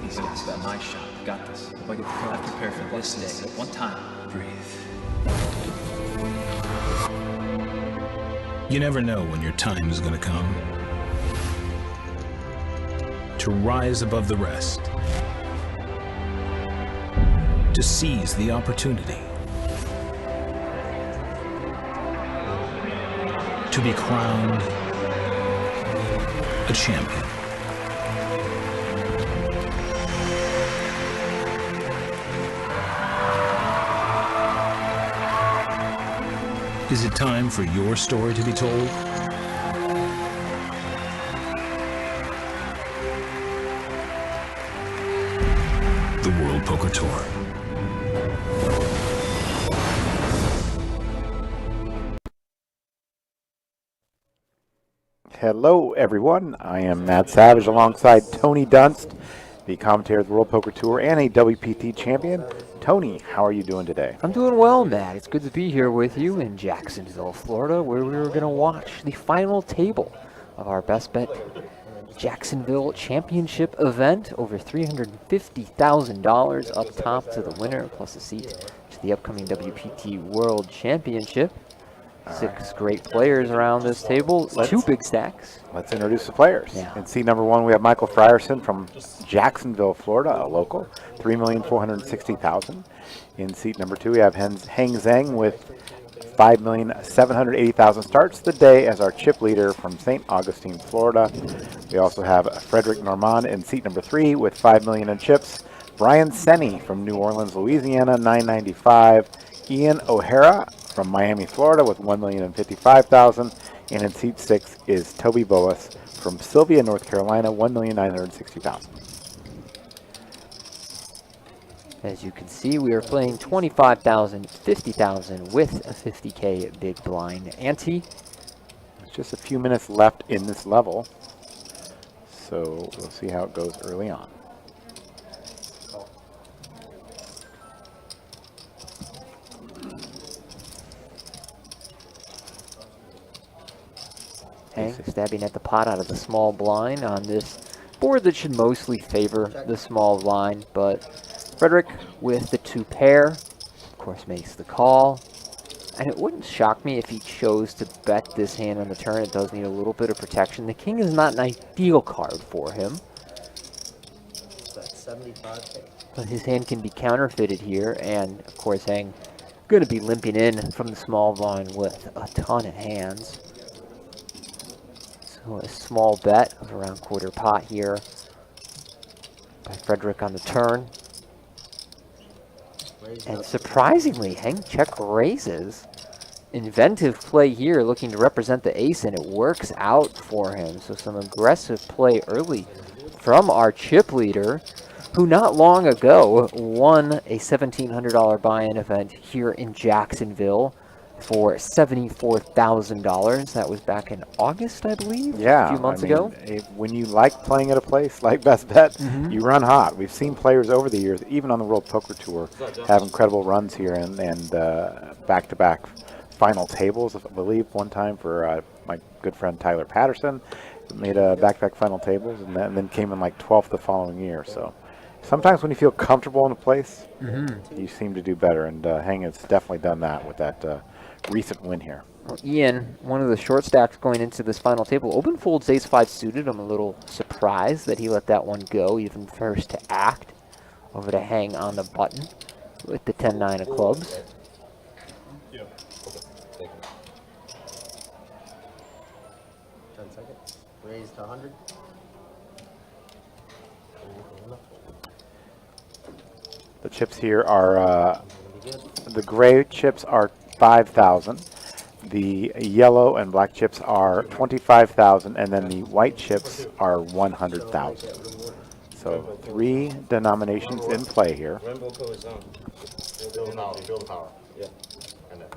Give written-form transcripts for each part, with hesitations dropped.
These guys got my shot. Got this. If I get the call, I prepare for this day. One time. Breathe. You never know when your time is going to come. To rise above the rest. To seize the opportunity. To be crowned a champion. Is it time for your story to be told? The World Poker Tour. Hello, everyone. I am Matt Savage alongside Tony Dunst, the commentator of the World Poker Tour and a WPT champion. Tony, how are you doing today? I'm doing well, Matt. It's good to be here with you in Jacksonville, Florida, where we were going to watch the final table of our BestBet Jacksonville Championship event. Over $350,000 up top to the winner, plus a seat to the upcoming WPT World Championship. Six great players around this table, two big stacks. Let's introduce the players. Yeah. In seat number one, we have Michael Frierson from Jacksonville, Florida, a local, $3,460,000. In seat number two, we have Heng Zhang with $5,780,000. Starts the day as our chip leader from St. Augustine, Florida. We also have Frederick Normand in seat number three with $5 million in chips. Brian Senni from New Orleans, Louisiana, $995,000. Ian O'Hara from Miami, Florida, with $1,055,000, and in seat six is Toby Boas from Sylvia, North Carolina, $1,960,000. As you can see, we are playing $25,000, $50,000 with a $50K big blind ante. There's just a few minutes left in this level, so we'll see how it goes early on. Heng stabbing at the pot out of the small blind on this board that should mostly favor the small blind, but Frederick with the two pair, of course, makes the call. And it wouldn't shock me if he chose to bet this hand on the turn. It does need a little bit of protection. The king is not an ideal card for him, but his hand can be counterfeited here, and of course Heng going to be limping in from the small blind with a ton of hands. So a small bet of around quarter pot here by Frederick on the turn. And surprisingly, Heng check raises. Inventive play here, looking to represent the ace, and it works out for him. So some aggressive play early from our chip leader, who not long ago won a $1,700 buy-in event here in Jacksonville for $74,000. That was back in August, I believe, Yeah, a few months ago. When you like playing at a place like BestBet, you run hot. We've seen players over the years, even on the World Poker Tour, have incredible runs here and back-to-back final tables. I believe one time for my good friend Tyler Patterson, made a back-to-back final tables and then came in like 12th the following year. So sometimes when you feel comfortable in a place, you seem to do better, and Heng has definitely done that with that recent win here. Well, Ian, one of the short stacks going into this final table, open folds ace-5 suited. I'm a little surprised that he let that one go, even first to act. Over to Heng on the button with the 10-9 of clubs. Yeah. Okay. 10 seconds. Raise to 100. The chips here are, the gray chips are 5,000. The yellow and black chips are 25,000, and then the white chips are 100,000. So three denominations in play here. Rainbow code is on. Build the power. Yeah. And then.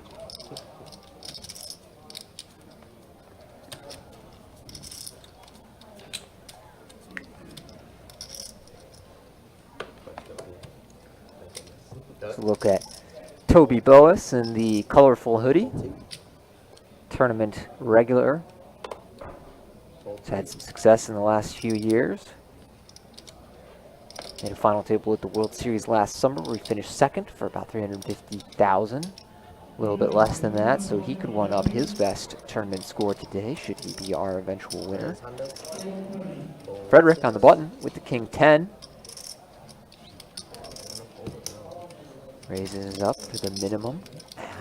Let's look at Toby Boas in the colorful hoodie. Tournament regular. He's had some success in the last few years. Made a final table at the World Series last summer where he finished second for about $350,000. A little bit less than that, so he could one up his best tournament score today should he be our eventual winner. Frederick on the button with the king 10. Raises up to the minimum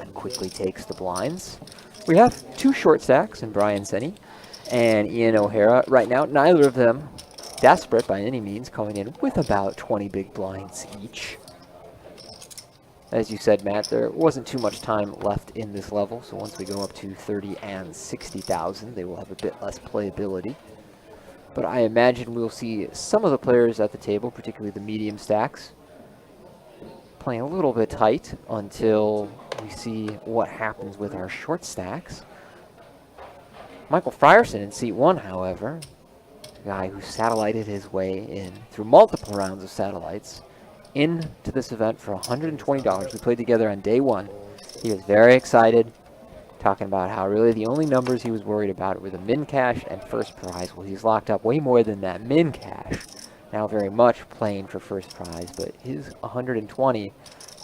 and quickly takes the blinds. We have two short stacks in Brian Senni and Ian O'Hara. Right now, neither of them desperate by any means, coming in with about 20 big blinds each. As you said, Matt, there wasn't too much time left in this level, so once we go up to 30 and 60,000, they will have a bit less playability. But I imagine we'll see some of the players at the table, particularly the medium stacks, playing a little bit tight until we see what happens with our short stacks. Michael Frierson in seat 1, however, a guy who satellited his way in through multiple rounds of satellites into this event for $120. We played together on day 1. He was very excited, talking about how really the only numbers he was worried about were the min cash and first prize. Well, he's locked up way more than that min cash. Now very much playing for first prize, but his 120 is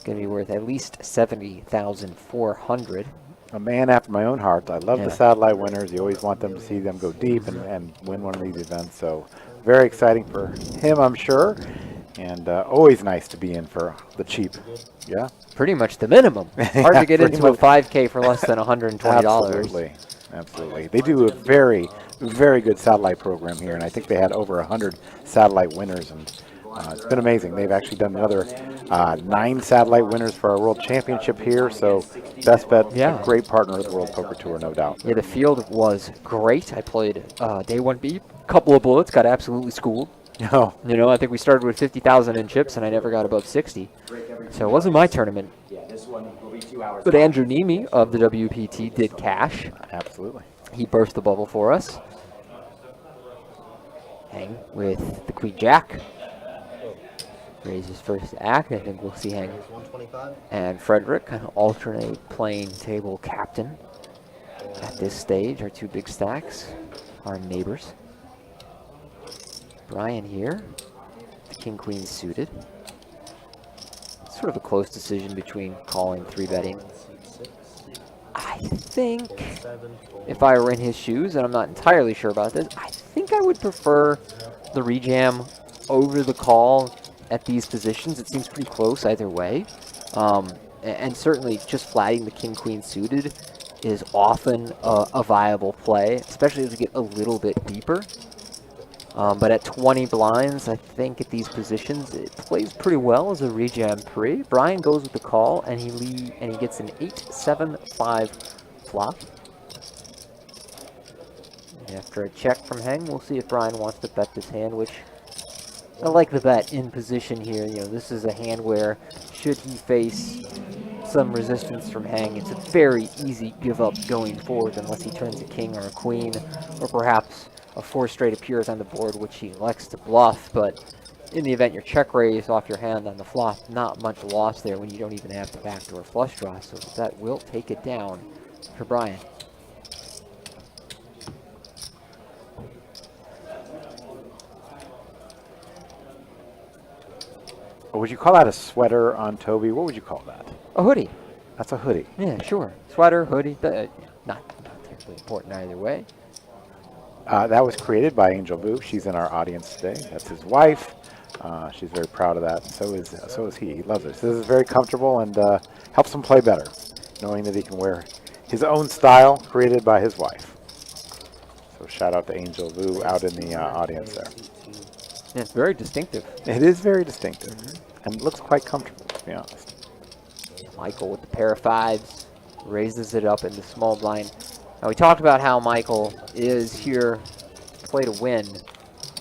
going to be worth at least 70,400. A man after my own heart. I love the satellite winners. You always want them to see them go deep and win one of these events. So very exciting for him, I'm sure. And always nice to be in for the cheap. Yeah. Pretty much the minimum. Hard to get into a 5K for less than $120. Absolutely. Absolutely. They do a very, very good satellite program here, and I think they had over 100 satellite winners, and it's been amazing. They've actually done another 9 satellite winners for our World Championship here, so BestBet, a great partner of the World Poker Tour, no doubt. Yeah, the field was great. I played day 1B, couple of bullets, got absolutely schooled. Oh. You know, I think we started with 50,000 in chips, and I never got above 60. So it wasn't my tournament. But Andrew Nemi of the WPT did cash. Absolutely. He burst the bubble for us. Hang with the Queen Jack. Raise his first act. I think we'll see Hang and Frederick kind of alternate playing table captain at this stage. Our 2 big stacks, our neighbors. Brian here, the king-queen suited. Sort of a close decision between calling 3-betting. I think if I were in his shoes, and I'm not entirely sure about this, I think I would prefer the rejam over the call at these positions. It seems pretty close either way. And certainly just flatting the king-queen suited is often a viable play, especially as we get a little bit deeper. But at 20 blinds, I think at these positions, it plays pretty well as a rejam pre. Brian goes with the call, and he gets an 8-7-5 flop. And after a check from Heng, we'll see if Brian wants to bet this hand, which I like the bet in position here. You know, this is a hand where should he face some resistance from Heng, it's a very easy give up going forward unless he turns a king or a queen, or perhaps a 4 straight appears on the board, which he elects to bluff. But in the event your check raise off your hand on the flop, not much loss there when you don't even have the backdoor flush draw. So that will take it down for Brian. Would you call that a sweater on Toby? What would you call that? A hoodie. That's a hoodie. Yeah, sure. Sweater, hoodie, not terribly important either way. That was created by Angel Vu. She's in our audience today. That's his wife. She's very proud of that. So is he. He loves it. So this is very comfortable and helps him play better, knowing that he can wear his own style created by his wife. So shout out to Angel Vu out in the audience there. Yeah, it's very distinctive. It is very distinctive, and it looks quite comfortable, to be honest. Michael with the pair of 5s raises it up in the small blind. Now, we talked about how Michael is here to play to win,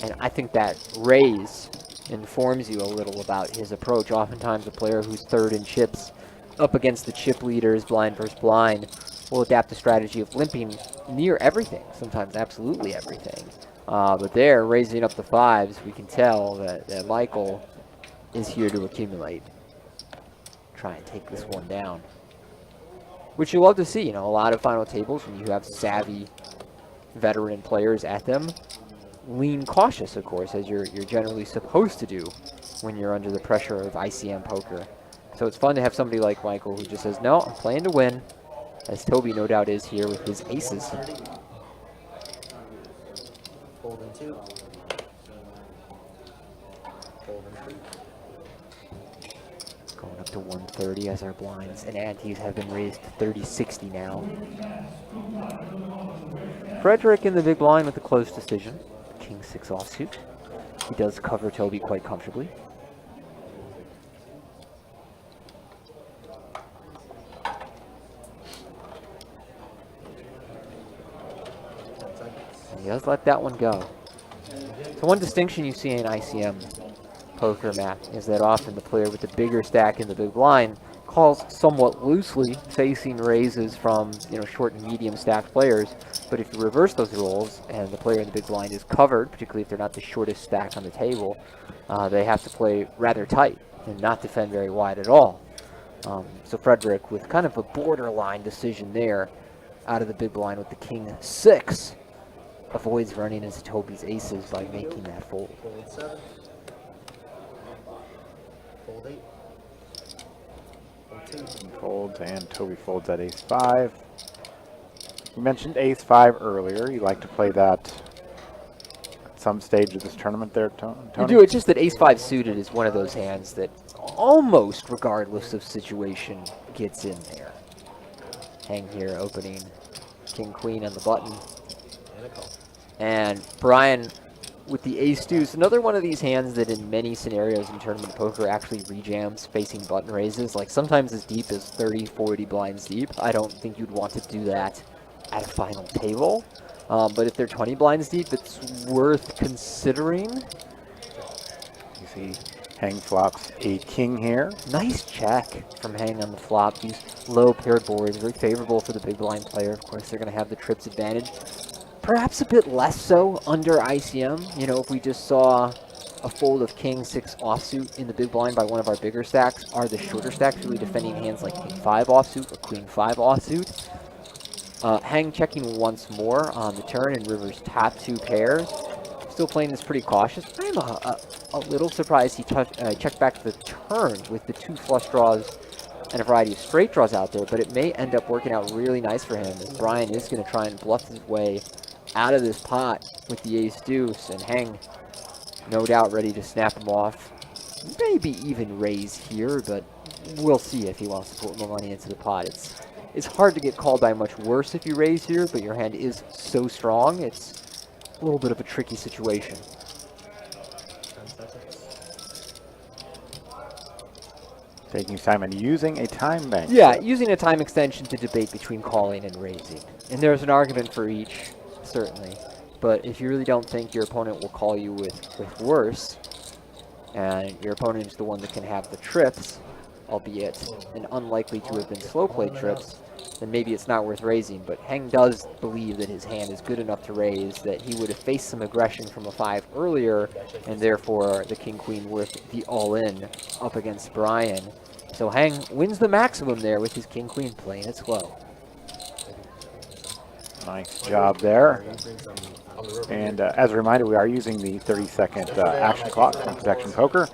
and I think that raise informs you a little about his approach. Oftentimes, a player who's 3rd in chips up against the chip leaders, blind versus blind, will adapt the strategy of limping near everything, sometimes absolutely everything. But there, raising up the 5s, we can tell that Michael is here to accumulate. Try and take this one down. Which you love to see, you know, a lot of final tables when you have savvy veteran players at them. Lean cautious, of course, as you're generally supposed to do when you're under the pressure of ICM poker. So it's fun to have somebody like Michael who just says, no, I'm playing to win, as Toby no doubt is here with his aces. Folding 2. Folding 3. Going up to 130 as our blinds and antes have been raised to 30-60 now. Frederick in the big blind with a close decision. King-6 offsuit. He does cover Toby quite comfortably. He does let that one go. So one distinction you see in ICM poker, Matt, is that often the player with the bigger stack in the big blind calls somewhat loosely, facing raises from short and medium stacked players. But if you reverse those roles and the player in the big blind is covered, particularly if they're not the shortest stack on the table, they have to play rather tight and not defend very wide at all. So Frederick, with kind of a borderline decision there, out of the big blind with the king 6, avoids running into Toby's aces by making that fold. Fold 7. Fold 8. Fold 2. Folds, and Toby folds at ace-5. You mentioned ace-5 earlier. You like to play that at some stage of this tournament there, Tony? You do. It's just that ace-5 suited is one of those hands that almost regardless of situation gets in there. Hang here, opening king-queen on the button. And Brian with the ace-deuce, another one of these hands that in many scenarios in tournament poker actually rejams facing button raises, like sometimes as deep as 30, 40 blinds deep. I don't think you'd want to do that at a final table. But if they're 20 blinds deep, it's worth considering. You see Hang flops a king here. Nice check from Hang on the flop. These low paired boards, very favorable for the big blind player. Of course, they're going to have the trips advantage. Perhaps a bit less so under ICM. If we just saw a fold of king 6 offsuit in the big blind by one of our bigger stacks, are the shorter stacks really defending hands like king 5 offsuit or queen 5 offsuit? Hang checking once more on the turn, and Rivers tap 2 pairs. Still playing this pretty cautious. I'm a little surprised he checked back the turn with the 2 flush draws and a variety of straight draws out there, but it may end up working out really nice for him, as Brian is going to try and bluff his way out of this pot with the ace-deuce, and Hang, no doubt, ready to snap him off. Maybe even raise here, but we'll see if he wants to put more money into the pot. It's hard to get called by much worse if you raise here, but your hand is so strong, it's a little bit of a tricky situation. 10 seconds. Taking his time and using a time bank. Yeah, using a time extension to debate between calling and raising. And there's an argument for each, certainly. But if you really don't think your opponent will call you with worse, and your opponent is the one that can have the trips, albeit and unlikely to have been slow play trips, then maybe it's not worth raising. But Heng does believe that his hand is good enough to raise, that he would have faced some aggression from a 5 earlier, and therefore the king-queen worth the all-in up against Brian. So Heng wins the maximum there with his king-queen playing it slow. Nice job there. And as a reminder, we are using the 30-second action clock from Protection Poker,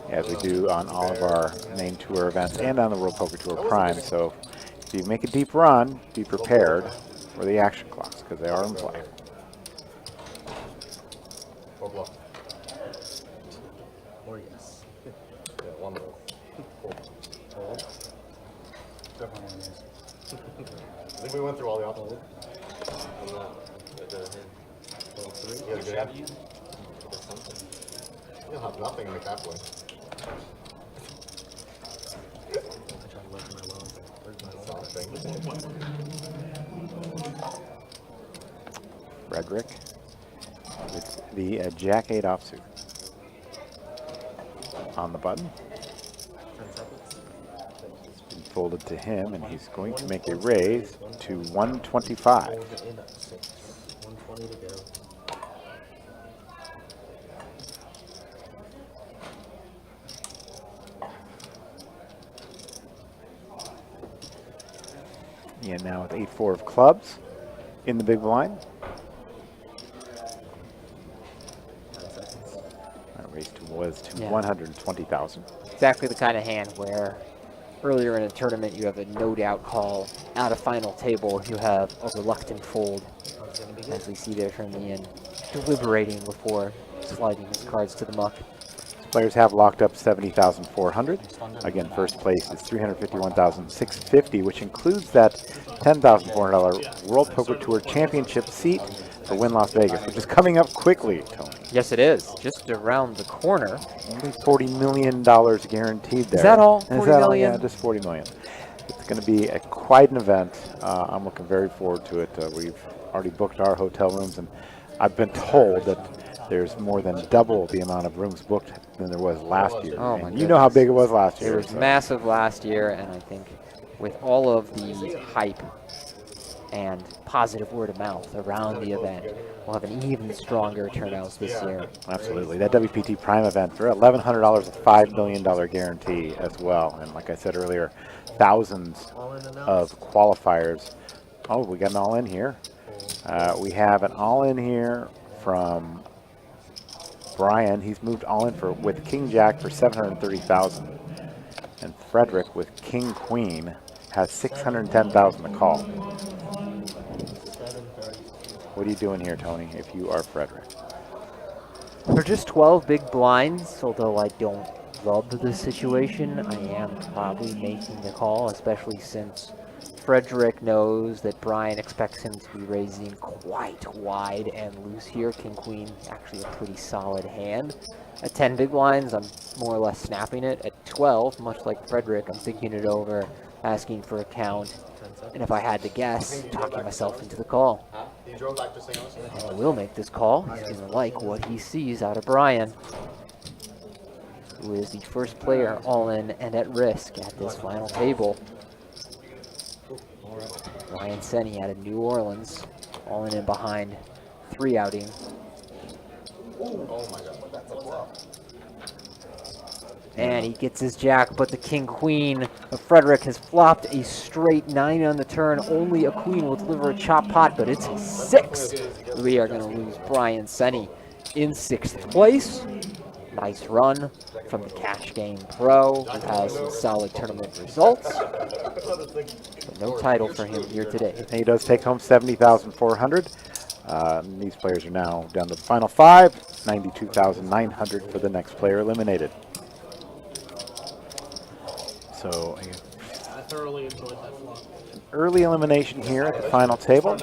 as we do on all of our main tour events and on the World Poker Tour Prime. So if you make a deep run, be prepared for the action clocks, because they are in play. Or bluff. Or yes. Yeah, one more. Fold. Definitely one yes. I think we went through all the options. You have a good hand? You'll have nothing in the cap win. Frederick with the Jack-8 offsuit on the button. It's been folded to him, and he's going to make a raise to 125. 120 to go. And now with 8-4 of clubs in the big blind. That raise was to 120,000. Exactly the kind of hand where earlier in a tournament you have a no-doubt call. At a final table, you have a reluctant fold, as we see there from the end, deliberating before sliding his cards to the muck. Players have locked up 70,400. Again, first place is 351,650, which includes that $10,400 World Poker Tour Championship seat for Wynn Las Vegas, which is coming up quickly, Tony. Yes, it is. Just around the corner. Only $40 million guaranteed there. Is that all? $40 million? Yeah, just $40 million. It's going to be quite an event. I'm looking very forward to it. We've already booked our hotel rooms, and I've been told that there's more than double the amount of rooms booked than there was last year. Oh, my And you know how goodness. big it was last year. It was massive last year, and I think with all of the hype and positive word of mouth around the event, we'll have an even stronger turnout this year. Absolutely. That WPT Prime event, they're $1,100, a $5 million guarantee as well. And like I said earlier, thousands of qualifiers. Oh, we got an all-in here. We have an all-in here from Brian. He's moved all-in with King Jack for $730,000. And Frederick with King Queen has $610,000 to call. What are you doing here, Tony, if you are Frederick? For just 12 big blinds, although I don't love the situation, I am probably making the call, especially since Frederick knows that Brian expects him to be raising quite wide and loose here. King Queen, actually a pretty solid hand. At 10 big blinds, I'm more or less snapping it. At 12, much like Frederick, I'm thinking it over, asking for a count, and if I had to guess, talking myself into the call. And I will make this call. He's going to like what he sees out of Brian, who is the first player all in and at risk at this final table. Ryan Senni out of New Orleans, all in and behind 3 outing. And he gets his jack, but the king queen of Frederick has flopped a straight 9 on the turn. Only a queen will deliver a chop pot, but it's a 6. We are going to lose Brian Senni in 6th place. Nice run from the Cash Game Pro, who has some solid tournament results. But no title for him here today. And he does take home $70,400. These players are now down to the final 5, $92,900 for the next player eliminated. So I thoroughly enjoyed that flop. early elimination here at the final table.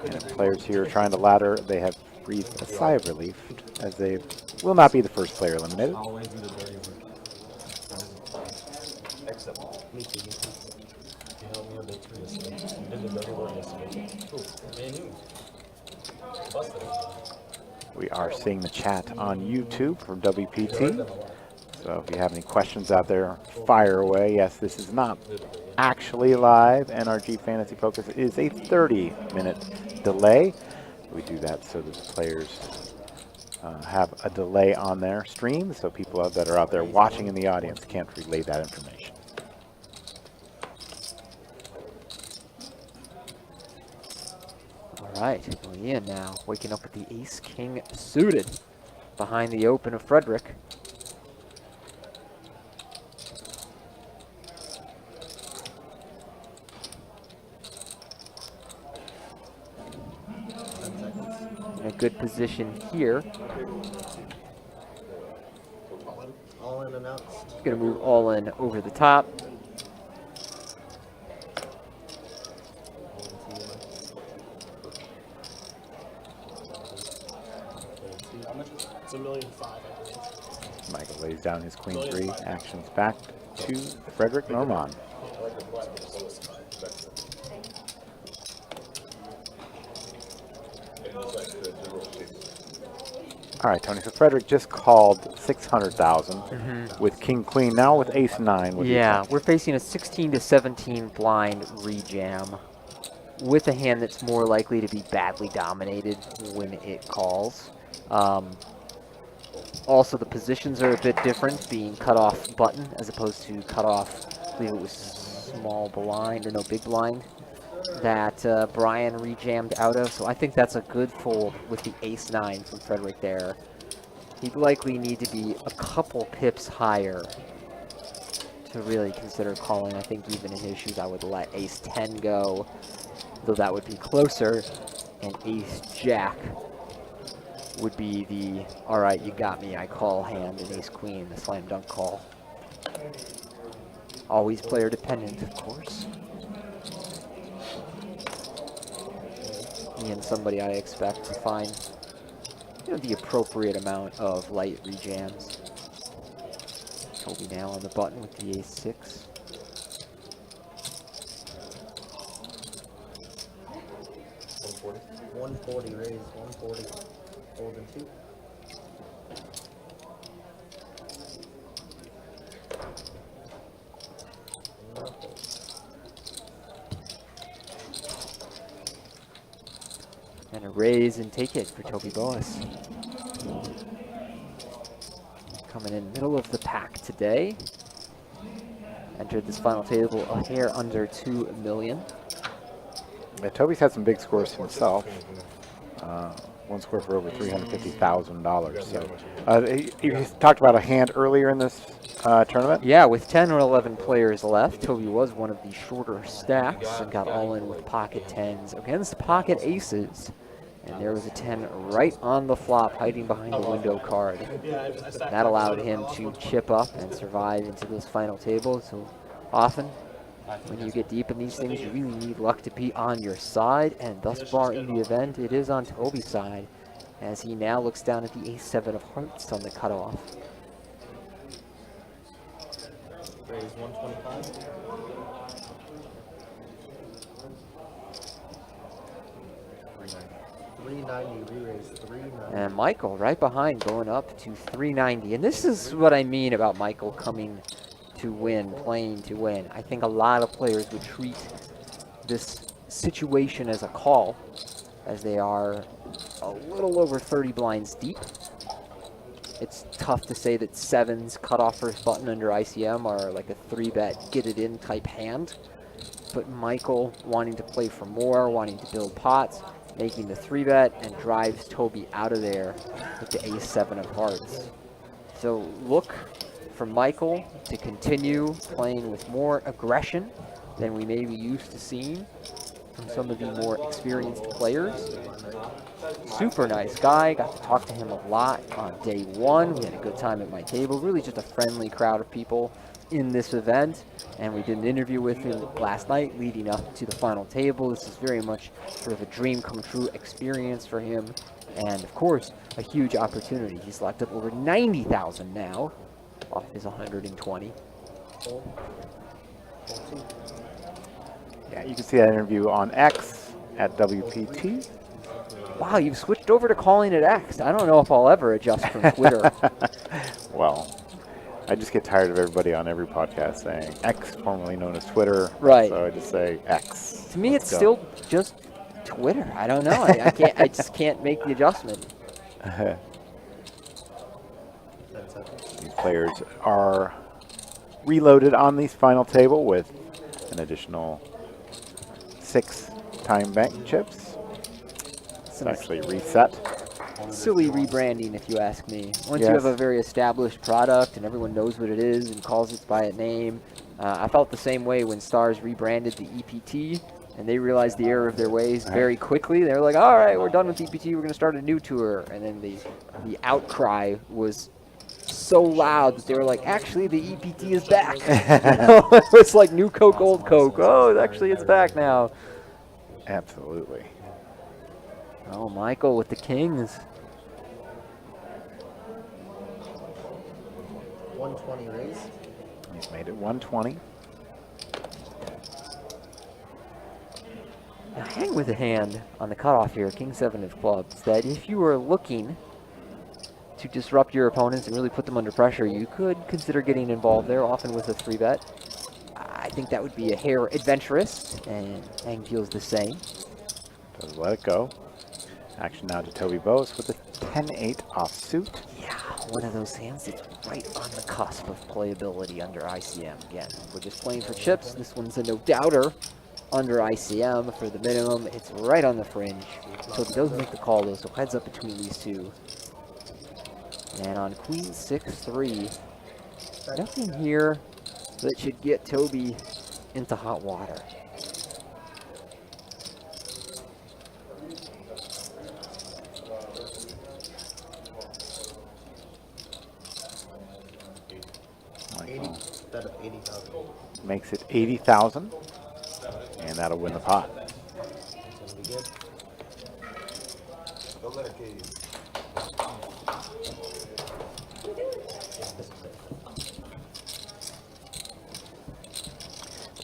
And players here are trying to ladder. They have breathed a sigh of relief as they will not be the first player eliminated. Always do the dirty work. Except me too. You helped me on the tree yesterday. You did the dirty work yesterday. Cool. Man, you busted it. We are seeing the chat on YouTube from WPT. So if you have any questions out there, fire away. Yes, this is not actually live. NRG Fantasy Focus is a 30-minute delay. We do that so that the players have a delay on their stream, so people that are out there watching in the audience can't relay that information. All right, Ian now waking up with the ace-king suited behind the open of Frederick. In a good position here. All in and out. Going to move all in over the top. It's $1.5 million, I believe. Michael lays down his queen 3. Actions back to Frederick Normand. All right, Tony. So Frederick just called 600,000 with King Queen. Now with Ace 9. Yeah, we're facing a 16 to 17 blind rejam with a hand that's more likely to be badly dominated when it calls. Also, the positions are a bit different, being cut off button as opposed to cut off. I believe it was small blind or no big blind that Brian rejammed out of. So I think that's a good fold with the ace 9 from Frederick there. He'd likely need to be a couple pips higher to really consider calling. I think even in his shoes I would let ace 10 go, though that would be closer, and ace jack would be the all right, you got me, I call hand, and ace queen, the slam dunk call. Always player dependent, of course. And somebody I expect to find, the appropriate amount of light rejams. Toby now on the button with the ace 6. 140 raise, 140. Golden 2. And a raise and take it for Toby Boas. Coming in middle of the pack today. Entered this final table a hair under 2 million. Yeah, Toby's had some big scores himself. One score for over $350,000. So he talked about a hand earlier in this tournament. Yeah, with 10 or 11 players left, Toby was one of the shorter stacks and got all in with pocket 10s against pocket aces. And there was a 10 right on the flop, hiding behind the window card. That allowed him to chip up and survive into those final tables. So often, when you get deep in these things, you really need luck to be on your side. And thus far in the event, it is on Toby's side, as he now looks down at the ace-7 of hearts on the cutoff. Raise 125. $390, re-raise 390. And Michael right behind, going up to 390. And this is what I mean about Michael coming to win, playing to win. I think a lot of players would treat this situation as a call, as they are a little over 30 blinds deep. It's tough to say that 7s cut off first button under ICM are like a 3-bet get it in type hand. But Michael wanting to play for more, wanting to build pots, making the 3-bet, and drives Toby out of there with the ace-7 of hearts. So look for Michael to continue playing with more aggression than we may be used to seeing from some of the more experienced players. Super nice guy, got to talk to him a lot on day one. We had a good time at my table, really just a friendly crowd of people in this event, and we did an interview with him last night leading up to the final table. This is very much sort of a dream come true experience for him, and of course a huge opportunity. He's locked up over 90,000 now off his 120. Yeah, you can see that interview on X at WPT. Wow, you've switched over to calling it X. I don't know if I'll ever adjust from Twitter. Well, I just get tired of everybody on every podcast saying X, formerly known as Twitter. Right. So I just say X. To me, it's still just Twitter. I don't know. I can't. I just can't make the adjustment. These players are reloaded on this final table with an additional 6 time bank chips. It's actually reset. Silly rebranding, if you ask me. Once you Yes. have a very established product and everyone knows what it is and calls it by a name, I felt the same way when Stars rebranded the EPT, and they realized the error of their ways very quickly. They were like, all right, we're done with EPT, we're going to start a new tour. And then the outcry was so loud that they were like, actually, the EPT is back. It was like new Coke, old Coke. Oh, actually, it's back now. Absolutely. Oh, Michael with the kings. 120 raise. He's made it 120. Now hang with a hand on the cutoff here, King-7 of clubs, that if you were looking to disrupt your opponents and really put them under pressure, you could consider getting involved there, often with a 3-bet. I think that would be a hair adventurous, and Hang feels the same. Does let it go. Action now to Toby Boas with a 10-8 offsuit. Yeah, one of those hands that's right on the cusp of playability under ICM. Again, we're just playing for chips. This one's a no-doubter under ICM for the minimum. It's right on the fringe. So he does make the call, though, so heads up between these two. And on Queen 6-3, nothing here that should get Toby into hot water. Instead of 80,000. Makes it 80,000, and that'll win the pot. It's gonna be good. Don't let it kill you.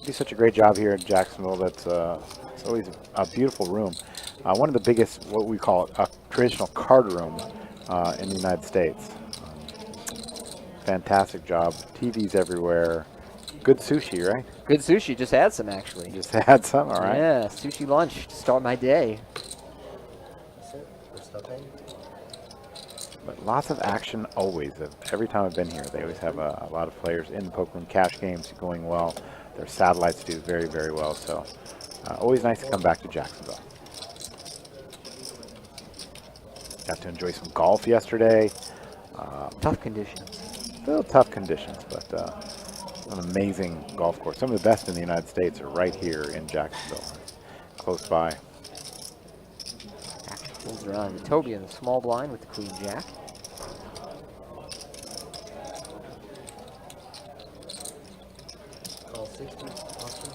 You do such a great job here in Jacksonville. That's it's always a beautiful room. one of the biggest, what we call a traditional card room in the United States. Fantastic job. TVs everywhere. Good sushi, right? Good sushi. Just had some, actually. Just had some, all right. Yeah, sushi lunch to start my day. That's it. We're stuck in. But lots of action always. Every time I've been here, they always have a lot of players in the poker room. Cash games going well. Their satellites do very, very well. So always nice to come back to Jacksonville. Got to enjoy some golf yesterday. Tough conditions. Still tough conditions, but an amazing golf course. Some of the best in the United States are right here in Jacksonville, close by. Action folds around to Toby in the small blind with the queen jack. Call 60. Austin.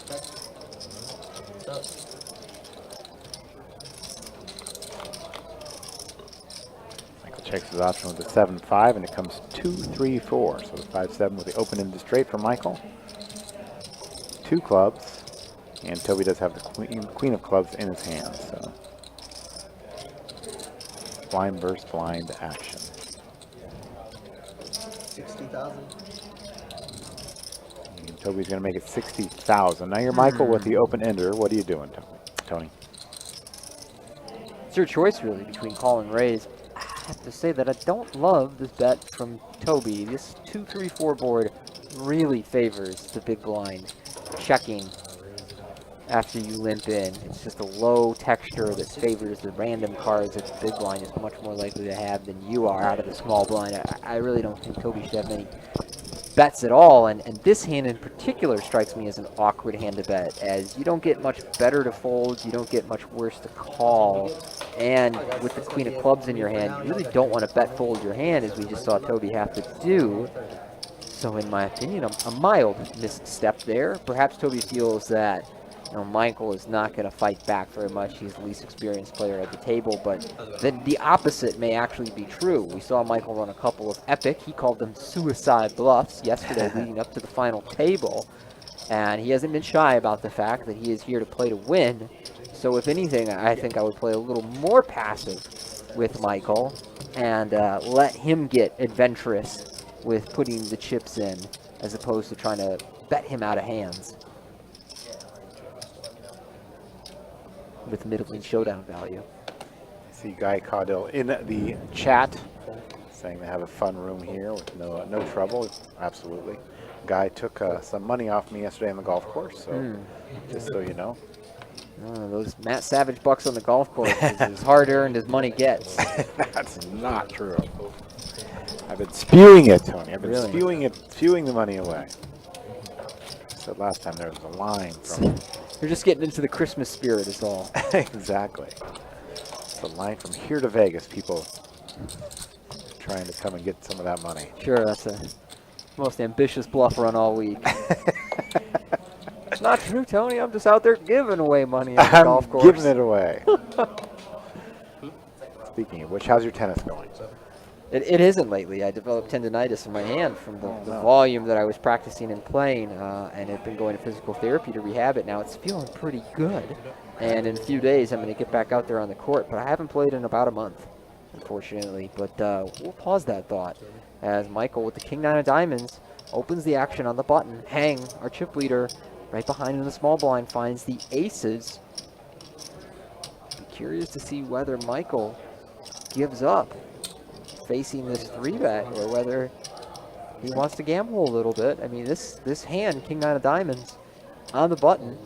Check. What's up? Michael checks his option with the 7-5, and it comes 2-3-4. So the 5-7 with the open-ended straight for Michael. 2 clubs, and Toby does have the queen of clubs in his hand. So blind versus blind action. 60,000. And Toby's going to make it 60,000. Now you're Michael with the open-ender. What are you doing, Tony? It's your choice, really, between call and raise. I have to say that I don't love this bet from Toby. This 2-3-4 board really favors the big blind checking after you limp in. It's just a low texture that favors the random cards that the big blind is much more likely to have than you are out of the small blind. I really don't think Toby should have many bets at all, and this hand in particular strikes me as an awkward hand to bet, as you don't get much better to fold, you don't get much worse to call, and with the queen of clubs in your hand, you really don't want to bet fold your hand, as we just saw Toby have to do. So in my opinion, a mild misstep there. Perhaps Toby feels that Michael is not going to fight back very much. He's the least experienced player at the table, but then the opposite may actually be true. We saw Michael run a couple of epic, he called them suicide bluffs yesterday leading up to the final table, and he hasn't been shy about the fact that he is here to play to win. So if anything, I think I would play a little more passive with Michael and let him get adventurous with putting the chips in, as opposed to trying to bet him out of hands with middling showdown value. I see Guy Caudill in the chat saying they have a fun room here with no trouble. Absolutely. Guy took some money off me yesterday on the golf course, so just so you know. Those Matt Savage bucks on the golf course is as hard earned as money gets. That's not true. I've been spewing it, Tony. I've been Really? spewing the money away. I said last time there was a line from... You're just getting into the Christmas spirit is all. Exactly. It's a line from here to Vegas, people trying to come and get some of that money. Sure, that's the most ambitious bluff run all week. It's not true, Tony. I'm just out there giving away money on the golf course. Giving it away. Speaking of which, how's your tennis going? It isn't lately. I developed tendonitis in my hand from the volume that I was practicing and playing, and have been going to physical therapy to rehab it. Now it's feeling pretty good, and in a few days I'm going to get back out there on the court, but I haven't played in about a month, unfortunately. But we'll pause that thought as Michael with the king-9 of diamonds opens the action on the button. Hang, our chip leader, right behind in the small blind, finds the aces. Be curious to see whether Michael gives up facing this 3-bet, or whether he wants to gamble a little bit. I mean, this hand, king-9 of diamonds, on the button,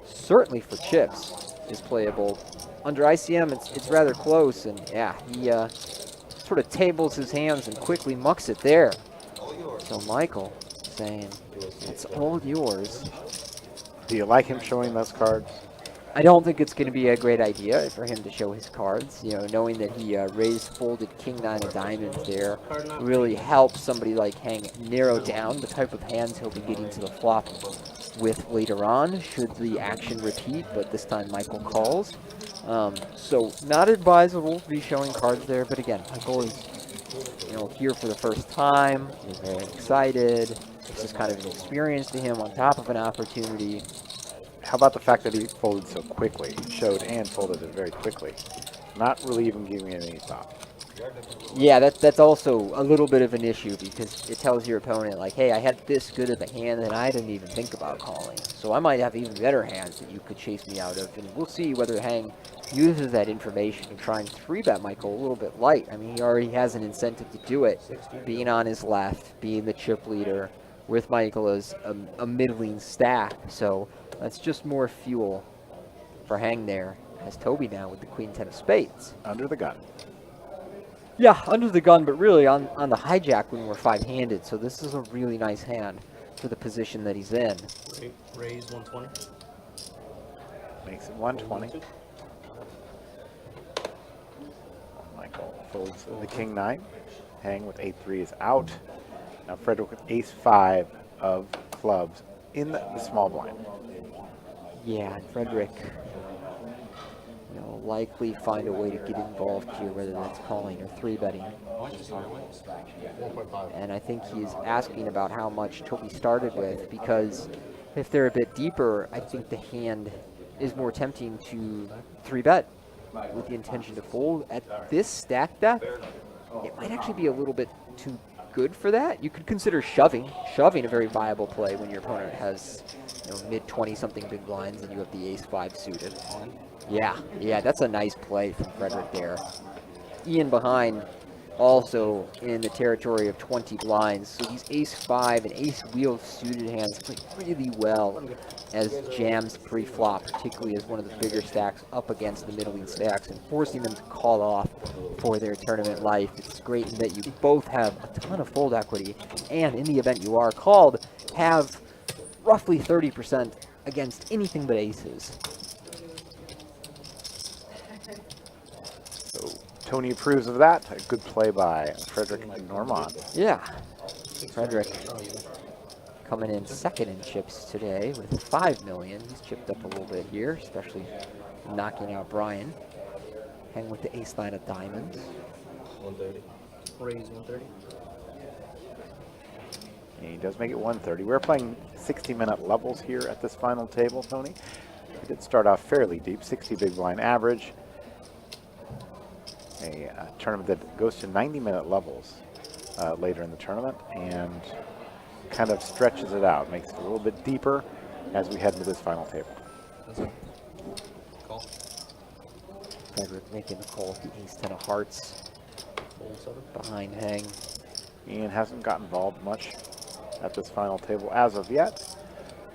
certainly for chips, is playable. Under ICM, it's rather close, and yeah, he sort of tables his hands and quickly mucks it there. So Michael saying, it's all yours. Do you like him showing those cards? I don't think it's going to be a great idea for him to show his cards. Knowing that he raised folded king-9 of diamonds there really helps somebody like Hang narrow down the type of hands he'll be getting to the flop with later on, should the action repeat, but this time Michael calls. So not advisable to be showing cards there, but again, Michael is here for the first time. He's very excited. This is kind of an experience to him on top of an opportunity. how about the fact that he folded so quickly? He showed and folded it very quickly. Not really even giving it any thought. Yeah, that's also a little bit of an issue because it tells your opponent, like, hey, I had this good of a hand and I didn't even think about calling. So I might have even better hands that you could chase me out of. And we'll see whether Hang uses that information to try and 3-bet Michael a little bit light. I mean, he already has an incentive to do it, being on his left, being the chip leader, with Michael as a middling stack. So that's just more fuel for Hang there. Has Toby now with the Queen 10 of spades. Under the gun. Yeah, under the gun, but really on the hijack when we're 5-handed. So this is a really nice hand for the position that he's in. Raise 120. Makes it 120. Michael folds the king 9. Hang with 8-3 is out. Now Frederick with ace 5 of clubs in the small blind. Yeah, and Frederick, likely find a way to get involved here, whether that's calling or 3-betting. And I think he's asking about how much Toby started with, because if they're a bit deeper, I think the hand is more tempting to 3-bet with the intention to fold. At this stack depth, it might actually be a little bit too good for that. You could consider shoving a very viable play when your opponent has mid 20 something big blinds and you have the ace 5 suited. Yeah, that's a nice play from Frederick there. Ian behind, also in the territory of 20 blinds, so these ace 5 and ace wheel suited hands play really well as jams pre-flop, particularly as one of the bigger stacks up against the middling stacks and forcing them to call off for their tournament life. It's great in that you both have a ton of fold equity, and in the event you are called, have roughly 30% against anything but aces. So Tony approves of that. A good play by Frederick Normand. Yeah, Frederick coming in second in chips today with 5 million. He's chipped up a little bit here, especially knocking out Brian. Hang with the ace 9 of diamonds. 130. Raise 130. And he does make it 130. We're playing 60-minute levels here at this final table, Tony. We did start off fairly deep, 60 big blind average. A tournament that goes to 90-minute levels later in the tournament and kind of stretches it out, makes it a little bit deeper as we head into this final table. Call. Frederick making the call with the ace 10 of hearts behind Hang. Ian hasn't got involved much at this final table as of yet.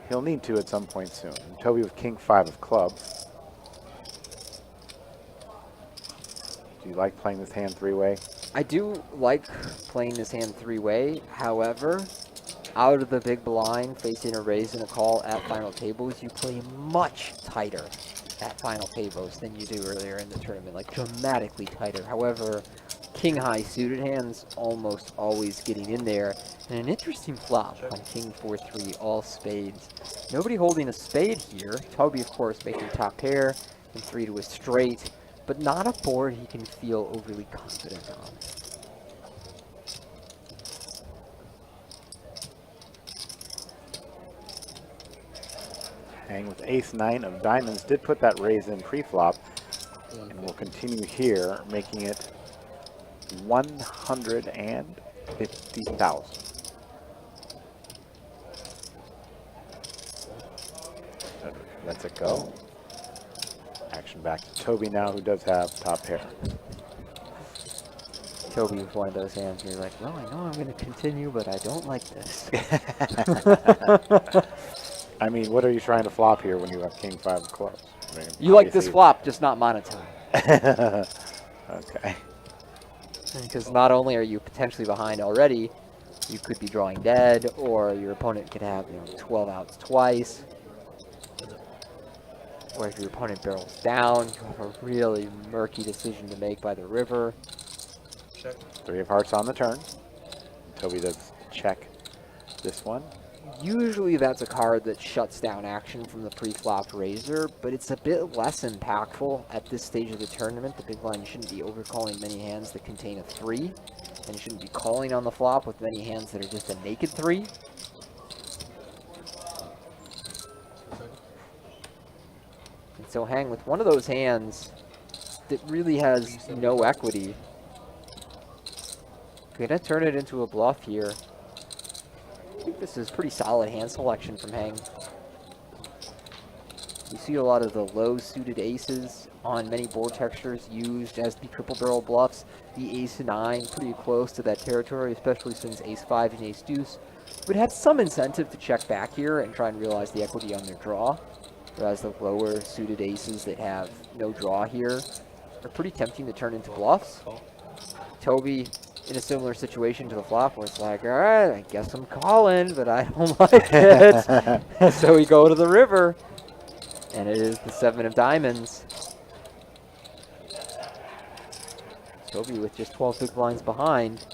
He'll need to at some point soon. And Toby with king 5 of clubs. Do you like playing this hand 3-way? I do like playing this hand 3-way. However, out of the big blind, facing a raise and a call at final tables, you play much tighter at final tables than you do earlier in the tournament, like dramatically tighter. However, king high suited hands almost always getting in there. And an interesting flop on king 4-3, all spades. Nobody holding a spade here. Toby, of course, making top pair and 3 to a straight, but not a board he can feel overly confident on. Hang with ace 9 of diamonds did put that raise in pre-flop, and we'll continue here, making it 150,000. Lets it go. Action back to Toby now, who does have top pair. Toby with one of those hands where you're like, well, I know I'm going to continue, but I don't like this. I mean, what are you trying to flop here when you have king 5 of clubs? I mean, You like this flop, just not monotone. Okay. Because not only are you potentially behind already, you could be drawing dead, or your opponent could have 12 outs twice. Or if your opponent barrels down, you have a really murky decision to make by the river. Check. 3 of hearts on the turn. Toby does check this one. Usually that's a card that shuts down action from the pre-flop raiser, but it's a bit less impactful at this stage of the tournament. The big blind shouldn't be overcalling many hands that contain a 3, and shouldn't be calling on the flop with many hands that are just a naked 3. And so Hang with one of those hands that really has no equity. Gonna turn it into a bluff here. I think this is pretty solid hand selection from Hang. You see a lot of the low suited aces on many board textures used as the triple barrel bluffs. The ace 9 pretty close to that territory, especially since ace 5 and ace deuce would have some incentive to check back here and try and realize the equity on their draw. Whereas the lower suited aces that have no draw here are pretty tempting to turn into bluffs. Toby in a similar situation to the flop where it's like, all right, I guess I'm calling, but I don't like it. So we go to the river, and it is the 7 of diamonds. Toby with just 12 big blinds behind.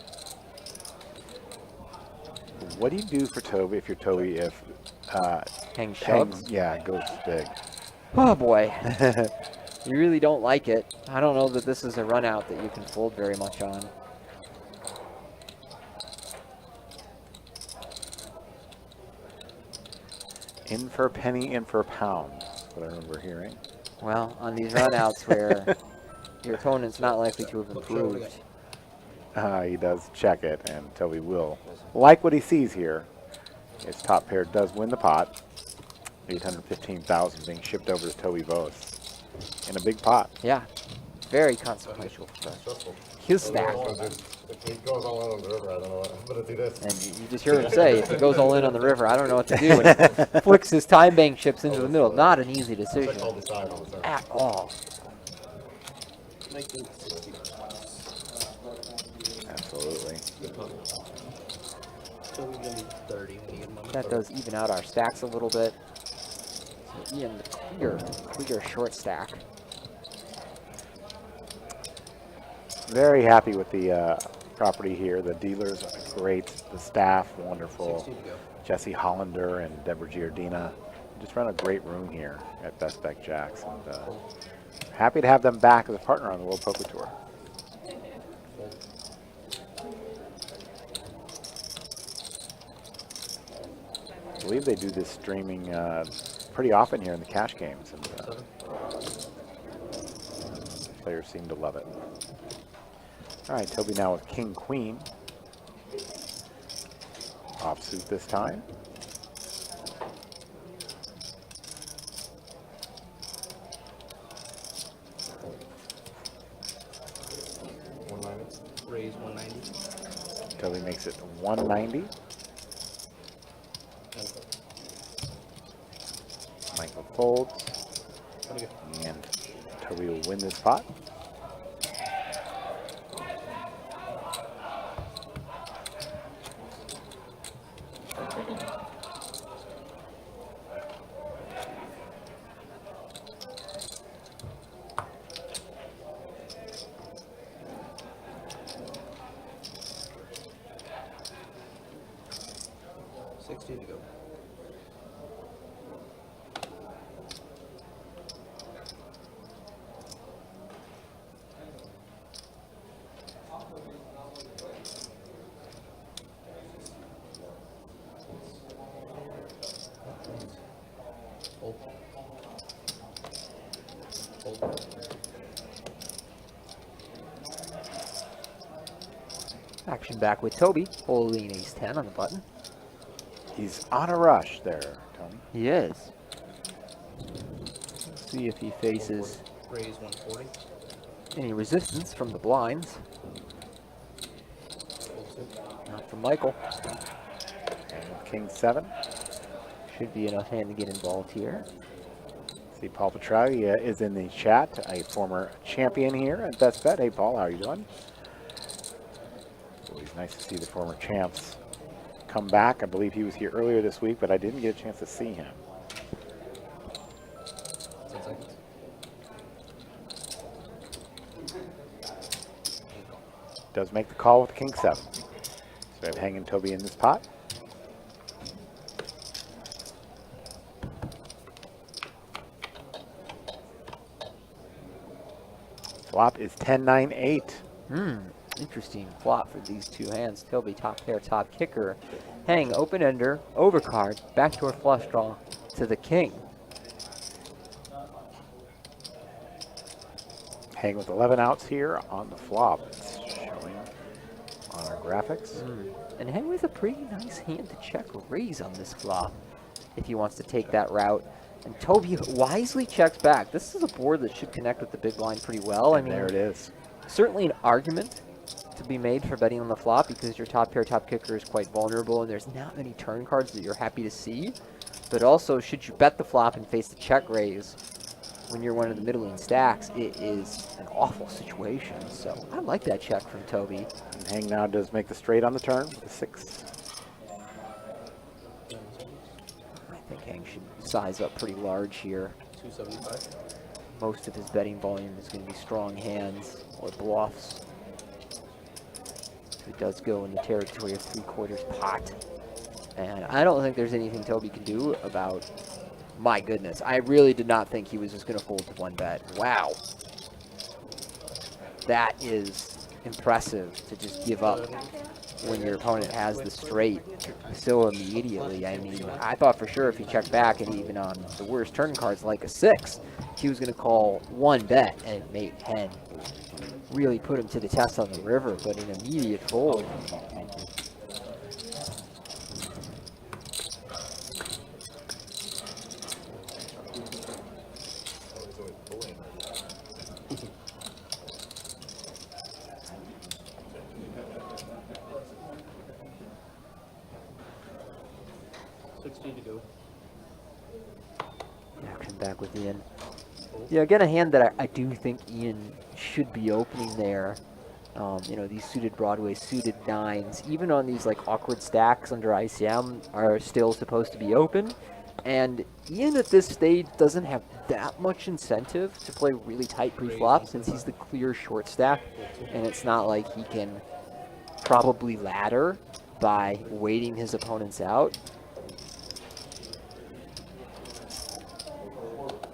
What do you do for Toby if you're Toby if Hang shoves? yeah, goes big? Oh boy. You really don't like it. I don't know that this is a run out that you can fold very much on. In for a penny, in for a pound. That's what I remember hearing. Well, on these runouts where your opponent's not likely to have improved. He does check it, and Toby will like what he sees here. His top pair does win the pot. 815,000 being shipped over to Toby Boas in a big pot. Yeah, very consequential for his stack. If he goes all in on the river, I don't know what I'm gonna do this. And you just hear him say, if he goes all in on the river, I don't know what to do. And flicks his time bank chips into the middle. Not an easy decision I'll decide on the turn. at all. Absolutely. So we're gonna be 30 when you get money. That does even out our stacks a little bit. So Ian, clear short stack. Very happy with the property here. The dealers are great. The staff, wonderful. 60 to go. Jesse Hollander and Deborah Giardina just run a great room here at BestBet Jacks. And happy to have them back as a partner on the World Poker Tour. I believe they do this streaming pretty often here in the cash games, and players seem to love it. All right, Toby now with King Queen. Offsuit this time. Raise 190. Toby makes it 190. Michael folds. And Toby will win this pot. To go. Hold. Hold. Action back with Toby, holding ace 10 on the button. He's on a rush there, Tony. He is. Let's see if he faces Raise 140. any resistance from the blinds. Not from Michael. And with King 7. Should be enough hand to get involved here. See, Paul Petralia is in the chat, a former champion here at BestBet. Hey, Paul, how are you doing? Always nice to see the former champs come back. I believe he was here earlier this week, but I didn't get a chance to see him. 10 seconds. Does make the call with King 7. So we have Hanging Toby in this pot. Flop is 10-9-8. Interesting flop for these two hands. Toby top pair, top kicker. Hang open ender, overcard, backdoor flush draw to the king. Hang with 11 outs here on the flop. It's showing on our graphics. And hang with a pretty nice hand to check raise on this flop if he wants to take that route. And Toby wisely checks back. This is a board that should connect with the big blind pretty well. I mean, There it is. certainly an argument to be made for betting on the flop because your top pair, top kicker is quite vulnerable and there's not many turn cards that you're happy to see. But also, should you bet the flop and face the check raise when you're one of the middling stacks, it is an awful situation. So I like that check from Toby. And Hang now does make the straight on the turn with a 6. I think Hang should size up pretty large here. 275. Most of his betting volume is going to be strong hands or bluffs. So it does go in the territory of 3/4 pot. And I don't think there's anything Toby can do about, my goodness, I really did not think he was just going to fold to 1 bet. Wow. That is impressive to just give up when your opponent has the straight so immediately. I mean, I thought for sure if he checked back and even on the worst turn cards like a 6, he was going to call 1 bet and make 10. Really put him to the test on the river, but an immediate fold. Action back with Ian. Yeah, again, a hand that I do think Ian should be opening there. You know, these suited Broadway, suited 9s, even on these like awkward stacks under ICM are still supposed to be open. And Ian at this stage doesn't have that much incentive to play really tight pre-flop since he's the clear short stack. And it's not like he can probably ladder by waiting his opponents out.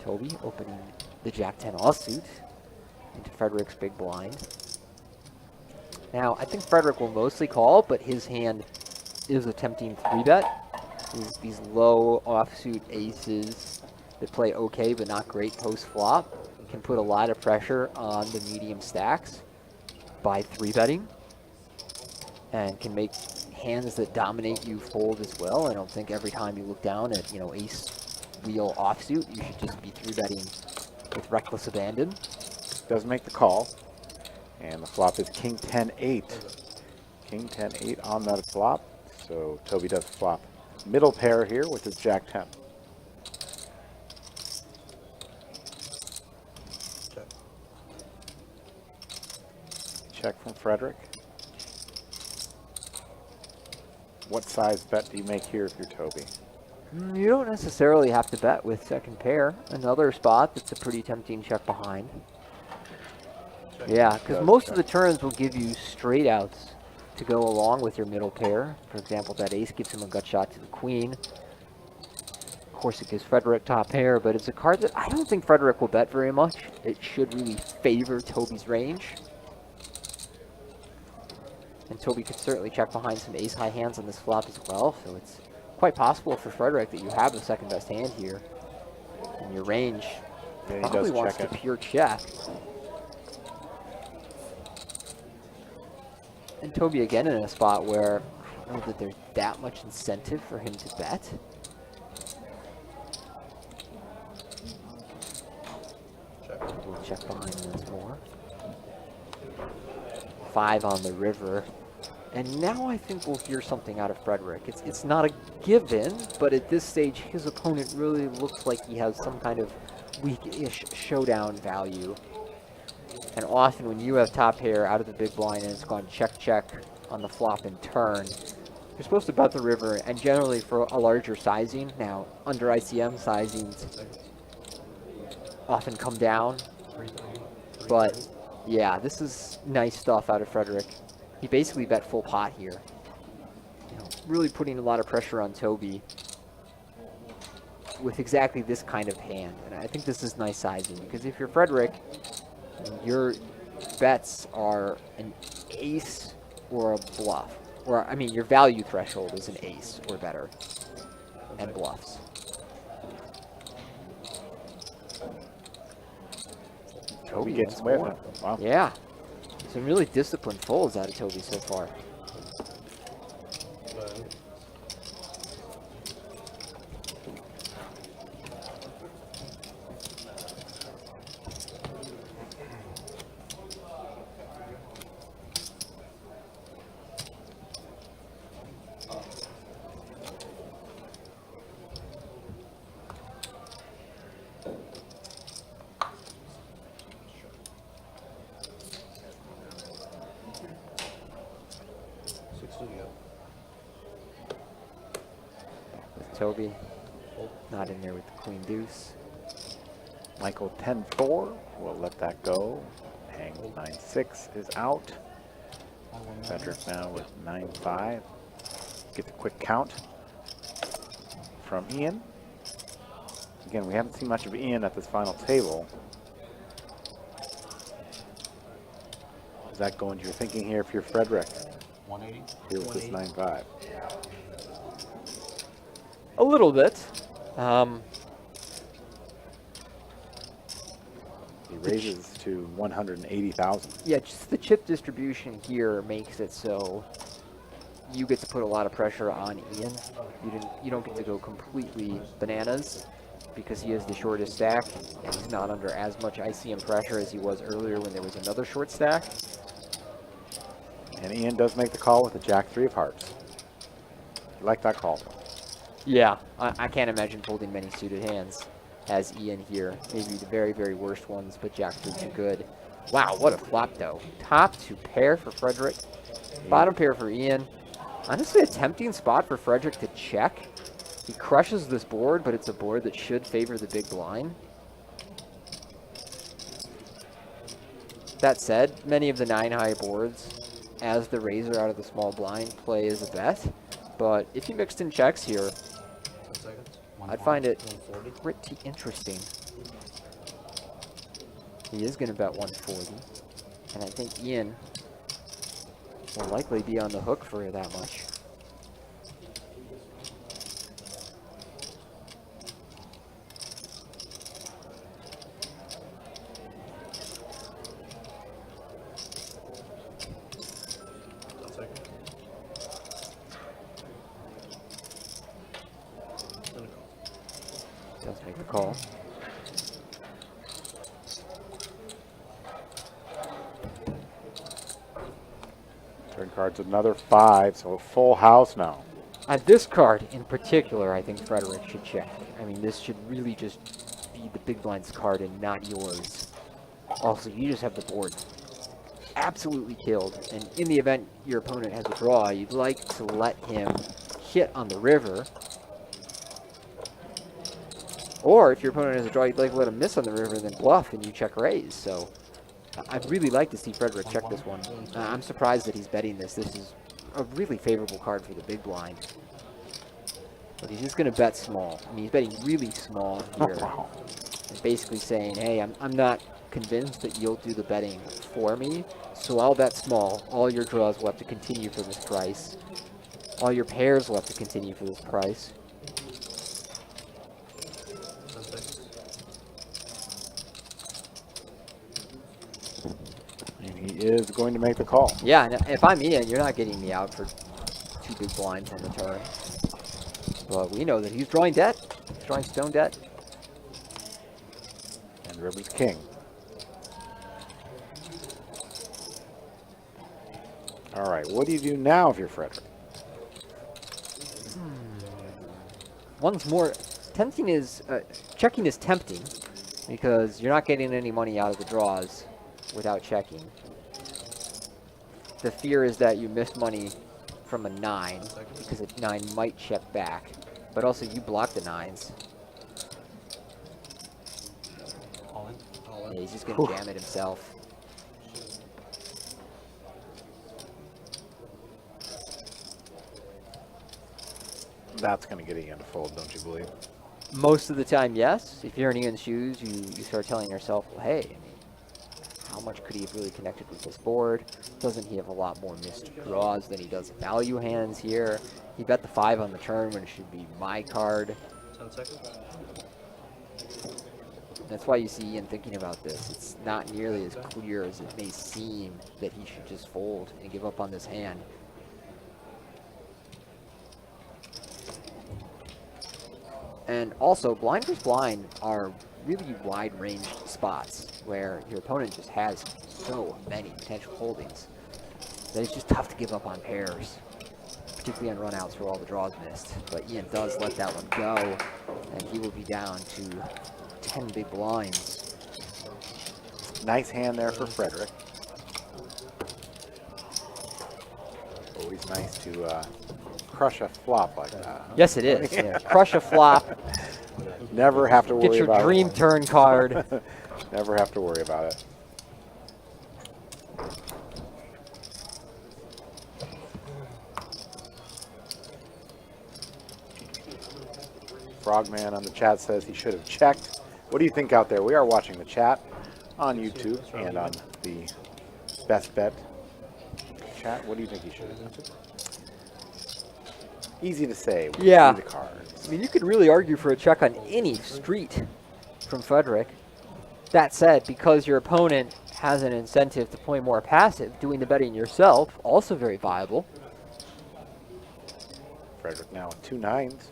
Toby opening the Jack-10 offsuit into Frederick's big blind. Now, I think Frederick will mostly call, but his hand is attempting 3-bet. These low offsuit aces that play okay but not great post-flop can put a lot of pressure on the medium stacks by 3-betting and can make hands that dominate you fold as well. I don't think every time you look down at, you know, ace wheel offsuit, you should just be 3-betting with reckless abandon. Does make the call. And the flop is King 10-8. King 10-8 on that flop. So Toby does flop middle pair here with his Jack 10. Check from Frederick. What size bet do you make here if you're Toby? You don't necessarily have to bet with second pair. Another spot that's a pretty tempting check behind. Yeah, because most of the turns will give you straight outs to go along with your middle pair. For example, that ace gives him a gut shot to the queen. Of course, it gives Frederick top pair, but it's a card that I don't think Frederick will bet very much. It should really favor Toby's range. And Toby could certainly check behind some ace-high hands on this flop as well, so it's quite possible for Frederick that you have the second best hand here. And your range Yeah, he probably does wants check to it. pure check. And Toby again in a spot where I don't know that there's that much incentive for him to bet. We'll check behind once more. 5 on the river. And now I think we'll hear something out of Frederick. It's not a given, but at this stage his opponent really looks like he has some kind of weak-ish showdown value. And often when you have top pair out of the big blind and it's gone check-check on the flop and turn, you're supposed to bet the river, and generally for a larger sizing. Now, under ICM, sizings often come down. But, yeah, this is nice stuff out of Frederick. He basically bet full pot here. You know, really putting a lot of pressure on Toby with exactly this kind of hand. And I think this is nice sizing, because if you're Frederick, your bets are an ace or a bluff. Or, I mean, your value threshold is an ace or better, and bluffs. Toby Toby gets once with more. it. Wow. Yeah. Some really disciplined folds out of Toby so far. Toby not in there with the queen deuce. Michael 10-4. We'll let that go. Hang 9-6 is out. Frederick now with 9-5. Get the quick count from Ian. Again, we haven't seen much of Ian at this final table. Is that going to your thinking here if you're Frederick? 180. Here with this 9-5. A little bit. He raises to 180,000. Yeah, just the chip distribution here makes it so you get to put a lot of pressure on Ian. You don't get to go completely bananas because he has the shortest stack and he's not under as much ICM pressure as he was earlier when there was another short stack. And Ian does make the call with the Jack 3 of hearts. You like that call? Yeah, I can't imagine folding many suited hands as Ian here. Maybe the very, very worst ones, but Jack 3 too good. Wow, what a flop though. Top 2 pair for Frederick. Bottom pair for Ian. Honestly, a tempting spot for Frederick to check. He crushes this board, but it's a board that should favor the big blind. That said, many of the 9-high boards, as the raiser out of the small blind, play as a bet. But if you mixed in checks here, I'd find it pretty interesting. He is going to bet 140, and I think Ian will likely be on the hook for that much. Does make the call. Turn card's another 5, so a full house now. On this card in particular, I think Frederick should check. I mean, this should really just be the big blind's card and not yours. Also, you just have the board absolutely killed, and in the event your opponent has a draw, you'd like to let him hit on the river. Or if your opponent has a draw, you'd like to let him miss on the river and then bluff and you check raise. So I'd really like to see Frederick check this one. I'm surprised that he's betting this. This is a really favorable card for the big blind. But he's just going to bet small. I mean, he's betting really small here. And basically saying, hey, I'm not convinced that you'll do the betting for me, so I'll bet small. All your draws will have to continue for this price. All your pairs will have to continue for this price. And he is going to make the call. Yeah, and if I'm Ian, you're not getting me out for 2 big blinds on the turn. But we know that he's drawing debt. He's drawing stone debt. And river's king. All right, what do you do now if you're Frederick? Once more, tempting is, checking is tempting because you're not getting any money out of the draws without checking. The fear is that you missed money from a 9 because a 9 might check back, but also you block the 9s. Yeah, he's just going to jam it himself. That's going to get Ian to fold, don't you believe? Most of the time, yes. If you're in Ian's shoes, you start telling yourself, well, hey, I mean, how much could he have really connected with this board? Doesn't he have a lot more missed draws than he does value hands here? He bet the 5 on the turn when it should be my card. 10 seconds. That's why you see Ian thinking about this. It's not nearly as clear as it may seem that he should just fold and give up on this hand. And also, blind versus blind are really wide-ranged spots where your opponent just has so many potential holdings that it's just tough to give up on pairs, particularly on runouts where all the draws missed. But Ian does let that one go, and he will be down to 10 big blinds. Nice hand there for Frederick. Always nice to crush a flop like that. Yes, it is. Yeah. Crush a flop. Never have to worry Get your about dream it. turn card. Never have to worry about it. Frogman on the chat says he should have checked. What do you think out there? We are watching the chat on YouTube and on the BestBet chat. What do you think he should have done? Easy to say. We Yeah. see the cards. I mean, you could really argue for a check on any street from Frederick. That said, because your opponent has an incentive to play more passive, doing the betting yourself, also very viable. Frederick now with 2 9s.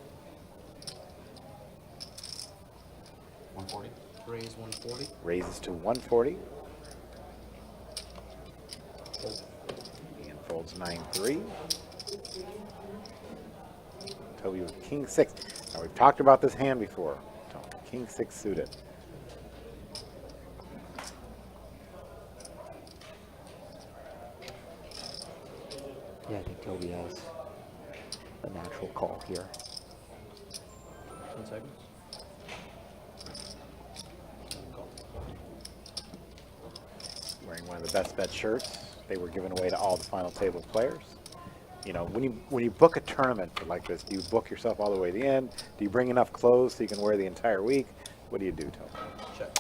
140. Raise 140. Raises to 140. Ian folds 9-3. Toby with King 6. Now we've talked about this hand before. King 6 suited. Yeah, I think Toby has a natural call here. 10 seconds. Wearing one of the best bet shirts. They were given away to all the final table players. You know, when you book a tournament like this, do you book yourself all the way to the end? Do you bring enough clothes so you can wear the entire week? What do you do, Toby? Check.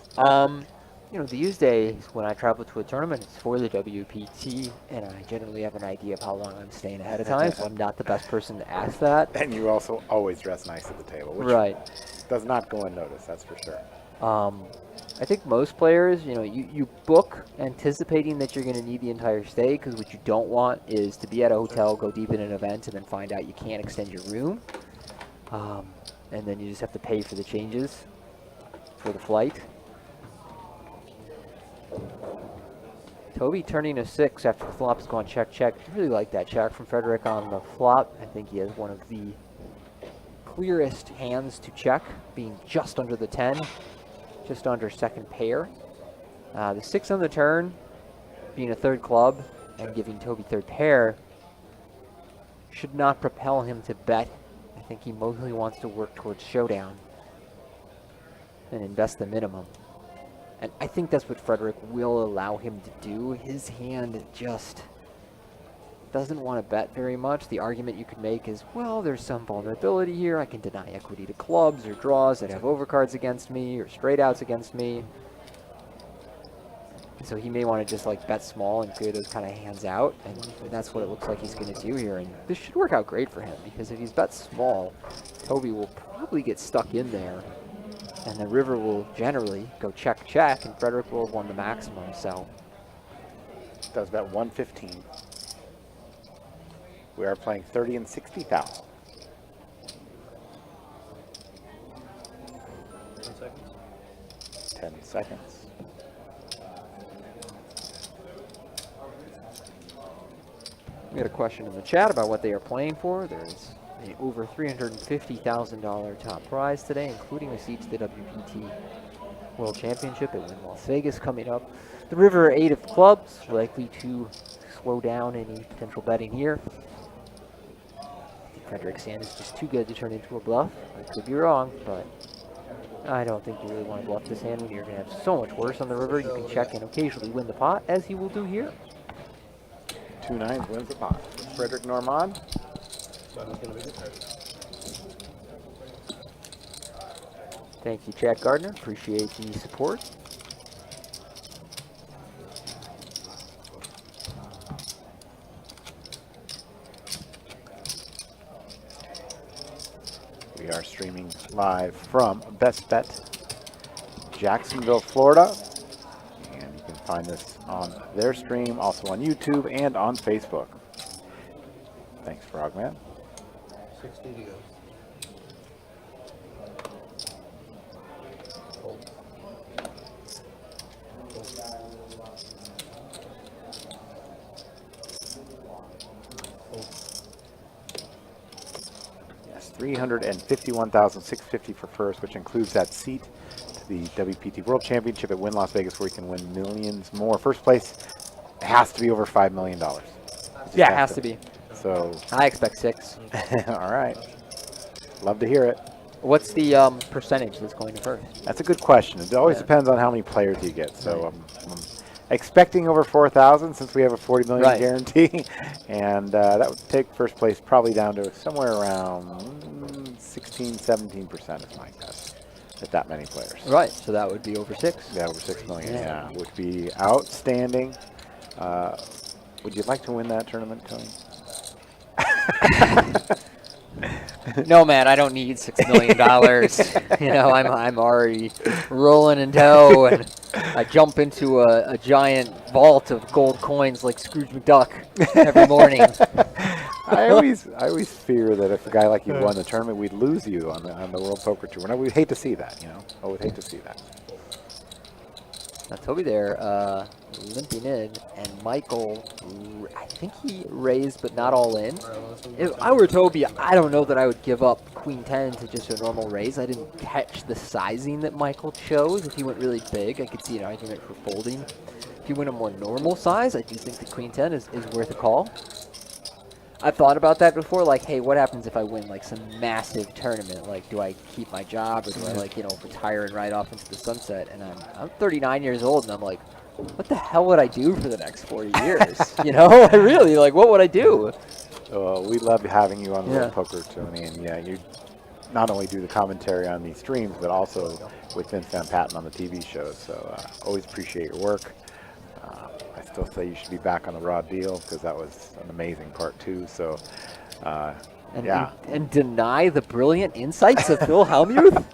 You know, these days when I travel to a tournament, it's for the WPT, and I generally have an idea of how long I'm staying ahead of time, so I'm not the best person to ask that. And you also always dress nice at the table, which Right. does not go unnoticed, that's for sure. I think most players, you know, you book anticipating that you're going to need the entire stay, because what you don't want is to be at a hotel, go deep in an event, and then find out you can't extend your room. And then you just have to pay for the changes for the flight. Toby turning a 6 after the flop has gone check, check. I really like that check from Frederick on the flop. I think he has one of the clearest hands to check, being just under the 10. Just under second pair. The 6 on the turn, being a third club and giving Toby third pair, should not propel him to bet. I think he mostly wants to work towards showdown and invest the minimum. And I think that's what Frederick will allow him to do. His hand just doesn't want to bet very much. The argument you could make is, well, there's some vulnerability here. I can deny equity to clubs or draws that have overcards against me or straight outs against me. So he may want to just like bet small and clear those kind of hands out, and that's what it looks like he's going to do here. And this should work out great for him, because if he's bet small, Toby will probably get stuck in there, and the river will generally go check, check, and Frederick will have won the maximum. So Does bet 115. We are playing 30 and 60,000. 10 seconds. 10 seconds. we had a question in the chat about what they are playing for. There's a over $350,000 top prize today, including a seat to the WPT World Championship in Las Vegas coming up. The river 8 of clubs, likely to slow down any potential betting here. Frederick's hand is just too good to turn into a bluff. I could be wrong, but I don't think you really want to bluff this hand when you're going to have so much worse on the river. You can check and occasionally win the pot, as he will do here. 2 9s wins the pot. Frederick Normand. Thank you, Jack Gardner. Appreciate the support. We are streaming live from BestBet Jacksonville, Florida. And you can find this on their stream, also on YouTube and on Facebook. Thanks, Frogman. 60 to go. Hold. Yes, $351,650 for first, which includes that seat to the WPT World Championship at Wynn Las Vegas, where you can win millions more. First place has to be over $5 million. Yeah, it has to be. So, I expect 6. all right. Love to hear it. What's the percentage that's going to first? That's a good question. It always depends on how many players you get. So I'm expecting over 4,000 since we have a 40 million guarantee, and that would take first place probably down to somewhere around 16, 17% is my guess. At that many players. Right. So that would be over 6. Yeah, over 6 million. Yeah, would be outstanding. Would you like to win that tournament, Tony? No, man, I don't need $6 million. You know, I'm already rolling in dough, and I jump into a giant vault of gold coins like Scrooge McDuck every morning. I always fear that if a guy like you won the tournament, we'd lose you on the World Poker Tour. And we'd hate to see that, you know. I would hate to see that. Now Toby there, limping in, and Michael, I think he raised, but not all in. If I were Toby, I don't know that I would give up Queen 10 to just a normal raise. I didn't catch the sizing that Michael chose. If he went really big, I could see an argument for folding. If he went a more normal size, I do think the Queen 10 is worth a call. I've thought about that before, like, hey, what happens if I win, like, some massive tournament? Like, do I keep my job, or do I, like, you know, retire and ride off into the sunset? And I'm 39 years old, and I'm like, what the hell would I do for the next 40 years? You know, I really, like, what would I do? We love having you on the World Poker, Tony, and yeah, you not only do the commentary on these streams, but also with Vince Van Patten on the TV shows. So always appreciate your work. I still say you should be back on the Raw Deal because that was an amazing part too. So, And deny the brilliant insights of Phil Hellmuth?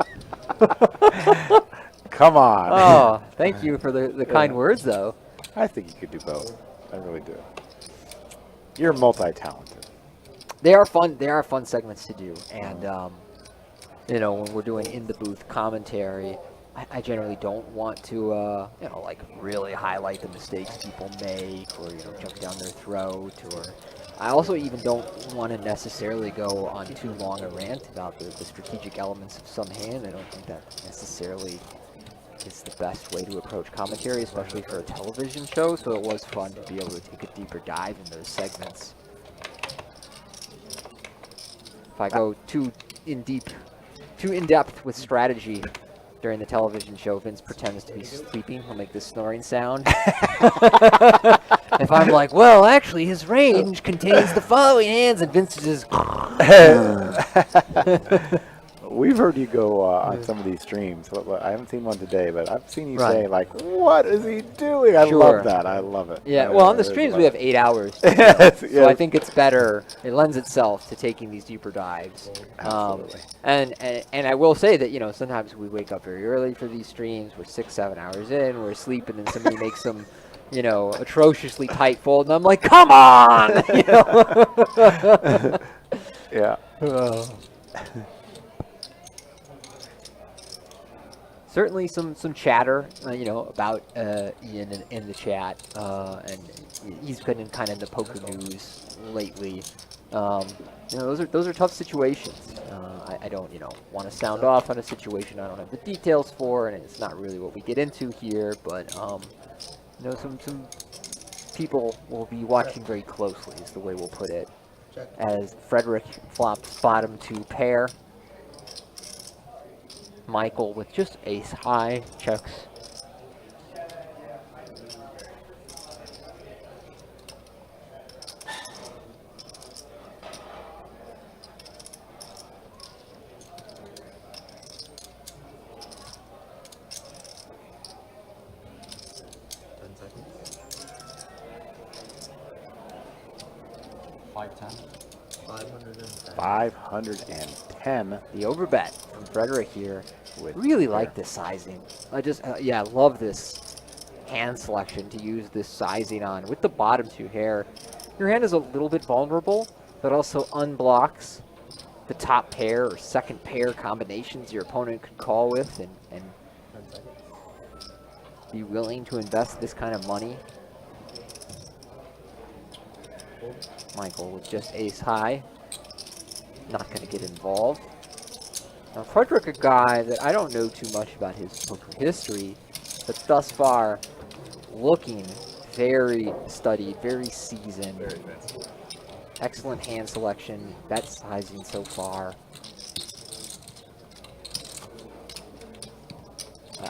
Come on. Oh, thank you for the kind words, though. I think you could do both. I really do. You're multi-talented. They are fun. They are fun segments to do, and you know, when we're doing in the booth commentary, I generally don't want to, you know, like really highlight the mistakes people make, or, you know, jump down their throat, or I also even don't want to necessarily go on too long a rant about the strategic elements of some hand. I don't think that necessarily is the best way to approach commentary, especially for a television show, so it was fun to be able to take a deeper dive in those segments. If I go too in-depth with strategy during the television show, Vince pretends to be sleeping. He'll make this snoring sound. If I'm like, well, actually, his range contains the following hands, and Vince is just... We've heard you go on some of these streams. I haven't seen one today, but I've seen you say, like, what is he doing? I love that. I love it. Yeah, well, on the streams, we have 8 hours. So I think it's better. It lends itself to taking these deeper dives. Absolutely. And I will say that, you know, sometimes we wake up very early for these streams. We're 6-7 hours in. We're asleep, and then somebody makes some, you know, atrociously tight fold, and I'm like, come on! You know? Yeah. Certainly some chatter, you know, about Ian in the chat, and he's been in kind of the poker news lately. You know, those are tough situations. I don't, you know, want to sound off on a situation I don't have the details for, and it's not really what we get into here. But you know, some people will be watching very closely, is the way we'll put it. As Frederick flops bottom to pair. Michael with just ace high checks. $510. The overbet from Frederick here. Really like the sizing. I just, yeah, I love this hand selection to use this sizing on. With the bottom 2 hair, your hand is a little bit vulnerable, but also unblocks the top pair or second pair combinations your opponent could call with and be willing to invest this kind of money. Michael with just ace high. Not going to get involved. Now, Frederick, a guy that I don't know too much about his poker history, but thus far, looking very studied, very seasoned. Very fancy. Excellent hand selection, bet sizing so far.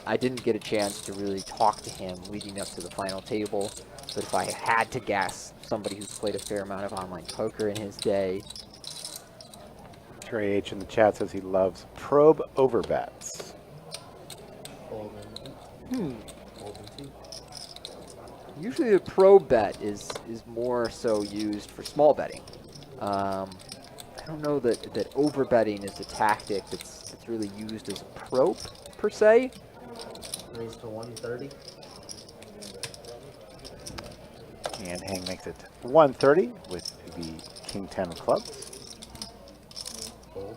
I didn't get a chance to really talk to him leading up to the final table, but if I had to guess, somebody who's played a fair amount of online poker in his day. Trey H in the chat says he loves probe over bets. Usually the probe bet is more so used for small betting. I don't know that over betting is a tactic that's really used as a probe per se. Raise to 130. And Hang makes it 130 with the King 10 of clubs. Fold.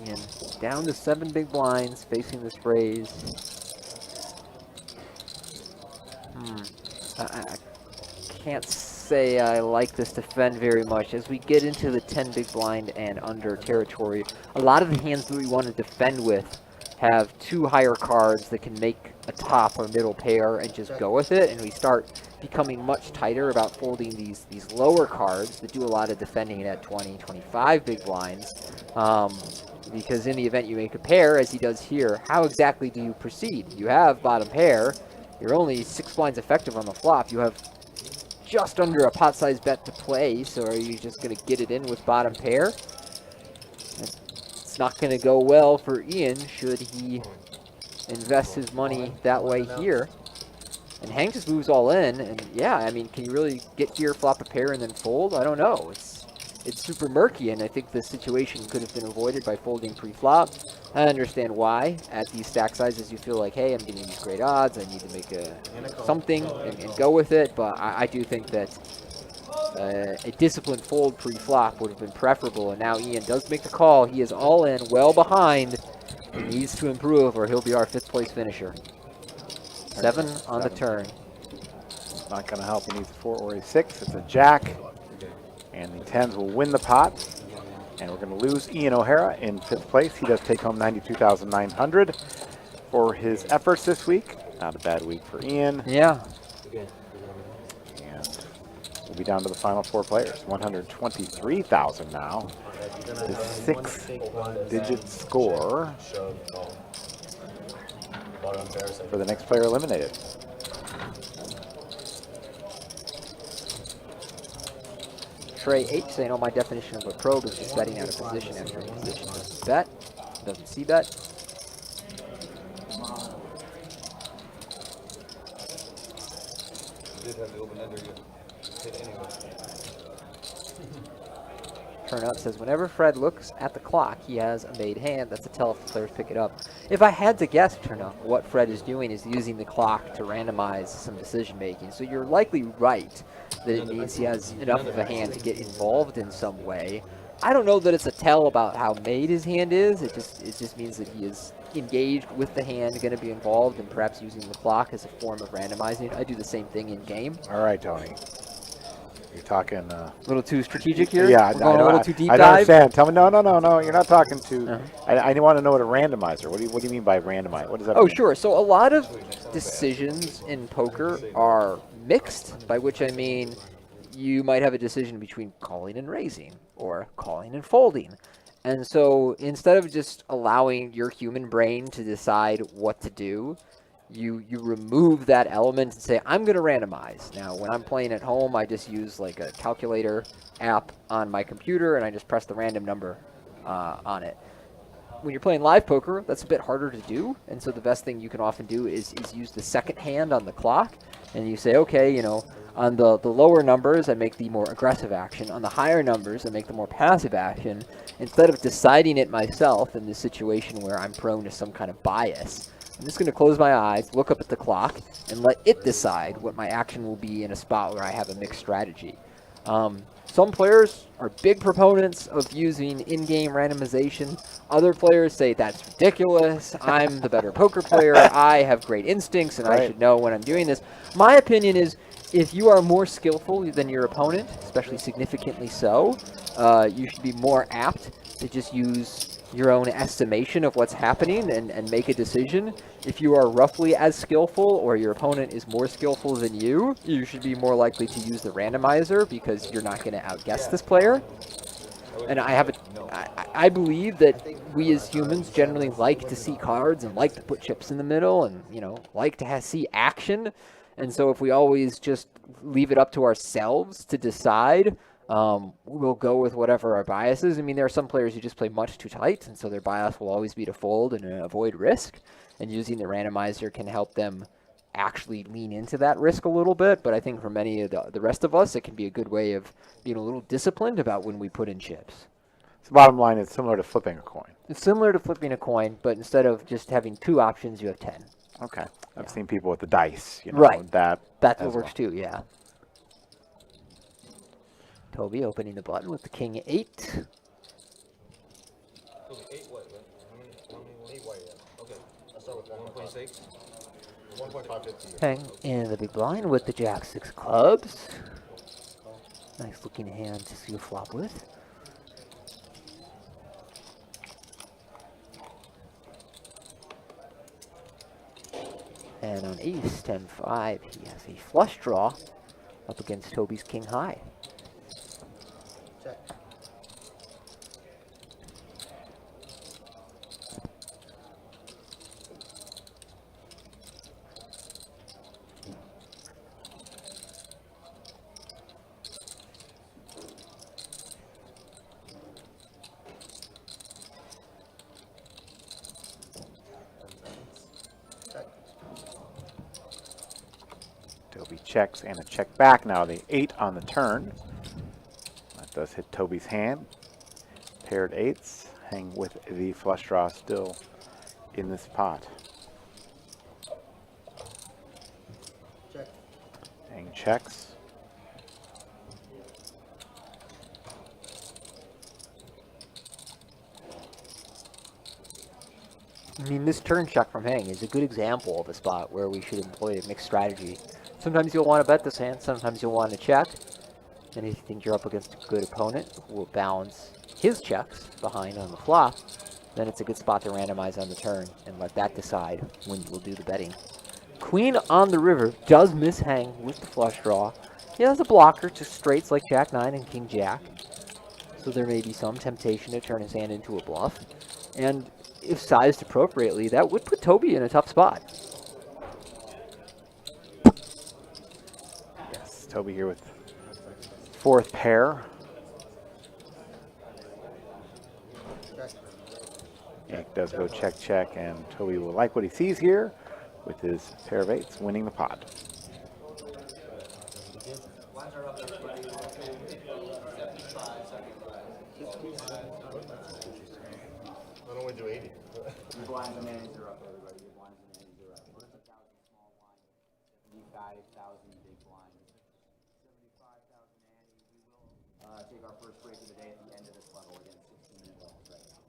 And down to 7 big blinds facing this raise. I can't say I like this defend very much. As we get into the 10 big blind and under territory, a lot of the hands that we want to defend with have 2 higher cards that can make a top or middle pair and just go with it, and we start becoming much tighter about folding these lower cards that do a lot of defending at 20, 25 big blinds. Because in the event you make a pair, as he does here, how exactly do you proceed? You have bottom pair. You're only 6 blinds effective on the flop. You have just under a pot-sized bet to play, so are you just going to get it in with bottom pair? It's not going to go well for Ian should he invest his money that way here. And Hang just moves all in, and yeah, I mean, can you really get here, flop a pair, and then fold? I don't know. It's super murky, and I think the situation could have been avoided by folding pre-flop. I understand why. At these stack sizes, you feel like, hey, I'm getting these great odds. I need to make something and go with it. But I do think that a disciplined fold pre-flop would have been preferable. And now Ian does make the call. He is all in, well behind. He needs to improve, or he'll be our 5th place finisher. 7 on the turn. Not going to help. He needs a 4 or a 6. It's a jack. And the 10s will win the pot. And we're going to lose Ian O'Hara in 5th place. He does take home $92,900 for his efforts this week. Not a bad week for Ian. Yeah. And we'll be down to the final 4 players. $123,000 now. The 6-digit score for the next player eliminated. Trey H saying, oh, my definition of a probe is just betting out of position after a position doesn't bet, doesn't see bet. Turn up says, whenever Fred looks at the clock, he has a made hand. That's a tell if the players pick it up. If I had to guess, Turn up, what Fred is doing is using the clock to randomize some decision making. So you're likely right that it means he has enough of a hand to get involved in some way. I don't know that it's a tell about how made his hand is. It just means that he is engaged with the hand, going to be involved, and perhaps using the clock as a form of randomizing. I do the same thing in game. All right, Tony. You're talking a little too strategic here? Yeah, We're going a little too deep I dive? understand. Tell me, no. You're not talking to. I want to know what a randomizer. What do you mean by randomizer? What does that mean? Oh, sure. So a lot of decisions in poker are mixed, by which I mean you might have a decision between calling and raising or calling and folding. And so instead of just allowing your human brain to decide what to do, you remove that element and say, I'm going to randomize. Now, when I'm playing at home, I just use like a calculator app on my computer, and I just press the random number on it. When you're playing live poker, that's a bit harder to do, and so the best thing you can often do is use the second hand on the clock And you say, okay, you know, on the lower numbers, I make the more aggressive action. On the higher numbers, I make the more passive action. Instead of deciding it myself in this situation where I'm prone to some kind of bias, I'm just going to close my eyes, look up at the clock, and let it decide what my action will be in a spot where I have a mixed strategy. Some players are big proponents of using in-game randomization. Other players say that's ridiculous. I'm the better poker player. I have great instincts, and I should know when I'm doing this. My opinion is, if you are more skillful than your opponent, especially significantly so, you should be more apt to just use your own estimation of what's happening and make a decision. If you are roughly as skillful or your opponent is more skillful than you, you should be more likely to use the randomizer because you're not going to outguess this player. And I believe that we as humans generally like to see cards and like to put chips in the middle and, you know, like to see action. And so if we always just leave it up to ourselves to decide, we'll go with whatever our bias is. I mean, there are some players who just play much too tight, and so their bias will always be to fold and avoid risk. And using the randomizer can help them actually lean into that risk a little bit. But I think for many of the rest of us, it can be a good way of being a little disciplined about when we put in chips. So bottom line, it's similar to flipping a coin. It's similar to flipping a coin, but instead of just having 2 options, you have 10. Okay. I've seen people with the dice, you know, Right. that That's as what works too, yeah. Toby opening the button with the king 8. Okay, 8 white, right? How many 8 white, yeah. Okay. I'll start with 1.6. 1.550. Hang in the big blind with the jack 6 clubs. Nice looking hand to see a flop with. And on ace 10-5, he has a flush draw up against Toby's king high. Check. Toby checks and a check back. Now the 8 on the turn. That does hit Toby's hand. Paired 8s. Hang with the flush draw still in this pot. Check. Hang checks. I mean, this turn check from Hang is a good example of a spot where we should employ a mixed strategy. Sometimes you'll want to bet this hand, sometimes you'll want to check. And if you think you're up against a good opponent who will balance his checks behind on the flop, then it's a good spot to randomize on the turn and let that decide when you will do the betting. Queen on the river does miss Hang with the flush draw. He has a blocker to straights like Jack 9 and King Jack. So there may be some temptation to turn his hand into a bluff. And if sized appropriately, that would put Toby in a tough spot. Yes, Toby here with 4th pair. Check. Yank does go check, check, and Toby will like what he sees here with his pair of 8s winning the pot. Why don't we do 80? Blinds and nannies are up, everybody. Your blinds and nannies are up. 1,000 small blinds, 75,000 big blinds, 75,000 nannies. We will take our first break of the day at the end of this level again, 16 levels right now.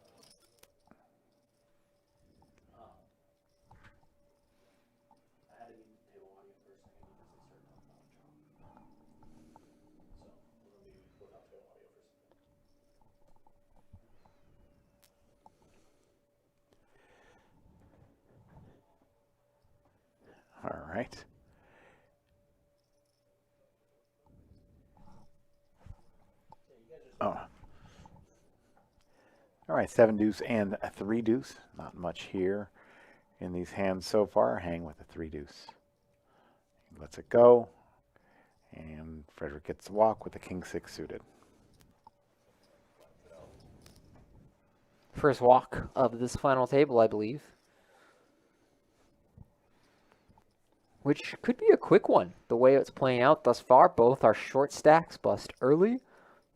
All right. Oh. All right, 7 deuce and a 3 deuce. Not much here in these hands so far. Hang with a 3 deuce. He lets it go. And Frederick gets the walk with the king 6 suited. First walk of this final table, I believe. which could be a quick one. The way it's playing out thus far, both our short stacks bust early.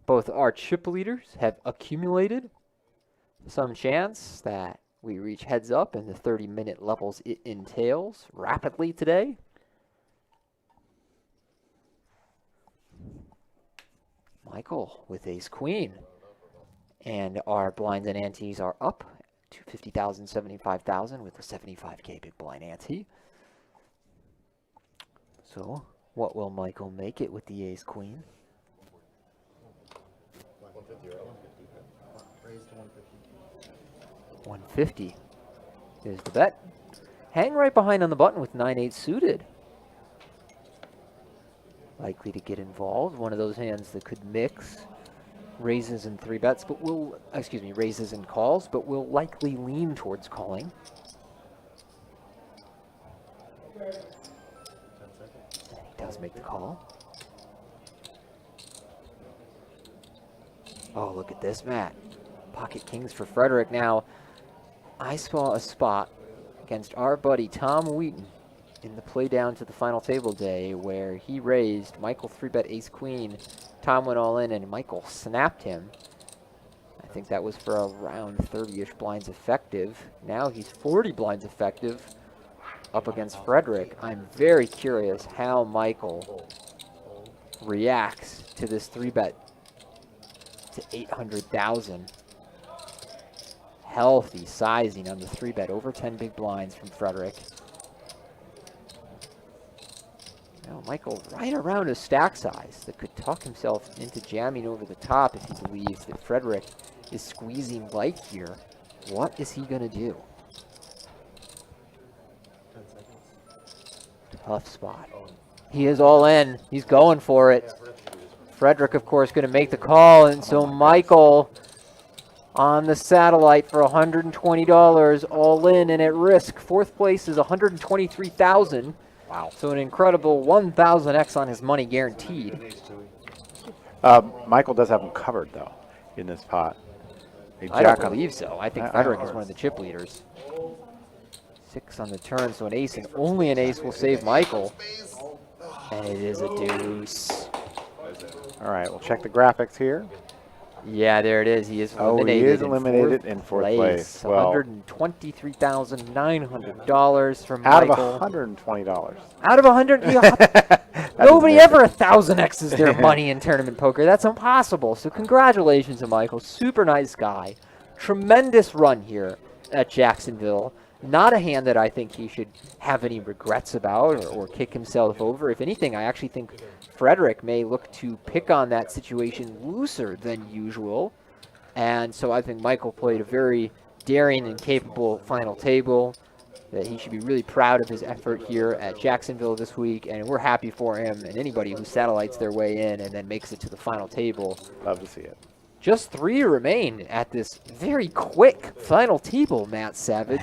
Both our chip leaders have accumulated some chance that we reach heads up in the 30-minute levels it entails rapidly today. Michael with ace queen. And our blinds and antes are up to 50,000, 75,000 with a 75K big blind ante. So, what will Michael make it with the ace queen? 150 is the bet. Hang right behind on the button with 9-8 suited. Likely to get involved. One of those hands that could mix raises and 3-bets, but will, raises and calls, but will likely lean towards calling. And he does make the call. Oh, look at this, Matt. Pocket kings for Frederick. Now, I saw a spot against our buddy Tom Wheaton in the play down to the final table day where he raised Michael 3-bet ace queen. Tom went all in and Michael snapped him. I think that was for around 30-ish blinds effective. Now he's 40 blinds effective up against Frederick. I'm very curious how Michael reacts to this 3-bet to 800,000. Healthy sizing on the 3-bet, over 10 big blinds from Frederick. Now Michael right around a stack size that could talk himself into jamming over the top if he believes that Frederick is squeezing light here. What is he going to do? Tough spot. He is all in. He's going for it. Frederick, of course, going to make the call, and so Michael on the satellite for $120, all in and at risk. Fourth place is $123,000. Wow. So an incredible 1,000x on his money guaranteed. Michael does have him covered, though, in this pot. I don't believe so. I think Frederick is one of the chip leaders. 6 on the turn, so an ace, and only an ace will save Michael. And it is a deuce. All right, we'll check the graphics here. Yeah, there it is. He is eliminated. He is eliminated in fourth place. Well, $123,900 from out Michael. of $120. Out of 100. Nobody ever 1,000x's their money in tournament poker. That's impossible. So congratulations to Michael. Super nice guy. Tremendous run here at Jacksonville. Not a hand that I think he should have any regrets about or kick himself over. If anything, I actually think Frederick may look to pick on that situation looser than usual. And so I think Michael played a very daring and capable final table, that he should be really proud of his effort here at Jacksonville this week. And we're happy for him and anybody who satellites their way in and then makes it to the final table. Love to see it. Just 3 remain at this very quick final table, Matt Savage.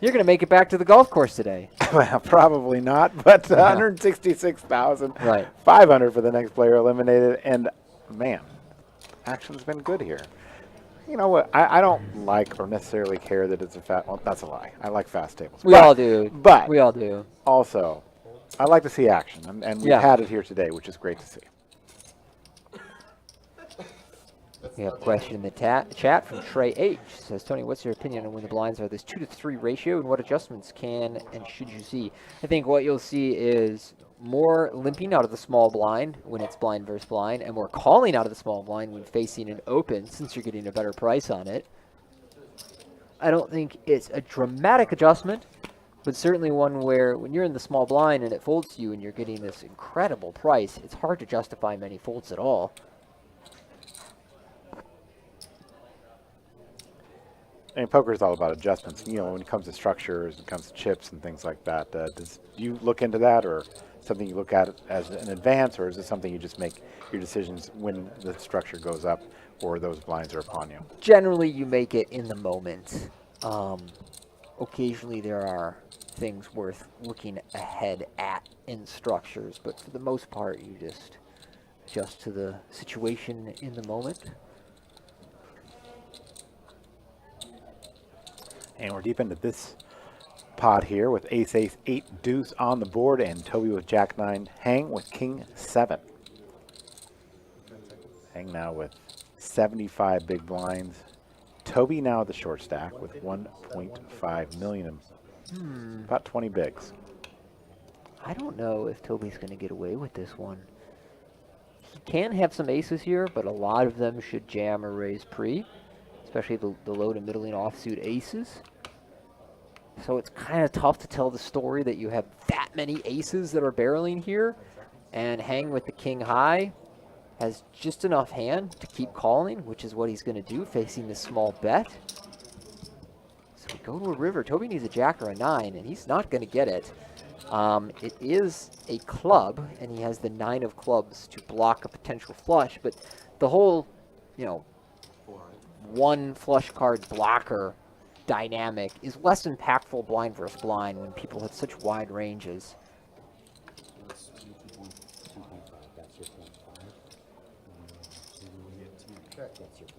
You're going to make it back to the golf course today. Well, probably not, but 166,500 for the next player eliminated. And, man, action's been good here. You know what? I don't like or necessarily care that it's a fast. Well, that's a lie. I like fast tables. We all do. But we all do. Also, I like to see action, and we've had it here today, which is great to see. We have a question in the chat from Trey H. Says, Tony, what's your opinion on when the blinds are this 2-to-3 ratio, and what adjustments can and should you see? I think what you'll see is more limping out of the small blind when it's blind versus blind, and more calling out of the small blind when facing an open, since you're getting a better price on it. I don't think it's a dramatic adjustment, but certainly one where when you're in the small blind and it folds to you and you're getting this incredible price, it's hard to justify many folds at all. And poker is all about adjustments. You know, when it comes to structures, when it comes to chips and things like that, do you look into that, or something you look at as an advance, or is it something you just make your decisions when the structure goes up or those blinds are upon you? Generally, you make it in the moment. Occasionally, there are things worth looking ahead at in structures, but for the most part, you just adjust to the situation in the moment. And we're deep into this pot here with ace, ace, 8, deuce on the board, and Toby with jack 9, hang with king 7. Hang now with 75 big blinds. Toby now at the short stack with 1.5 million, about 20 bigs. I don't know if Toby's going to get away with this one. He can have some aces here, but a lot of them should jam or raise pre, especially the low to middling offsuit aces. So it's kind of tough to tell the story that you have that many aces that are barreling here, and hang with the king high has just enough hand to keep calling, which is what he's going to do facing this small bet. So we go to a river. Toby needs a jack or a 9, and he's not going to get it. It is a club, and he has the 9 of clubs to block a potential flush, but the whole, you know, one flush card blocker dynamic is less impactful blind versus blind when people have such wide ranges.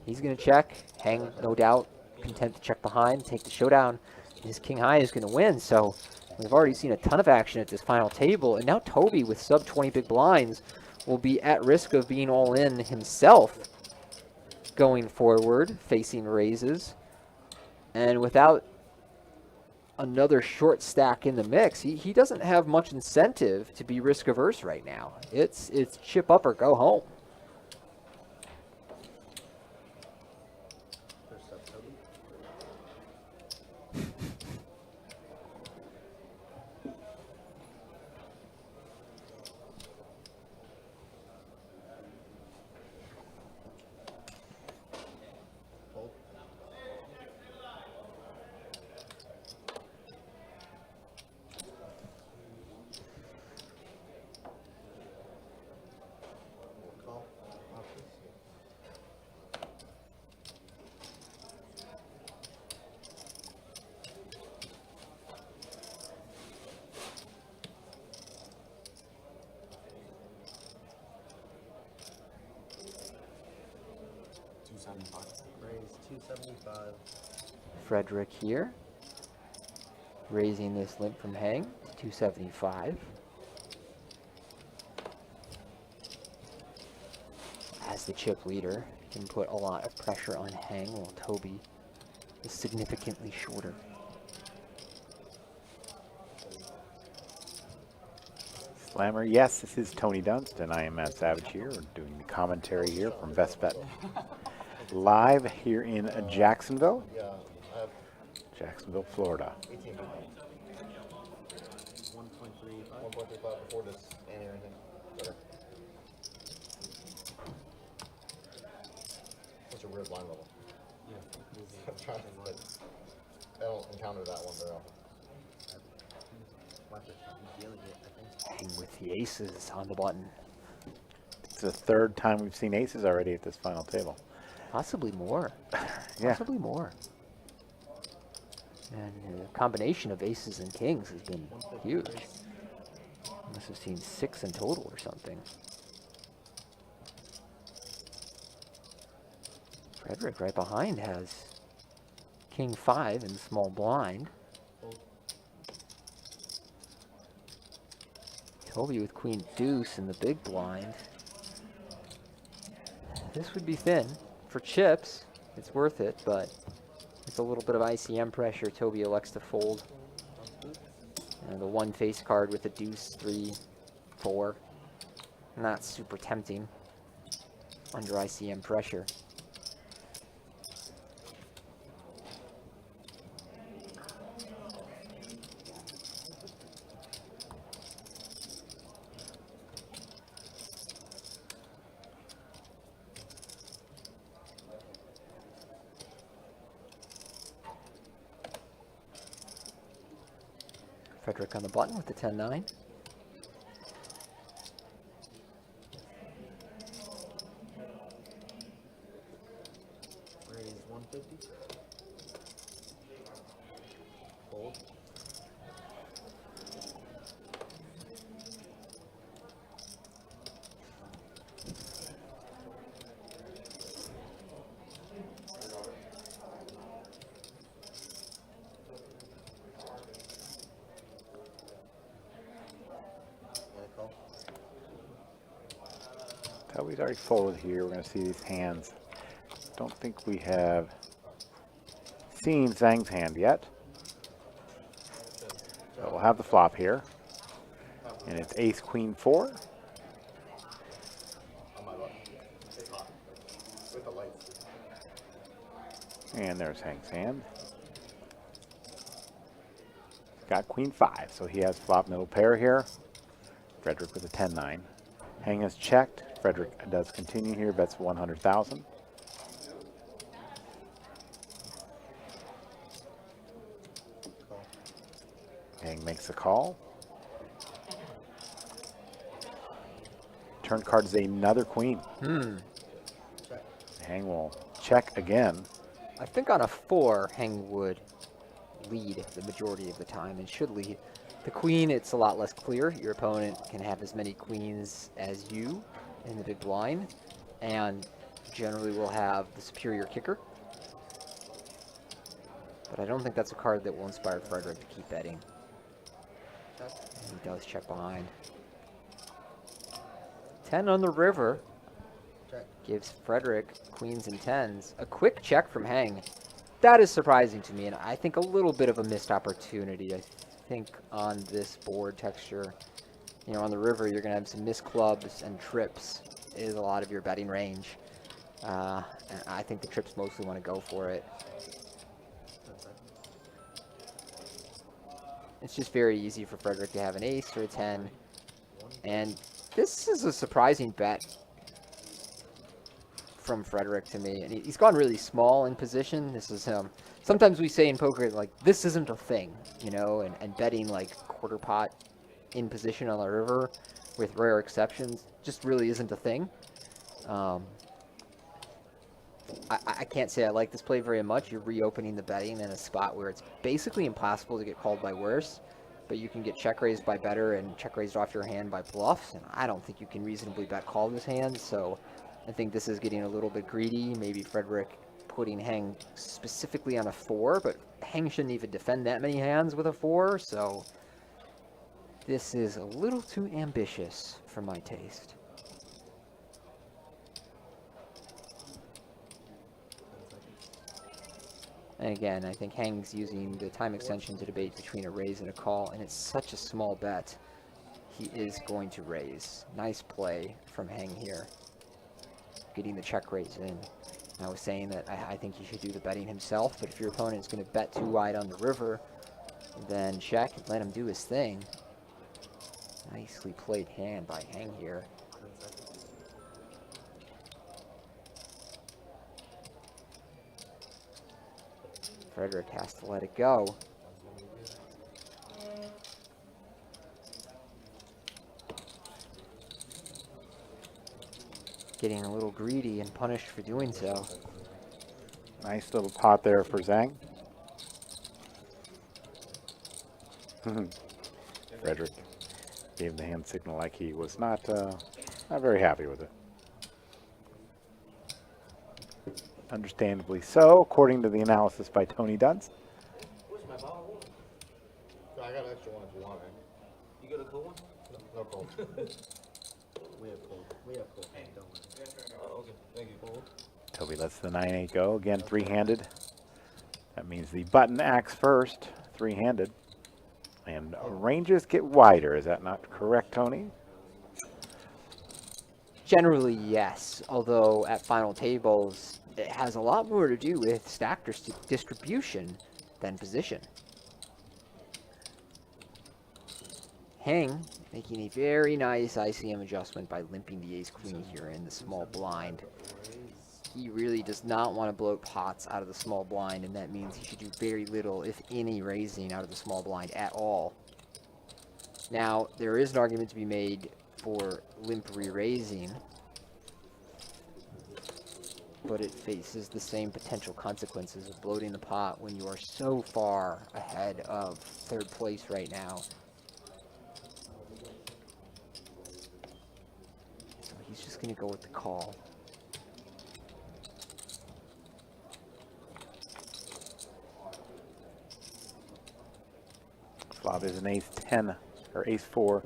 He's going to check, hang, no doubt, content to check behind, take the showdown. His king high is going to win, so we've already seen a ton of action at this final table, and now Toby with sub 20 big blinds will be at risk of being all in himself going forward, facing raises. And without another short stack in the mix, he doesn't have much incentive to be risk averse right now. It's chip up or go home. Raise 275. Frederick here, raising this limp from hang to 275. As the chip leader, can put a lot of pressure on hang while Toby is significantly shorter. Slammer, yes, this is Tony Dunst, and I am Matt Savage here. We're doing the commentary here from BestBet live here in Jacksonville, Jacksonville, Florida. 18 people. 1.35 before this and everything. Better. Such a weird line level. Yeah. I don't encounter that one very often. Hang with the aces on the button. It's the third time we've seen aces already at this final table. Possibly more. Yeah. Possibly more. And the combination of aces and kings has been huge. Must have seen 6 in total or something. Frederick right behind has king 5 in small blind. Toby with queen deuce in the big blind. This would be thin. For chips, it's worth it, but it's a little bit of ICM pressure. Toby elects to fold. And the one face card with a deuce, 3, 4. Not super tempting under ICM pressure. Frederick on the button with the 10-9. Raise 150. Fold. Toby's already folded here. We're going to see these hands. Don't think we have seen Zhang's hand yet. But we'll have the flop here. And it's ace, queen, 4. On my luck. It's hot. With the lights. And there's Hank's hand. Got queen 5, so he has flop middle pair here. Frederick with a 10-9. Hang has checked. Frederick does continue here, bets 100,000. Hang makes a call. Turn card is another queen. Hang will check again. I think on a 4, Hang would lead the majority of the time and should lead. The queen, it's a lot less clear. Your opponent can have as many queens as you in the big blind, and generally will have the superior kicker. But I don't think that's a card that will inspire Frederick to keep betting. And he does check behind. 10 on the river gives Frederick queens and 10s. A quick check from Hang. That is surprising to me, and I think a little bit of a missed opportunity. I think on this board texture, you know, on the river, you're going to have some missed clubs, and trips is a lot of your betting range. And I think the trips mostly want to go for it. It's just very easy for Frederick to have an ace or a 10. And this is a surprising bet from Frederick to me. And he's gone really small in position. This is sometimes we say in poker, like, this isn't a thing, you know, and betting like quarter pot in position on the river, with rare exceptions, just really isn't a thing. I can't say I like this play very much. You're reopening the betting in a spot where it's basically impossible to get called by worse, but you can get check raised by better and check raised off your hand by bluffs, and I don't think you can reasonably bet call this hand, so I think this is getting a little bit greedy. Maybe Frederick putting Hang specifically on a 4, but Hang shouldn't even defend that many hands with a 4, so this is a little too ambitious for my taste. And again, I think Hang's using the time extension to debate between a raise and a call, and it's such a small bet. He is going to raise. Nice play from Hang here, getting the check raise in. I was saying that I think he should do the betting himself, but if your opponent's going to bet too wide on the river, then check and let him do his thing. Nicely played hand by Hang here. Frederick has to let it go. Getting a little greedy and punished for doing so. Nice little pot there for Zhang. Frederick gave the hand signal like he was not very happy with it. Understandably so, according to the analysis by Tony Dunst. Where's my bottle? I got an extra one if you want it. You got a cold one? No problem. We have cold. We have cold. Don't worry. Oh, okay. Thank you. Cold. Toby lets the 9-8 go. Again, three-handed. That means the button acts first, three-handed. And ranges get wider. Is that not correct, Tony? Generally, yes. Although at final tables, it has a lot more to do with stack distribution than position. Hang making a very nice ICM adjustment by limping the ace-queen here in the small blind. He really does not want to bloat pots out of the small blind, and that means he should do very little, if any, raising out of the small blind at all. Now, there is an argument to be made for limp re-raising, but it faces the same potential consequences of bloating the pot when you are so far ahead of third place right now. So he's just going to go with the call. Flop is an ace 10 or ace 4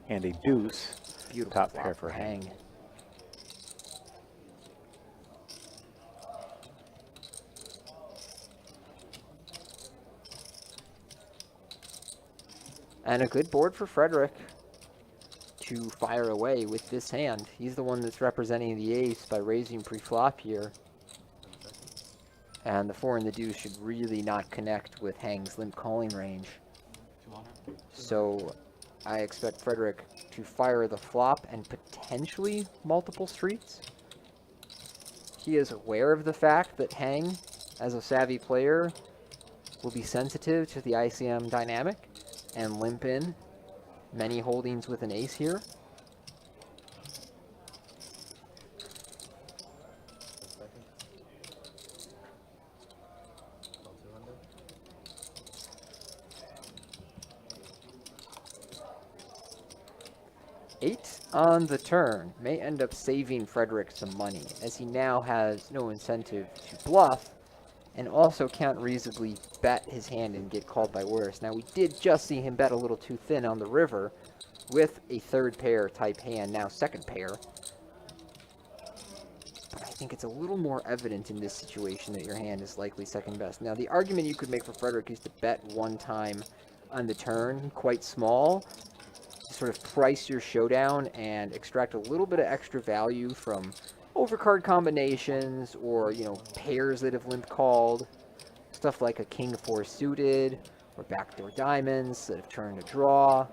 and a deuce. Beautiful Top flop pair for Hang. And a good board for Frederick to fire away with this hand. He's the one that's representing the ace by raising pre-flop here. And the 4 and the deuce should really not connect with Hang's limp calling range. So I expect Frederick to fire the flop and potentially multiple streets. He is aware of the fact that Hang, as a savvy player, will be sensitive to the ICM dynamic and limp in many holdings with an ace here. Eight on the turn may end up saving Frederick some money, as he now has no incentive to bluff, and also can't reasonably bet his hand and get called by worse. Now, we did just see him bet a little too thin on the river with a third pair type hand, now second pair. But I think it's a little more evident in this situation that your hand is likely second best. Now, the argument you could make for Frederick is to bet one time on the turn, quite small, sort of price your showdown and extract a little bit of extra value from overcard combinations or, you know, pairs that have limp called, stuff like a king 4 suited or backdoor diamonds that have turned a draw.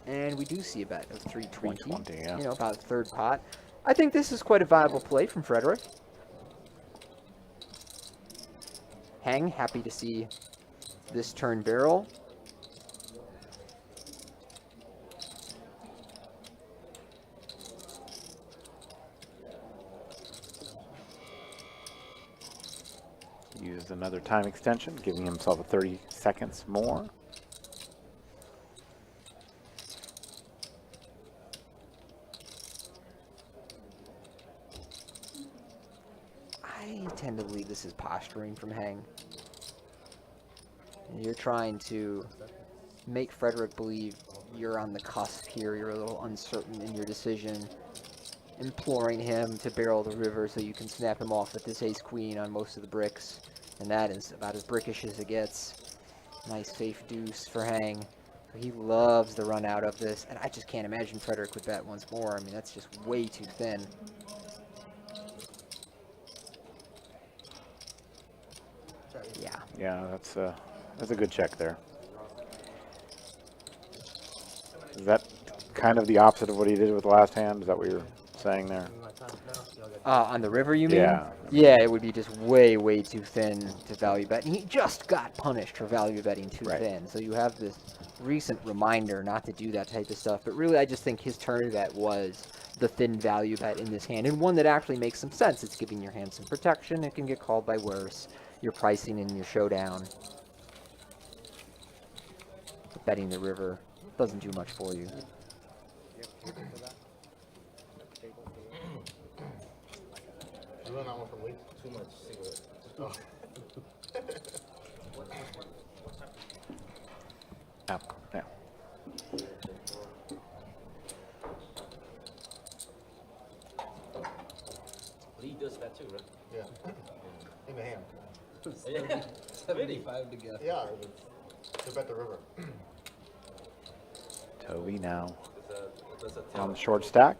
And we do see a bet of 320, 320, yeah. you know, about a third pot. I think this is quite a viable play from Frederick. Hang, happy to see this turn barrel. Used another time extension, giving himself a 30 seconds more. I tend to believe this is posturing from Hang. You're trying to make Frederick believe you're on the cusp here, you're a little uncertain in your decision, imploring him to barrel the river so you can snap him off with this ace-queen on most of the bricks, and that is about as brickish as it gets. Nice safe deuce for Hang. He loves the run out of this, and I just can't imagine Frederick would bet once more. I mean, that's just way too thin. Yeah. Yeah, that's a good check there. Is that kind of the opposite of what he did with the last hand? Is that what you're saying there? On the river, you mean? Yeah. Yeah, it would be just way, way too thin to value bet. And he just got punished for value betting too thin. So you have this recent reminder not to do that type of stuff. But really, I just think his turn bet was the thin value bet in this hand, and one that actually makes some sense. It's giving your hand some protection. It can get called by worse. Your pricing in your showdown. Betting the river doesn't do much for you. You want that one from Lee? Too much cigarette. Oh. Yeah. Lee does that too, right? Yeah. In the hand. Yeah. 75 together. Yeah, to bet the river. Toby now That's a on the short stack.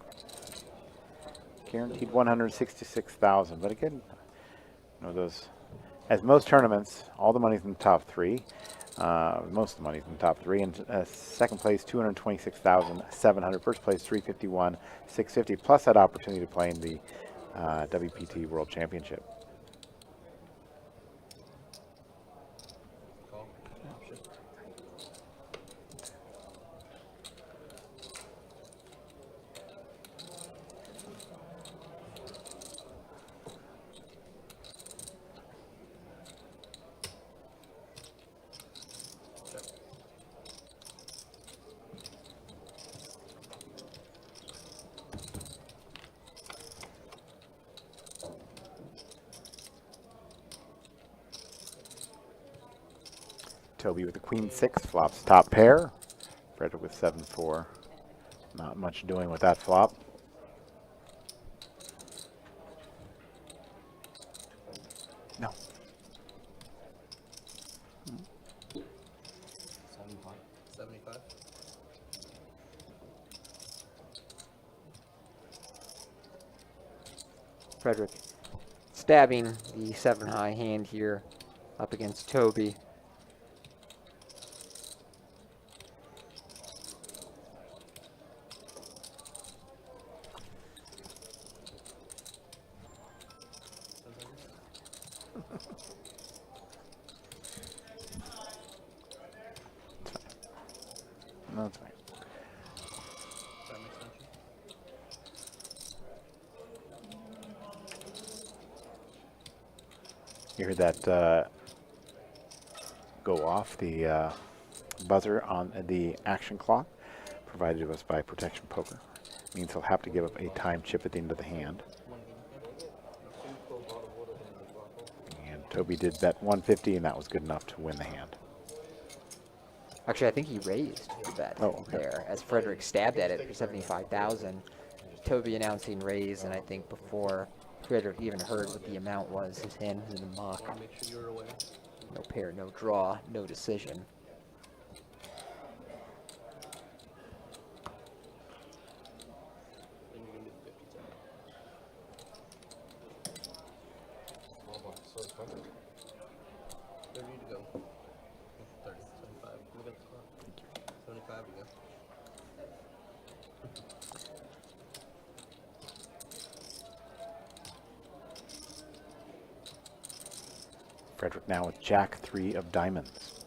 Guaranteed 166,000. But again, you know, those, as most tournaments, all the money's in the top three. Most of the money's in the top three. And second place, 226,700. First place, 351, 650. Plus that opportunity to play in the WPT World Championship. Toby with the queen 6, flops top pair. Frederick with 7-4. Not much doing with that flop. No. Frederick stabbing the 7-high hand here up against Toby. No, that's fine. You heard that go off, the buzzer on the action clock provided to us by Protection Poker. Means he'll have to give up a time chip at the end of the hand. And Toby did bet 150, and that was good enough to win the hand. Actually, I think he raised the bet there as Frederick stabbed at it for 75,000. Toby announcing raise, and I think before Frederick even heard what the amount was, his hand was in the muck. Make sure you're away. No pair, no draw, no decision. Then you're gonna do the 50 tap. Oh my, so expensive. 30 to go. 30, 75. We got the clock. 75 to go. Frederick now with Jack 3 of diamonds.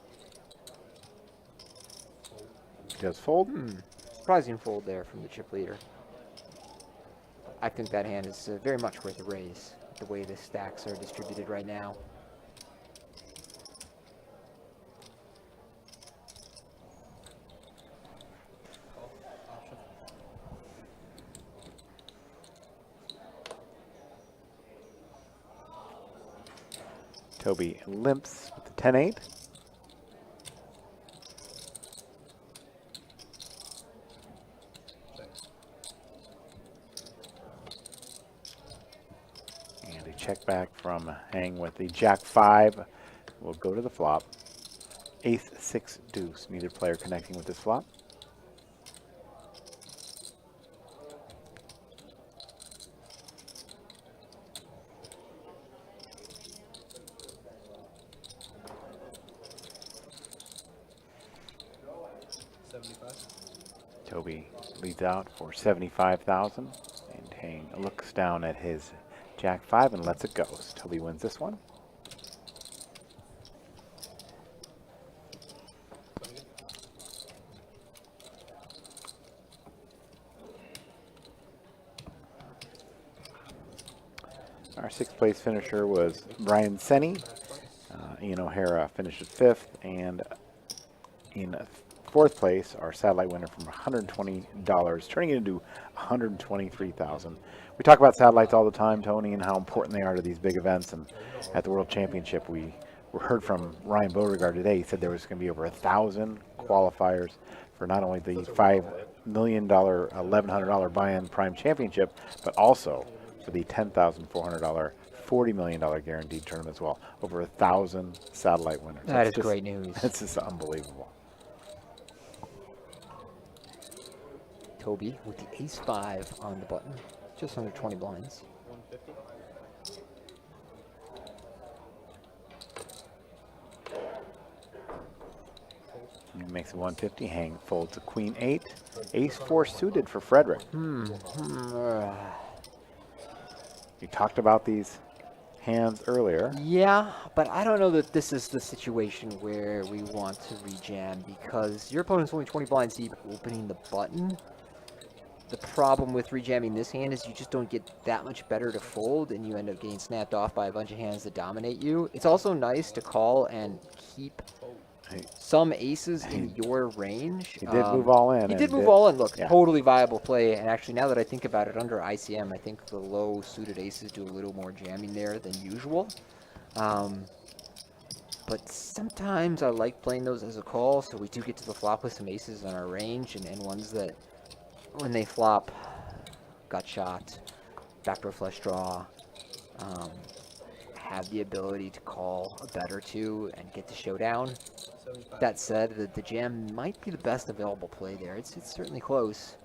He does fold. Surprising fold there from the chip leader. I think that hand is very much worth a raise, the way the stacks are distributed right now. Toby limps with the 10-8. And a check back from Hang with the Jack 5. Will go to the flop. Ace 6 deuce. Neither player connecting with this flop. Toby leads out for 75,000, and Hang looks down at his Jack 5 and lets it go. So Toby wins this one. Our 6th place finisher was Brian Senni. Ian O'Hara finished at 5th, and in 4th place, our satellite winner from $120, turning it into $123,000. We talk about satellites all the time, Tony, and how important they are to these big events. And at the World Championship, we heard from Ryan Beauregard today. He said there was going to be over 1,000 qualifiers for not only the $5 million, $1,100 buy-in Prime Championship, but also for the $10,400 $40 million guaranteed tournament as well. Over 1,000 satellite winners. That is great news. It's just unbelievable. Toby with the ace 5 on the button, just under 20 blinds. 150. He makes a 150. Hang folds a queen 8. Ace 4 suited for Frederick. You talked about these hands earlier. Yeah, but I don't know that this is the situation where we want to rejam, because your opponent's only 20 blinds deep opening the button. The problem with rejamming this hand is you just don't get that much better to fold, and you end up getting snapped off by a bunch of hands that dominate you. It's also nice to call and keep some aces in your range. He did move all in. He did move all in. Look, yeah. Totally viable play. And actually, now that I think about it, under ICM, I think the low suited aces do a little more jamming there than usual. But sometimes I like playing those as a call, so we do get to the flop with some aces in our range, and ones that, when they flop, gut shot, backdoor flush draw, have the ability to call a bet or two and get to showdown. That said, the jam might be the best available play there. It's certainly close.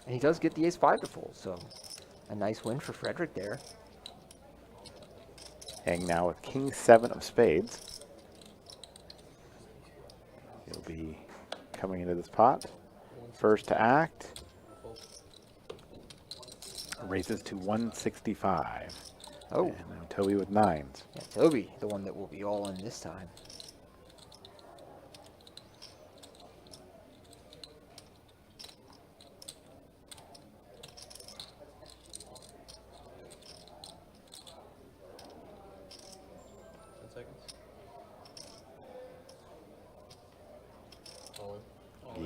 And he does get the ace 5 to fold, so a nice win for Frederick there. Hang now with king 7 of spades. He'll be coming into this pot. First to act. Raises to 165. Oh, And then Toby with 9s. yeah, Toby, the one that will be all in this time.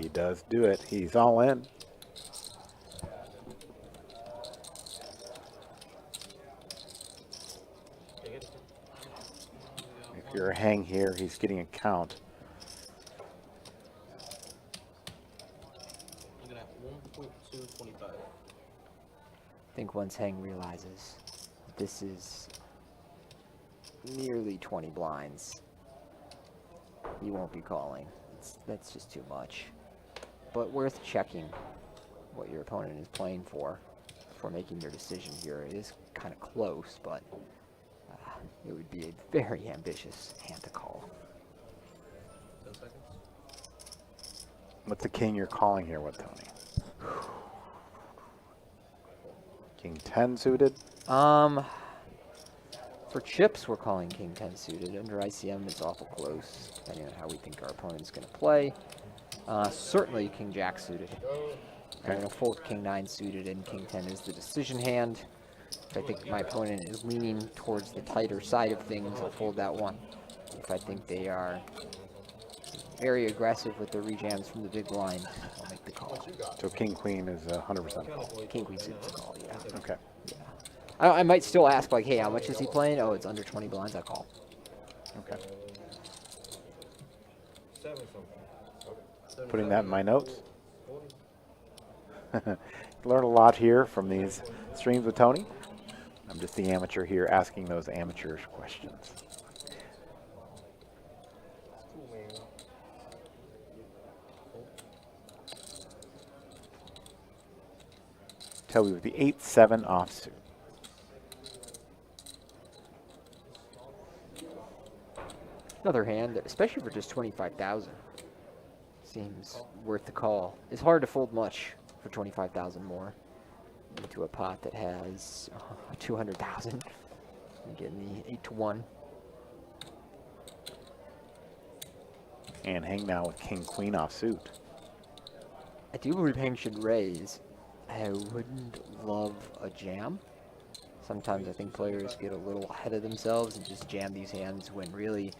He does do it. He's all in. If you're a hang here, he's getting a count. Looking at 1.225. I think once Hang realizes this is nearly 20 blinds, he won't be calling. That's just too much. But worth checking what your opponent is playing for before making your decision here. It is kind of close, but it would be a very ambitious hand to call. 10 seconds. What's the king you're calling here with, Tony? King 10 suited. For chips, we're calling King 10 suited. Under ICM, it's awful close, depending on how we think our opponent's going to play. Certainly King Jack suited. I'm going to fold King 9 suited, and King 10 is the decision hand. If I think my opponent is leaning towards the tighter side of things, I'll fold that one. If I think they are very aggressive with their rejams from the big blind, I'll make the call. So king queen is 100% call. King Queen suited is a call, yeah. Okay. I might still ask, like, hey, how much is he playing? Oh, it's under 20 blinds, I call. Okay. 7 something. Putting that in my notes. Learn a lot here from these streams with Tony. I'm just the amateur here asking those amateurish questions. Toby with the 8-7 offsuit. Another hand, that, especially for just 25,000, seems worth the call. It's hard to fold much for 25,000 more into a pot that has 200,000. Getting the 8-1. And hang now with king queen offsuit. I do believe Hang should raise. I wouldn't love a jam. Sometimes I think players get a little ahead of themselves and just jam these hands when really,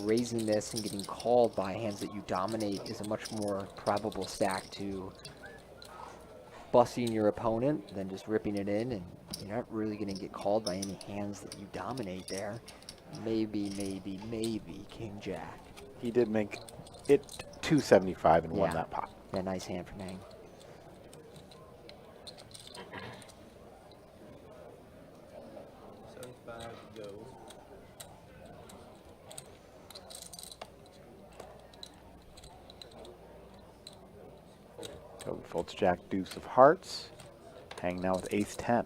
raising this and getting called by hands that you dominate is a much more probable stack to busting your opponent than just ripping it in, and you're not really going to get called by any hands that you dominate there. Maybe King Jack. He did make it 275 and won Yeah. that pot. Yeah, nice hand from Hang. Go. Toby folds jack deuce of hearts. Hang now with ace 10.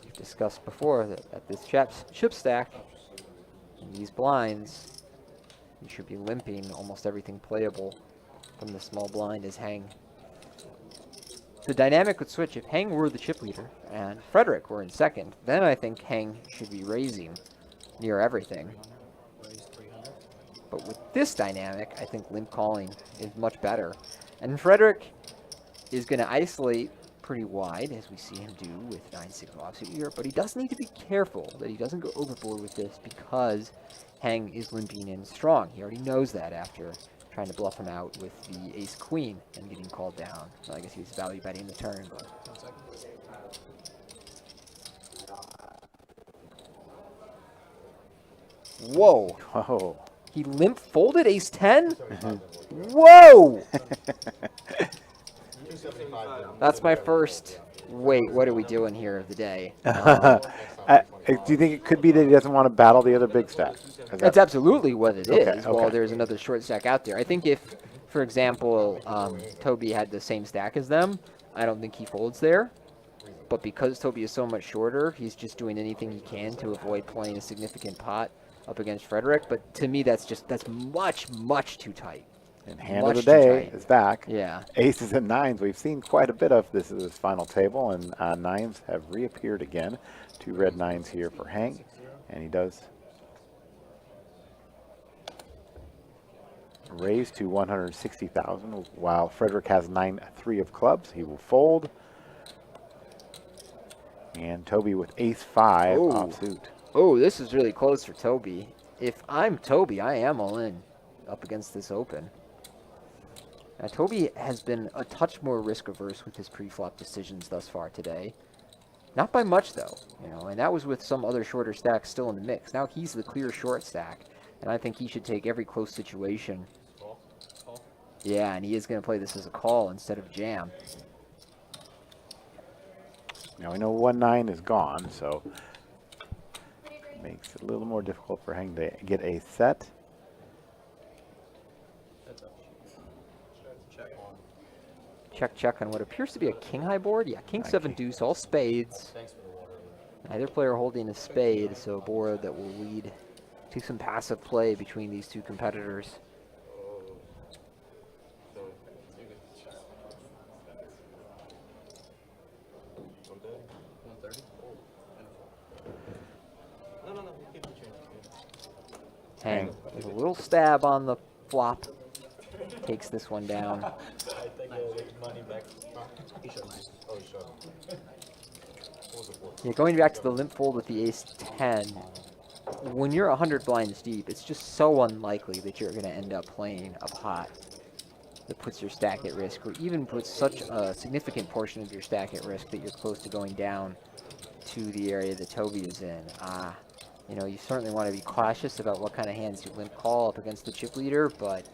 We've discussed before that at this chip stack, in these blinds, you should be limping almost everything playable from the small blind as Hang. The dynamic would switch if Hang were the chip leader and Frederick were in second. Then I think Hang should be raising near everything. Raise 300. But with this dynamic, I think limp calling is much better. And Frederick is going to isolate pretty wide, as we see him do with 9-6 offsuit here, but he does need to be careful that he doesn't go overboard with this because Hang is limping in strong. He already knows that after trying to bluff him out with the ace-queen and getting called down. So I guess he's value betting the turn, but 10 seconds. whoa. Oh. He limp folded ace-10? Whoa! That's my first, wait, what are we doing here of the day? Do you think it could be that he doesn't want to battle the other big stack? That's absolutely what it Okay, is. Well, okay. there's another short stack out there. I think if, for example, Toby had the same stack as them, I don't think he folds there. But because Toby is so much shorter, he's just doing anything he can to avoid playing a significant pot up against Frederick. But to me, that's much too tight. And hand of Much the too day tight. is back. Yeah. Aces and nines. We've seen quite a bit of this final table, and nines have reappeared again. 2 red nines here for Hank, and he does raise to 160,000. While Frederick has 9-3 of clubs, he will fold. And Toby with ace-5 offsuit. Oh, this is really close for Toby. If I'm Toby, I am all in up against this open. Now, Toby has been a touch more risk-averse with his pre-flop decisions thus far today. Not by much, though, and that was with some other shorter stacks still in the mix. Now he's the clear short stack, and I think he should take every close situation. Yeah, and he is going to play this as a call instead of jam. Now we know 1-9 is gone, so it makes it a little more difficult for Hank to get a set. Check on what appears to be a king-high board. Yeah, king 7 deuce, all spades. Either player holding a spade, so a board that will lead to some passive play between these two competitors. Hang with a little stab on the flop. Takes this one down. I think money back. He showed mine. Oh, he showed. What was it for? Yeah, going back to the limp fold with the ace-10, when you're 100 blinds deep, it's just so unlikely that you're going to end up playing a pot that puts your stack at risk, or even puts such a significant portion of your stack at risk that you're close to going down to the area that Toby is in. You certainly want to be cautious about what kind of hands you limp call up against the chip leader, but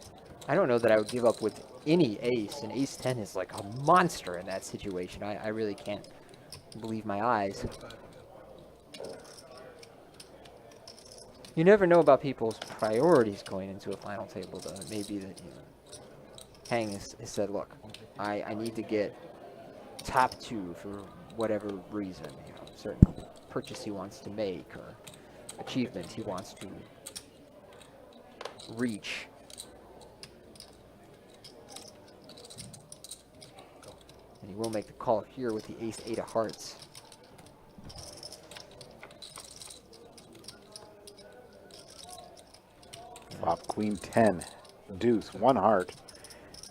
I don't know that I would give up with any ace, and ace-10 is like a monster in that situation. I really can't believe my eyes. You never know about people's priorities going into a final table, though. It may be that Hang has said, look, I need to get top 2 for whatever reason, certain purchase he wants to make or achievement he wants to reach. And he will make the call here with the ace-8 of hearts. Flop queen 10, deuce, 1 heart.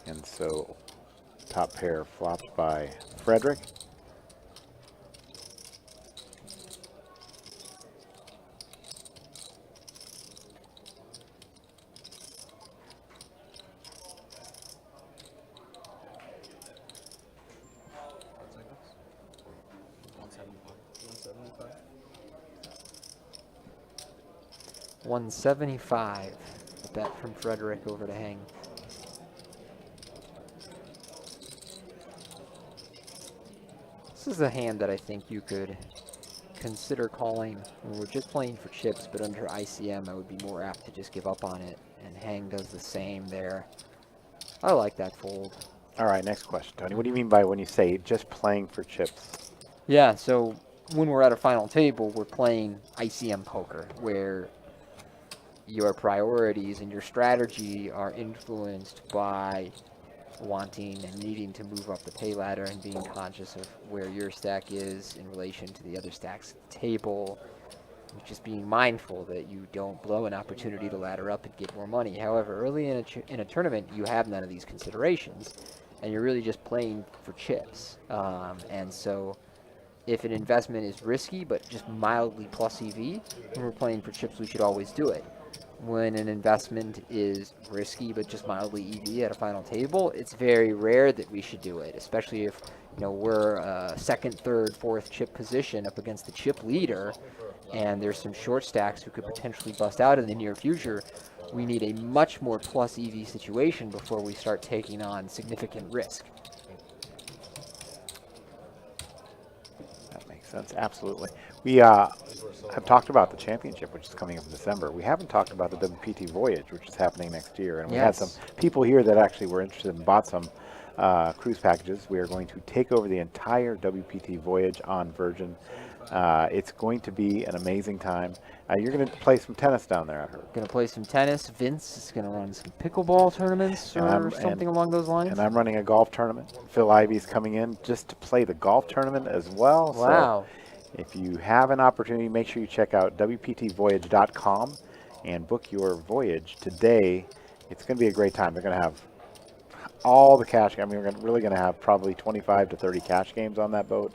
And so top pair flopped by Frederick. $175. A bet from Frederick over to Hang. This is a hand that I think you could consider calling when we're just playing for chips, but under ICM I would be more apt to just give up on it, and Hang does the same there. I like that fold. All right, next question, Tony. What do you mean by when you say just playing for chips? Yeah, so when we're at a final table, we're playing ICM poker, where your priorities and your strategy are influenced by wanting and needing to move up the pay ladder and being conscious of where your stack is in relation to the other stacks at the table. Just being mindful that you don't blow an opportunity to ladder up and get more money. However, early in a tournament, you have none of these considerations, and you're really just playing for chips. And so if an investment is risky but just mildly plus EV, when we're playing for chips, we should always do it. When an investment is risky but just mildly EV at a final table, it's very rare that we should do it, especially if we're second, third, fourth chip position up against the chip leader, and there's some short stacks who could potentially bust out in the near future. We need a much more plus EV situation before we start taking on significant risk. That makes sense, absolutely. We have talked about the championship, which is coming up in December. We haven't talked about the WPT Voyage, which is happening next year. And we had some people here that actually were interested and bought some cruise packages. We are going to take over the entire WPT voyage on Virgin. It's going to be an amazing time. You're going to play some tennis down there, I heard. Going to play some tennis. Vince is going to run some pickleball tournaments or something along those lines. And I'm running a golf tournament. Phil Ivy's coming in just to play the golf tournament as well. Wow. So if you have an opportunity, make sure you check out WPTvoyage.com and book your voyage today. It's going to be a great time. They're going to have all the cash. I mean, we're really going to have probably 25 to 30 cash games on that boat,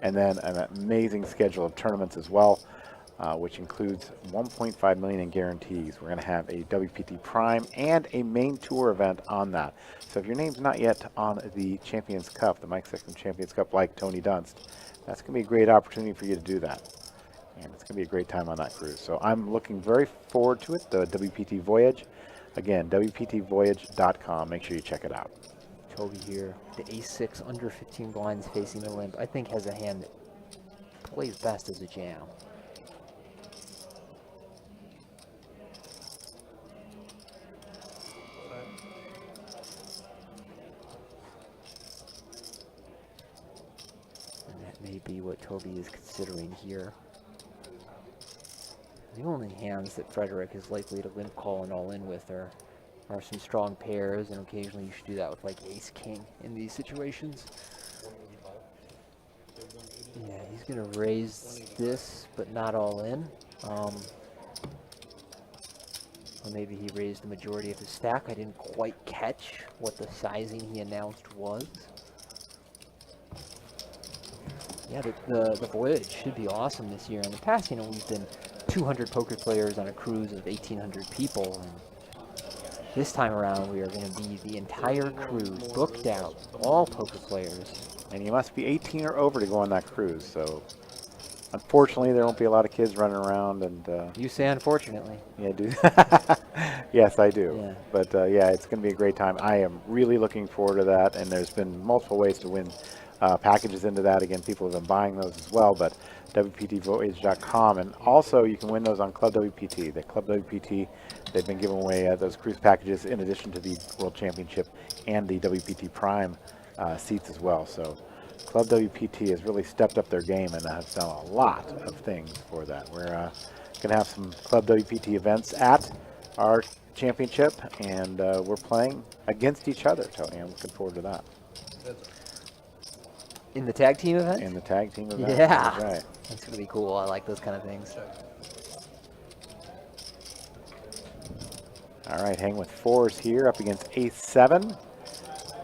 and then an amazing schedule of tournaments as well, which includes 1.5 million in guarantees. We're going to have a WPT Prime and a main tour event on that. So if your name's not yet on the Champions Cup, the Mike Sexton Champions Cup, like Tony Dunst, that's going to be a great opportunity for you to do that. And it's going to be a great time on that cruise. So I'm looking very forward to it, the WPT Voyage. Again, WPTvoyage.com. Make sure you check it out. Toby here, the ace-6 under 15 blinds facing the limp, I think has a hand that plays best as a jam. And that may be what Toby is considering here. The only hands that Frederick is likely to limp call and all in with are some strong pairs, and occasionally you should do that with like ace-king in these situations. Yeah, he's going to raise this, but not all in. Or maybe he raised the majority of his stack. I didn't quite catch what the sizing he announced was. Yeah, the voyage should be awesome this year. In the past, you know, we've been 200 poker players on a cruise of 1,800 people, and this time around we are going to be the entire cruise booked out, all poker players. And you must be 18 or over to go on that cruise. So unfortunately, there won't be a lot of kids running around. And you say unfortunately. Yeah, I do. Yes, I do. Yeah. But yeah, it's going to be a great time. I am really looking forward to that. And there's been multiple ways to win packages into that. Again, people have been buying those as well. But WPTvoyage.com, and also you can win those on Club WPT. The Club WPT, they've been giving away those cruise packages in addition to the World Championship and the WPT Prime seats as well. So Club WPT has really stepped up their game and has done a lot of things for that. We're going to have some Club WPT events at our championship, and we're playing against each other, Tony. I'm looking forward to that. In the tag team event? In the tag team event. Yeah. That's right. That's going to be cool. I like those kind of things. All right, hang with fours here up against ace-7.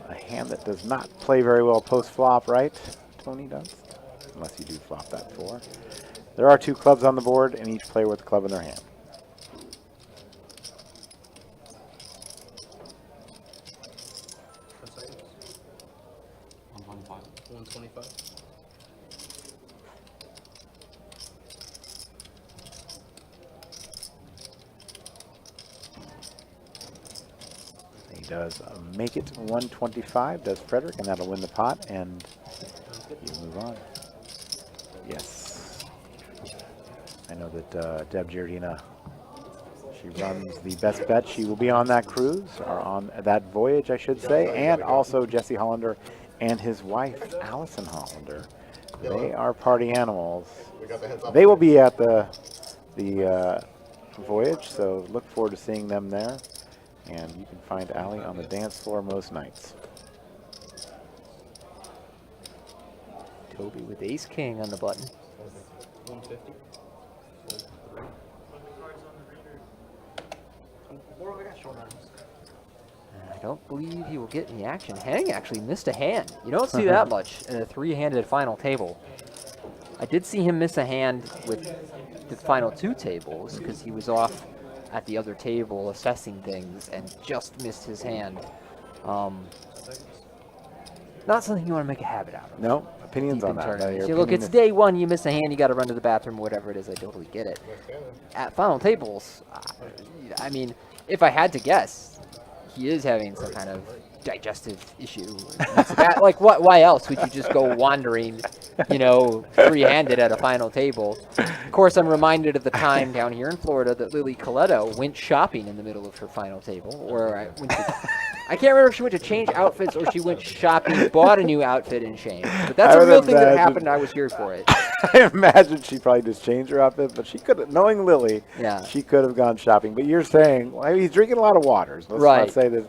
A hand that does not play very well post-flop, right, Tony Dunst? Unless you do flop that 4. There are 2 clubs on the board, and each player with a club in their hand. He does make it 125, does Frederick, and that'll win the pot, and you move on. Yes. I know that Deb Giardina, she runs the Best Bet. She will be on that cruise, or on that voyage, I should say, and also Jesse Hollander and his wife, Allison Hollander. They are party animals. They will be at the voyage, so look forward to seeing them there. And you can find Allie on the dance floor most nights. Toby with ace-king on the button. 150. I don't believe he will get any action. Hang actually missed a hand. You don't see that much in a 3-handed final table. I did see him miss a hand with the final 2 tables because he was off at the other table assessing things and just missed his hand. Not something you want to make a habit out of. No, opinions on that. See, look, it's day 1, you miss a hand, you got to run to the bathroom, whatever it is. I totally get it. At final tables, I mean, if I had to guess, he is having some kind of digestive issue. Like, what? Why else would you just go wandering, free-handed at a final table? Of course, I'm reminded of the time down here in Florida that Lily Coletto went shopping in the middle of her final table, or I can't remember if she went to change outfits or she went shopping, bought a new outfit, and changed. But that's a real thing that happened, and I was here for it. I imagine she probably just changed her outfit, but she could have, knowing Lily, Yeah. she could have gone shopping. But you're saying, well, he's drinking a lot of waters. Let's not say that,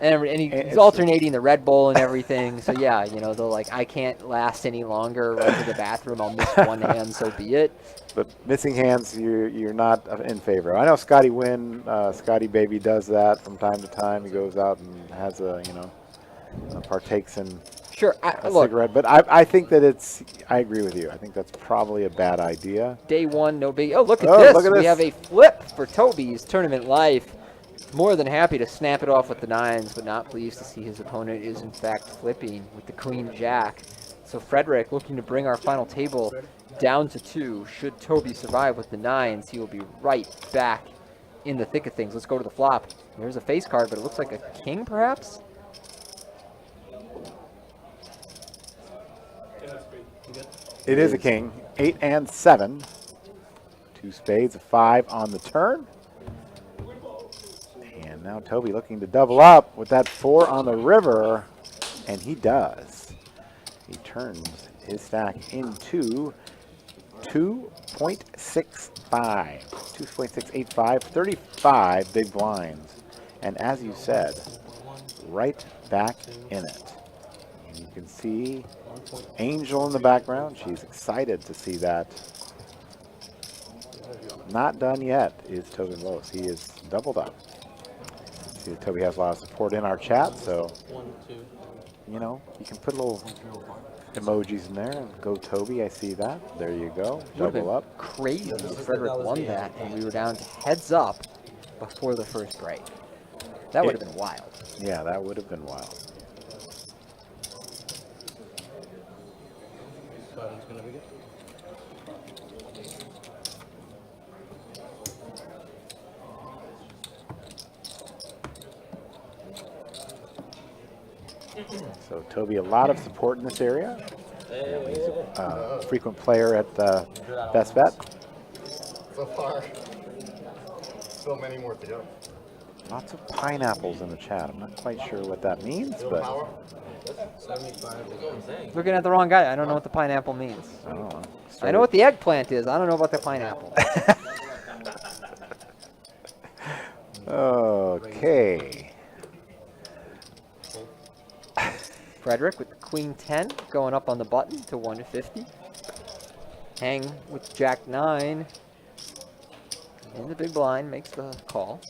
And he's alternating the Red Bull and everything. So, yeah, they're like, I can't last any longer. Run to the bathroom. I'll miss one hand, so be it. But missing hands, you're not in favor. I know Scotty Wynn, Scotty Baby does that from time to time. He goes out and has partakes in a cigarette. But I think that I agree with you. I think that's probably a bad idea. Day one, no big. Oh, look at this. Look at we this. have a flip for Toby's tournament life. More than happy to snap it off with the 9s, but not pleased to see his opponent is in fact flipping with the Queen Jack. So Frederick looking to bring our final table down to 2. Should Toby survive with the 9s, he will be right back in the thick of things. Let's go to the flop. There's a face card, but it looks like a king, perhaps? It is a king. 8 and 7. 2 spades, a 5 on the turn. And now Toby looking to double up with that 4 on the river, and he does. He turns his stack into 2.65, 2.685, 35 big blinds. And as you said, right back in it. And you can see Angel in the background. She's excited to see that. Not done yet is Toby Boas. He is doubled up. See that Toby has a lot of support in our chat, so you can put little emojis in there and go Toby. I see that. There you go. Double up. Crazy if Frederick won that and we were down to heads up before the first break. That would have been wild. Yeah, that would have been wild. So Toby, a lot of support in this area. He's a frequent player at BestBet. So far, still many more to go. Lots of pineapples in the chat. I'm not quite sure what that means, but 75. Looking at the wrong guy. I don't know what the pineapple means. I don't know. I know what the eggplant is. I don't know about the pineapple. Okay. Frederick with the Queen 10 going up on the button to 150. Hang with Jack 9. And the big blind makes the call.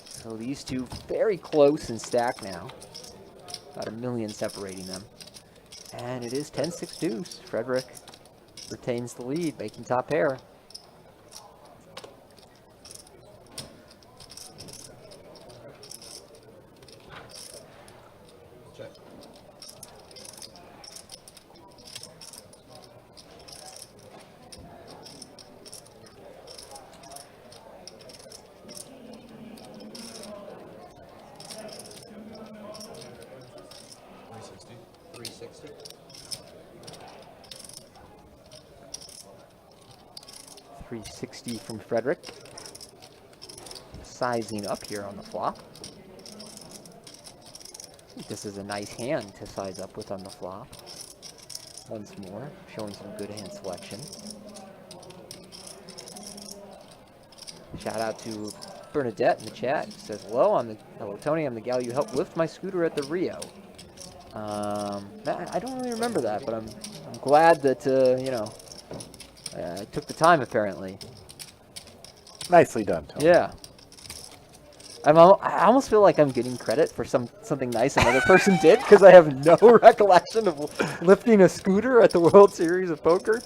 So these two very close in stack now. About a million separating them. And it is 10-6 deuce. Frederick retains the lead, making top pair. Check. .360 from Frederick. Sizing up here on the flop. I think this is a nice hand to size up with on the flop. Once more, showing some good hand selection. Shout out to Bernadette in the chat. She says, hello, Tony, I'm the gal you helped lift my scooter at the Rio. I don't really remember that, but I'm glad that, I took the time, apparently. Nicely done, Tony. Yeah. I almost feel like I'm getting credit for something nice another person did, because I have no recollection of lifting a scooter at the World Series of Poker.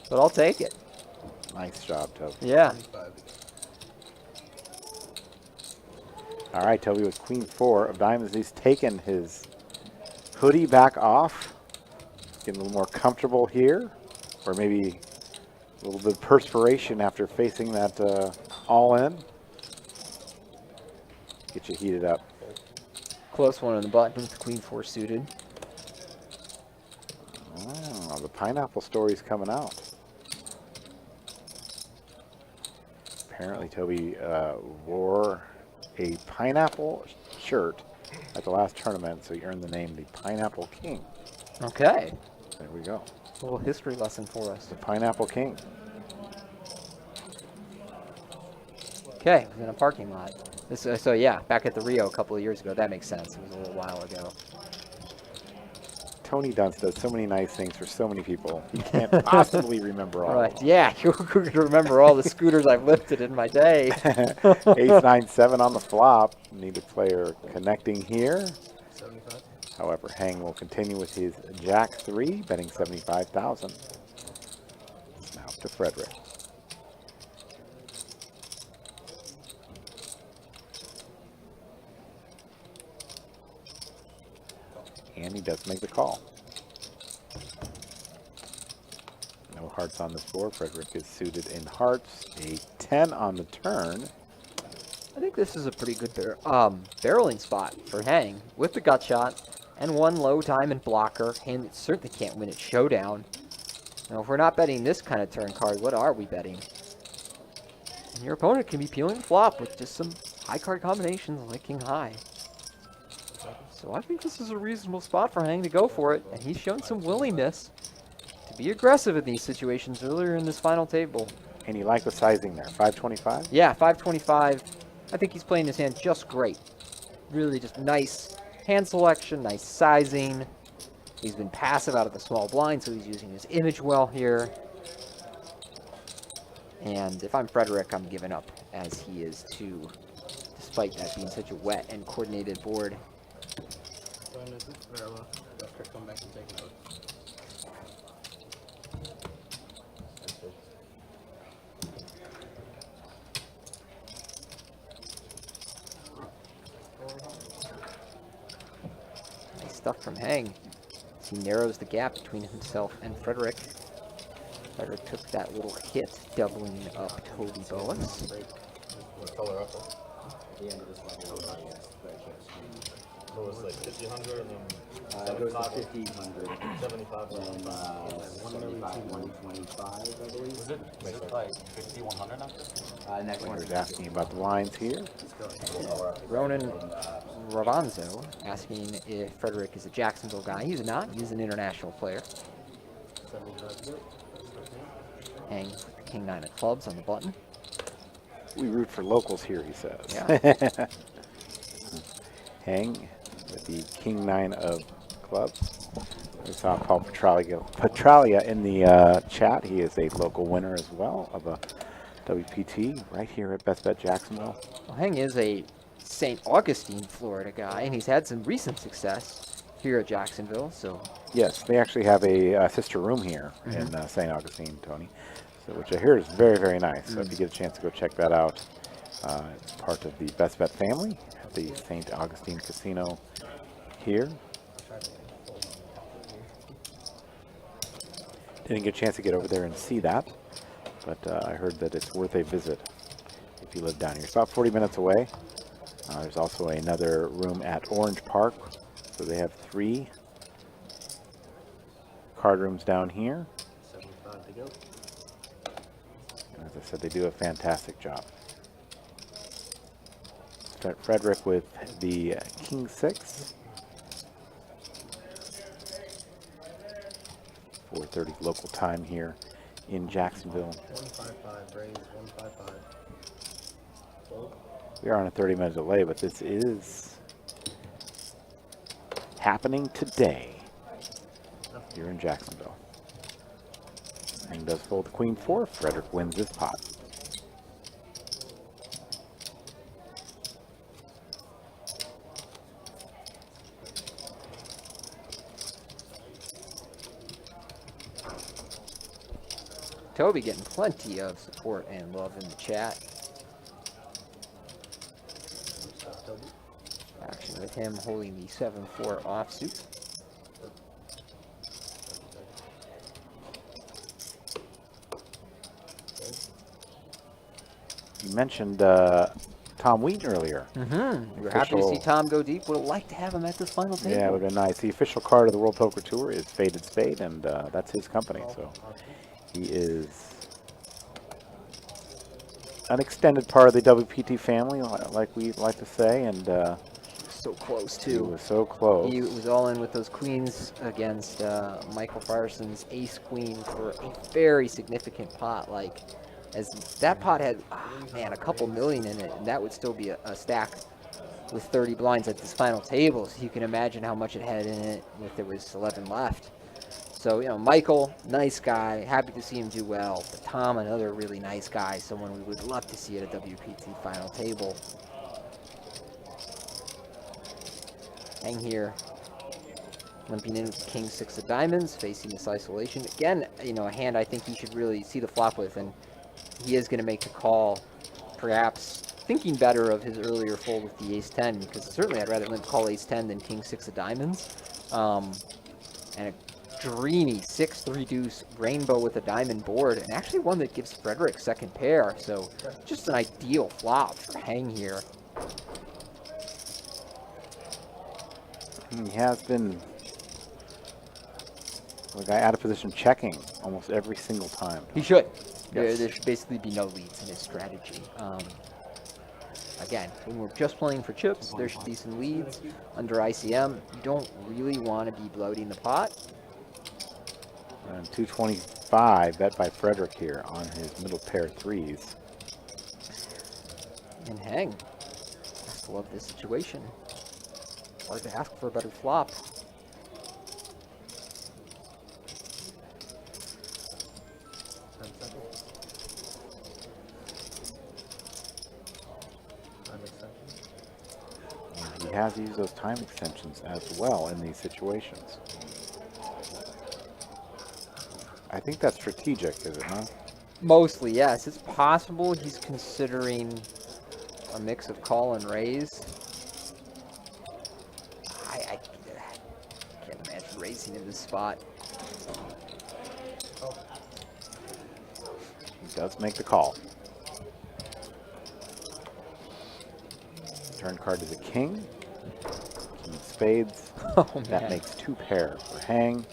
But I'll take it. Nice job, Toby. Yeah. All right, Toby with Queen 4 of diamonds. He's taken his hoodie back off. Getting a little more comfortable here. Or maybe a little bit of perspiration after facing that all in. Get you heated up. Close one on the button with the queen 4 suited. Oh, the pineapple story's coming out. Apparently, Toby wore a pineapple shirt at the last tournament, so he earned the name the Pineapple King. Okay. There we go. A little history lesson for us. The Pineapple King. Okay, in a parking lot. This, so yeah, back at the Rio a couple of years ago. That makes sense. It was a little while ago. Tony Dunst does so many nice things for so many people. He can't possibly remember all. Right. Yeah, you could remember all the scooters I've lifted in my day. Ace 9 7 on the flop. Need a player connecting here. 75. However, Hang will continue with his Jack 3, betting 75,000. Now to Frederick. And he does make the call. No hearts on this board. Frederick is suited in hearts. A 10 on the turn. I think this is a pretty good barreling spot for Hang with the gut shot and one low time and blocker. Hand that certainly can't win at showdown. Now, if we're not betting this kind of turn card, what are we betting? And your opponent can be peeling the flop with just some high card combinations like king high. So I think this is a reasonable spot for Hang to go for it, and he's shown some willingness to be aggressive in these situations earlier in this final table. And you like the sizing there, 525? Yeah, 525. I think he's playing his hand just great. Really just nice hand selection, nice sizing. He's been passive out of the small blind, so he's using his image well here. And if I'm Frederick, I'm giving up, as he is too, despite that being such a wet and coordinated board. Come back and take it out. Nice stuff from Hang. He narrows the gap between himself and Frederick. Frederick took that little hit, doubling up Toby Boas. What color up? The end of this level, yes. So it's like 1,500 and then It goes to 1,500. 75. Then 75, 125, I believe. Is it like 5,100 now? Next one. Players asking about the lines here. Ronan Ravanzo asking if Frederick is a Jacksonville guy. He's not. He's an international player. 75. Hang with the king 9 of clubs on the button. We root for locals here, he says. Yeah. Hang with the king 9 of clubs. We saw Paul Petralia in the chat. He is a local winner as well of a WPT right here at BestBet Jacksonville. Well, Hang is a St. Augustine, Florida guy, and he's had some recent success here at Jacksonville. So Yes, they actually have a sister room here in St. Augustine, Tony, so, which I hear is very, very nice. So if you get a chance to go check that out, it's part of the BestBet family at the St. Augustine Casino here. Didn't get a chance to get over there and see that, but I heard that it's worth a visit if you live down here. It's about 40 minutes away. There's also another room at Orange Park, so they have 3 card rooms down here. 75 to go. And as I said, they do a fantastic job. Frederick with the king 6. 4:30 local time here in Jacksonville. 155, raise 155. Fold. We are on a 30-minute delay, but this is happening today here in Jacksonville. And does fold the queen 4. Frederick wins this pot. Toby getting plenty of support and love in the chat. Action with him holding the 7-4 offsuit. You mentioned Tom Wheaton earlier. Mm-hmm. We're happy to see Tom go deep. Would have liked to have him at this final table. Yeah, it would have been nice. The official card of the World Poker Tour is Faded Spade, and that's his company. So he is an extended part of the WPT family, like we like to say, and So close, he too. was so close. He was all in with those queens against Michael Frierson's ace-queen for a very significant pot. Like, as that pot had, man, a couple million in it, and that would still be a stack with 30 blinds at this final table. So you can imagine how much it had in it if there was 11 left. So, you know, Michael, nice guy. Happy to see him do well. But Tom, another really nice guy. Someone we would love to see at a WPT final table. Hang here. Limping in with the king, 6 of diamonds, facing this isolation. Again, you know, a hand I think he should really see the flop with, and he is going to make the call, perhaps thinking better of his earlier fold with the ace-10, because certainly I'd rather limp call ace-10 than king, 6 of diamonds. And a dreamy 6-3 deuce rainbow with a diamond board, and actually one that gives Frederick second pair, so just an ideal flop for hang here. He has been the guy out of position checking almost every single time. He should. Yes. There should basically be no leads in his strategy. Again, when we're just playing for chips, there should be some leads. Under ICM, you don't really want to be bloating the pot. And 225 bet by Frederick here on his middle pair threes. And hang. Just love this situation. Hard to ask for a better flop. And he has used those time extensions as well in these situations. I think that's strategic, is it not? Mostly, yes. It's possible he's considering a mix of call and raise. I can't imagine raising in this spot. He does make the call. Turn card is a king. King of spades. Oh, That man. makes 2 pair for hang.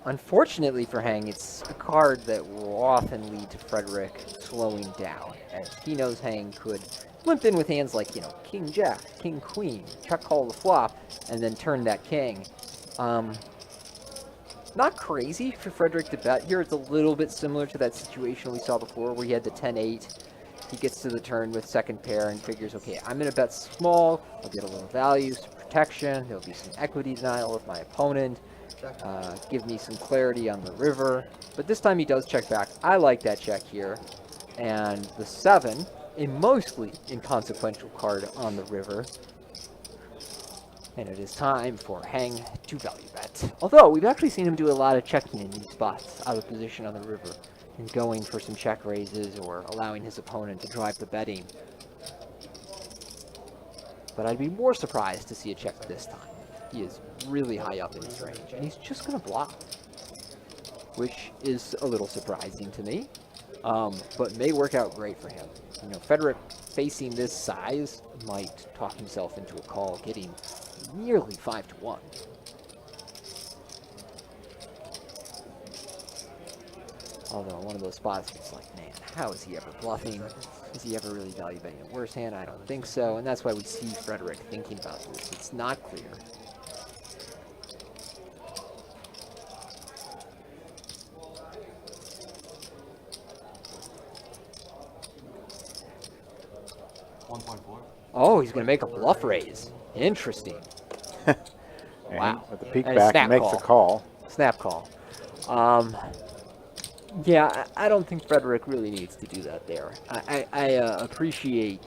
Unfortunately for hang, it's a card that will often lead to Frederick slowing down, as he knows hang could limp in with hands like, you know, king jack, king queen, check call the flop, and then turn that king. Not crazy for Frederick to bet here. It's a little bit similar to that situation we saw before where he had the 10-8. He gets to the turn with second pair and figures, okay, I'm going to bet small. I'll get a little value, some protection. There'll be some equity denial of my opponent. Give me some clarity on the river. But this time he does check back. I like that check here. And the 7, a mostly inconsequential card on the river. And it is time for hang to value bet. Although, we've actually seen him do a lot of checking in these spots, out of position on the river, and going for some check raises or allowing his opponent to drive the betting. But I'd be more surprised to see a check this time. He is really high up in his range, and he's just going to block, which is a little surprising to me, but may work out great for him. You know, Frederick facing this size might talk himself into a call, getting nearly 5-1. Although one of those spots, it's like, man, how is he ever bluffing? Is he ever really value betting a worse hand? I don't think so, and that's why we see Frederick thinking about this. It's not clear. Oh, he's going to make a bluff raise. Interesting. And Wow. with the peek And a back, he snap makes call. a call. Snap call. Yeah, I don't think Frederick really needs to do that there. I appreciate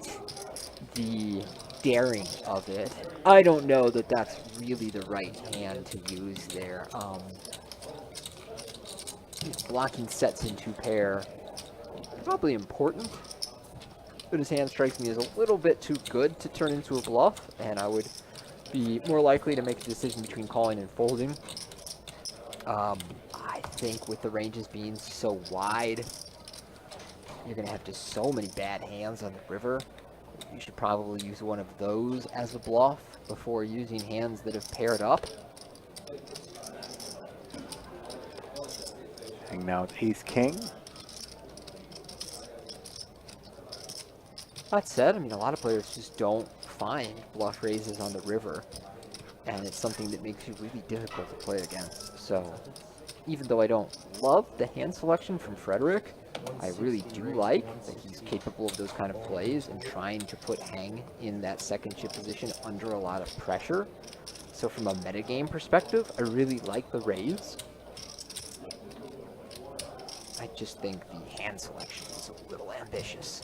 the daring of it. I don't know that that's really the right hand to use there. Blocking sets in 2 pair, probably important. But his hand strikes me as a little bit too good to turn into a bluff, and I would be more likely to make a decision between calling and folding. I think with the ranges being so wide, you're going to have just so many bad hands on the river. You should probably use one of those as a bluff before using hands that have paired up. Hang now with ace king. That said, I mean, a lot of players just don't find bluff raises on the river, and it's something that makes you really difficult to play against. So, even though I don't love the hand selection from Frederick, I really do like that he's capable of those kind of plays and trying to put Hang in that second chip position under a lot of pressure. So from a metagame perspective, I really like the raise. I just think the hand selection is a little ambitious.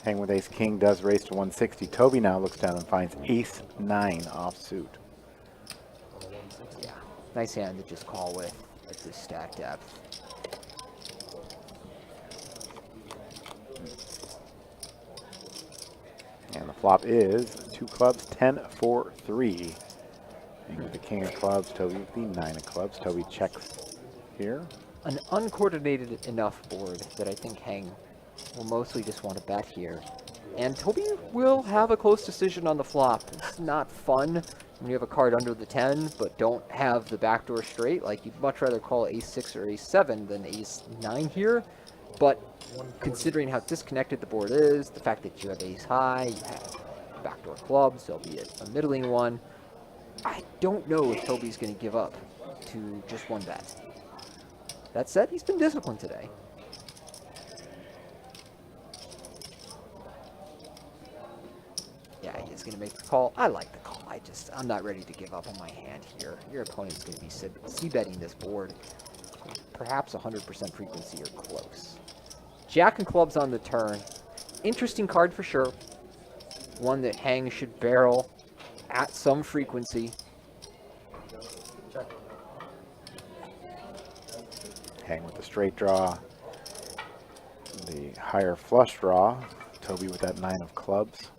Hang with ace king does raise to 160. Toby now looks down and finds ace 9 offsuit. Yeah, nice hand to just call with at this stack depth. And the flop is 2 clubs, 10, 4, 3. Hang with the king of clubs, Toby with the 9 of clubs. Toby checks here. An uncoordinated enough board that I think Hang will mostly just want to bet here. And Toby will have a close decision on the flop. It's not fun when you have a card under the 10, but don't have the backdoor straight. Like, you'd much rather call ace 6 or ace 7 than ace 9 here. But considering how disconnected the board is, the fact that you have ace high, you have backdoor clubs, albeit a middling one, I don't know if Toby's going to give up to just one bet. That said, he's been disciplined today. Yeah, he's going to make the call. I like the call. I'm not ready to give up on my hand here. Your opponent's going to be c-betting this board. Perhaps 100% frequency or close. Jack and clubs on the turn. Interesting card for sure. One that Hang should barrel at some frequency. Hang with the straight draw. The higher flush draw. Toby with that 9 of clubs.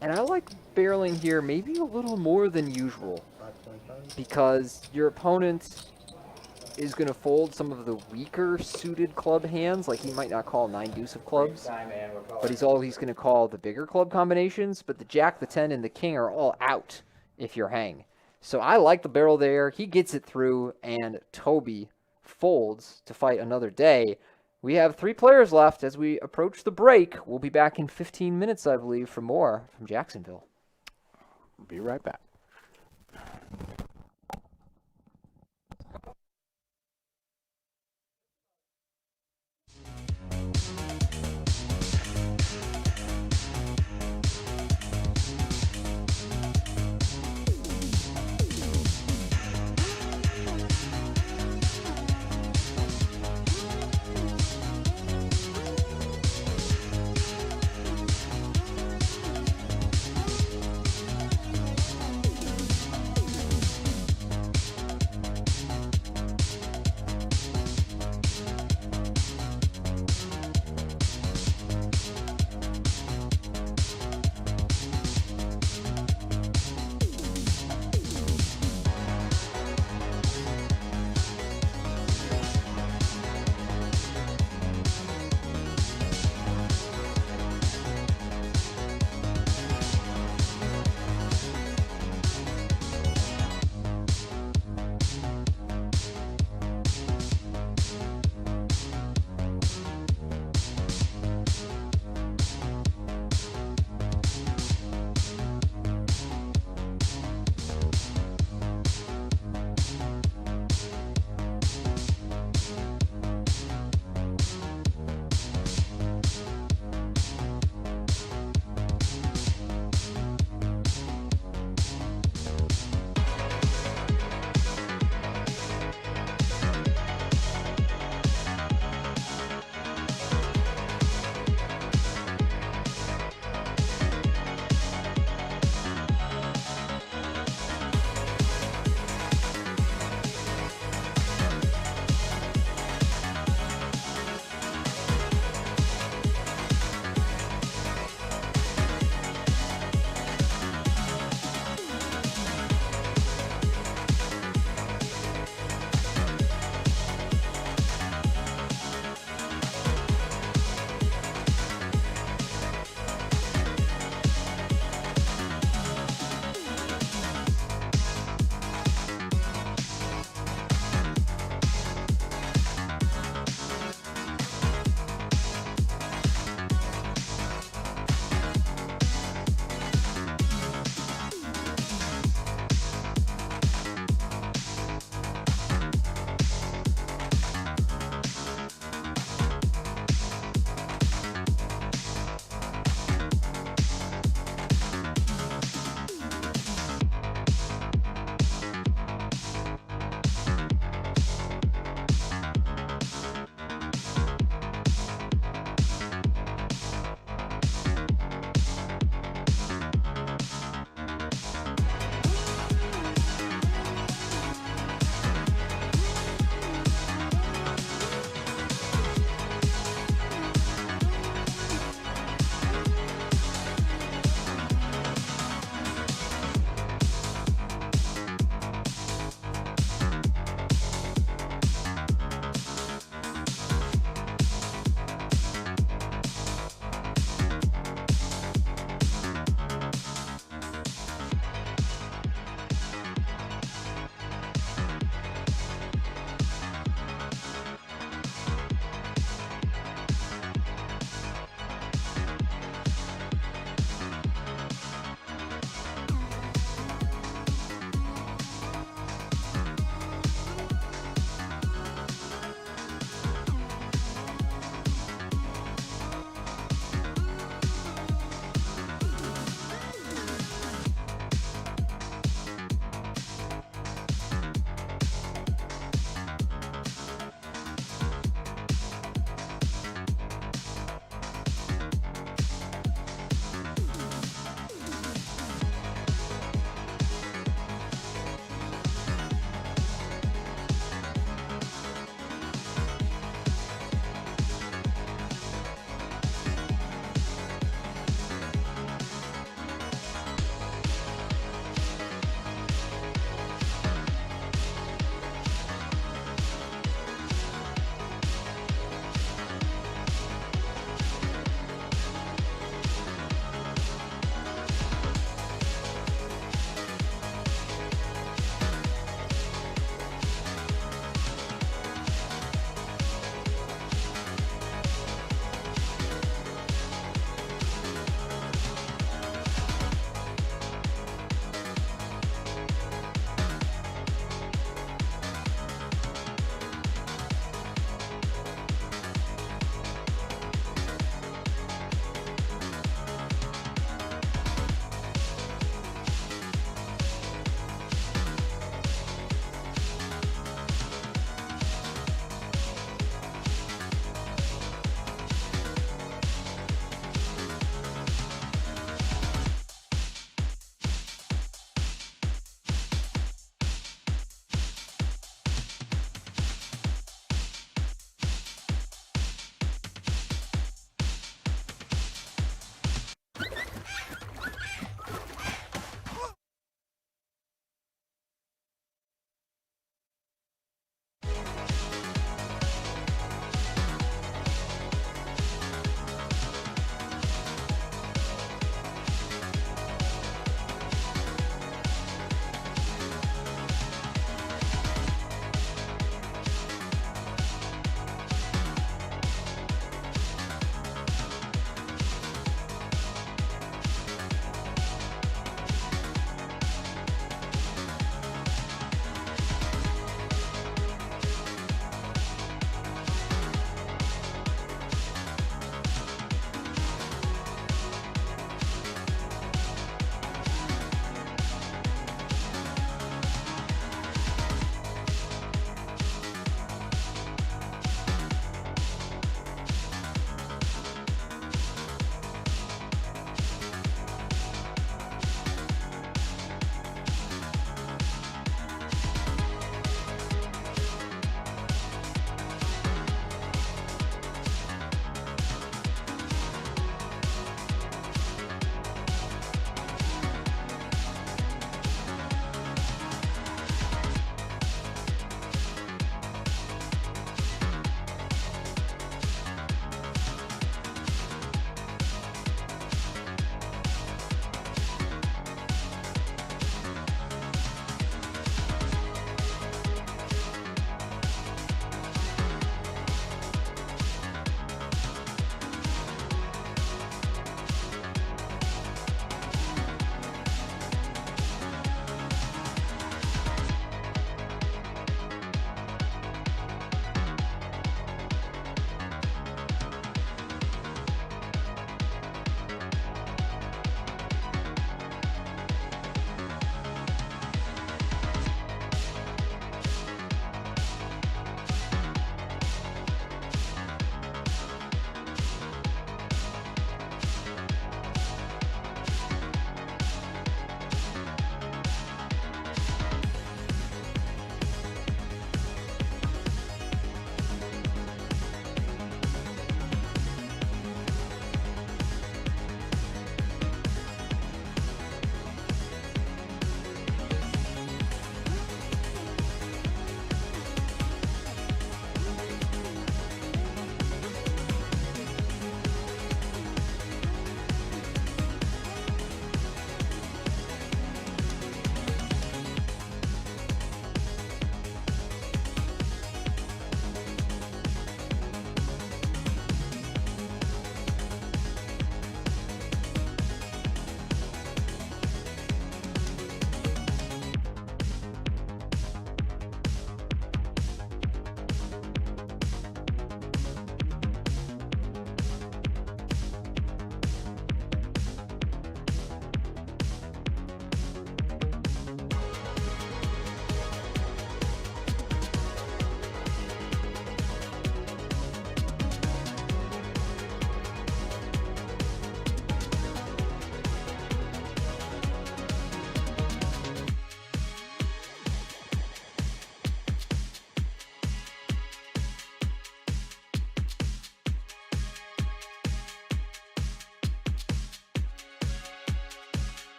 And I like barreling here maybe a little more than usual, because your opponent is going to fold some of the weaker suited club hands. Like, he might not call 9 deuce of clubs, but he's going to call the bigger club combinations. But the jack, the 10, and the king are all out if you're Hang. So I like the barrel there. He gets it through, and Toby folds to fight another day. We have 3 players left as we approach the break. We'll be back in 15 minutes, I believe, for more from Jacksonville. Be right back.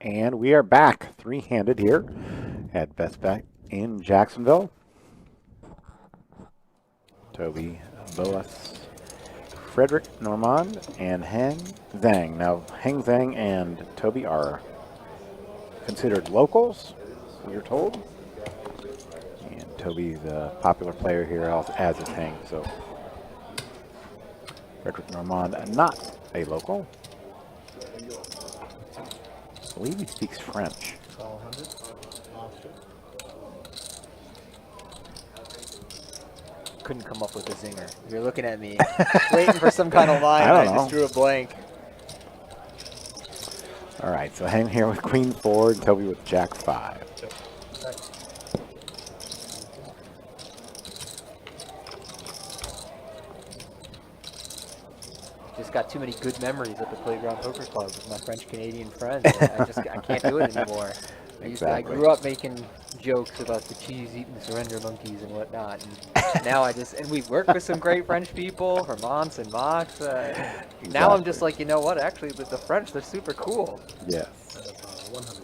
And we are back three-handed here at BestBet in Jacksonville. Toby Boas, Frederick Normand, and Heng Zhang. Now, Heng Zhang and Toby are considered locals, we're told. And Toby's a popular player here, as is Heng. So, Frederick Normand, not a local. I believe he speaks French. Couldn't come up with a zinger. You're looking at me, waiting for some kind of line. I don't I just know. drew a blank. All right, so Heng here with Queen 4 and Toby with Jack 5. Just got too many good memories at the Playground Poker Club with my French-Canadian friends. I can't do it anymore. I grew up making jokes about the cheese-eating surrender monkeys and whatnot, and now and we've worked with some great French people, from Mons and Mox. Now I'm just like, you know what? Actually, with the French, they're super cool. Yes. 100.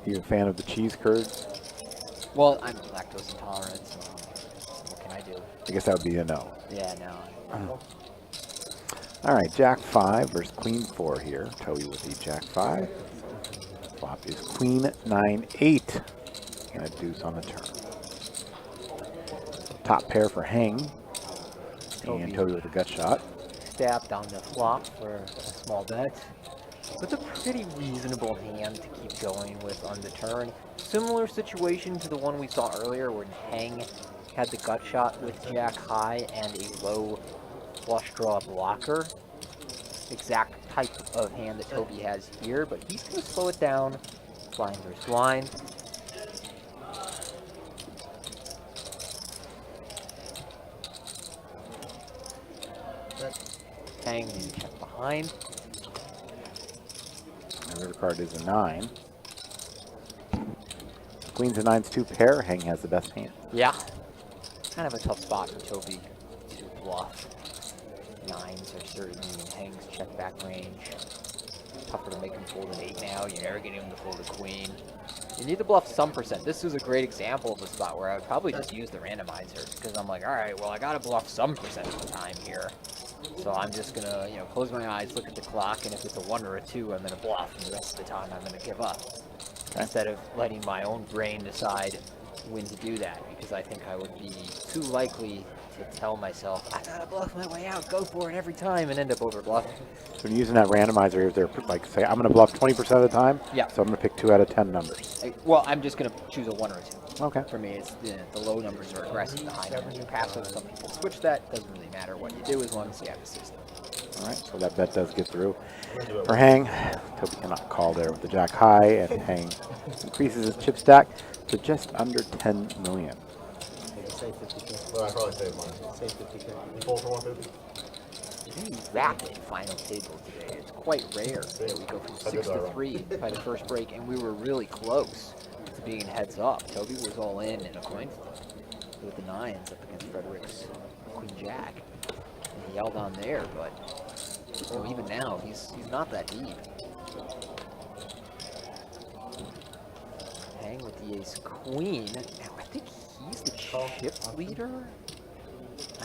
You a fan of the cheese curds? Well, I'm lactose intolerant, so what can I do? I guess that would be a no. Yeah, no. All right, Jack 5 versus Queen 4 here. Toby with the Jack 5. Flop is Queen 9-8. And a deuce on the turn. Top pair for Heng. And Toby with a gut shot. Stabbed on the flop for a small bet. It's a pretty reasonable hand to keep going with on the turn. Similar situation to the one we saw earlier when Heng had the gut shot with Jack high and a low flush draw blocker. Exact type of hand that Toby has here, but he's going to slow it down. Blind versus blind. Heng and check behind. The river card is a 9. Queens and 9's 2 pair. Heng has the best hand. Yeah. Kind of a tough spot for Toby to bluff. 9s are certainly in Heng's check back range. Tougher to make him fold an 8 now. You're never getting him to fold a queen. You need to bluff some percent. This is a great example of a spot where I would probably just use the randomizer, because I'm like, all right, well, I got to bluff some percent of the time here. So I'm just going to, close my eyes, look at the clock, and if it's a 1 or a 2, I'm going to bluff, and the rest of the time I'm going to give up. Okay. Instead of letting my own brain decide when to do that, because I think I would be too likely to tell myself, I gotta bluff my way out, go for it every time, and end up over bluffing. So when using that randomizer, if they're like, say, I'm going to bluff 20% of the time, yeah. So I'm going to pick 2 out of 10 numbers. Well, I'm just going to choose a 1 or a 2. Okay. For me, it's the low numbers are aggressive, the high numbers are passive. Some people switch that. Doesn't really matter what you do as long as you have a system. All right, so that bet does get through. For Heng, Toby cannot call there with the Jack high, and Heng increases his chip stack to just under 10 million. Well, I probably saved mine. Save 50K. You fold for 150? Pretty rapid final table today. It's quite rare that we go from 6 to 3 by the first break, and we were really close to being heads up. Toby was all in a coin flip with the 9s up against Frederick's Queen Jack. And he held on there, but even now he's not that deep. Hang with the ace queen. Now I think he's the chip leader.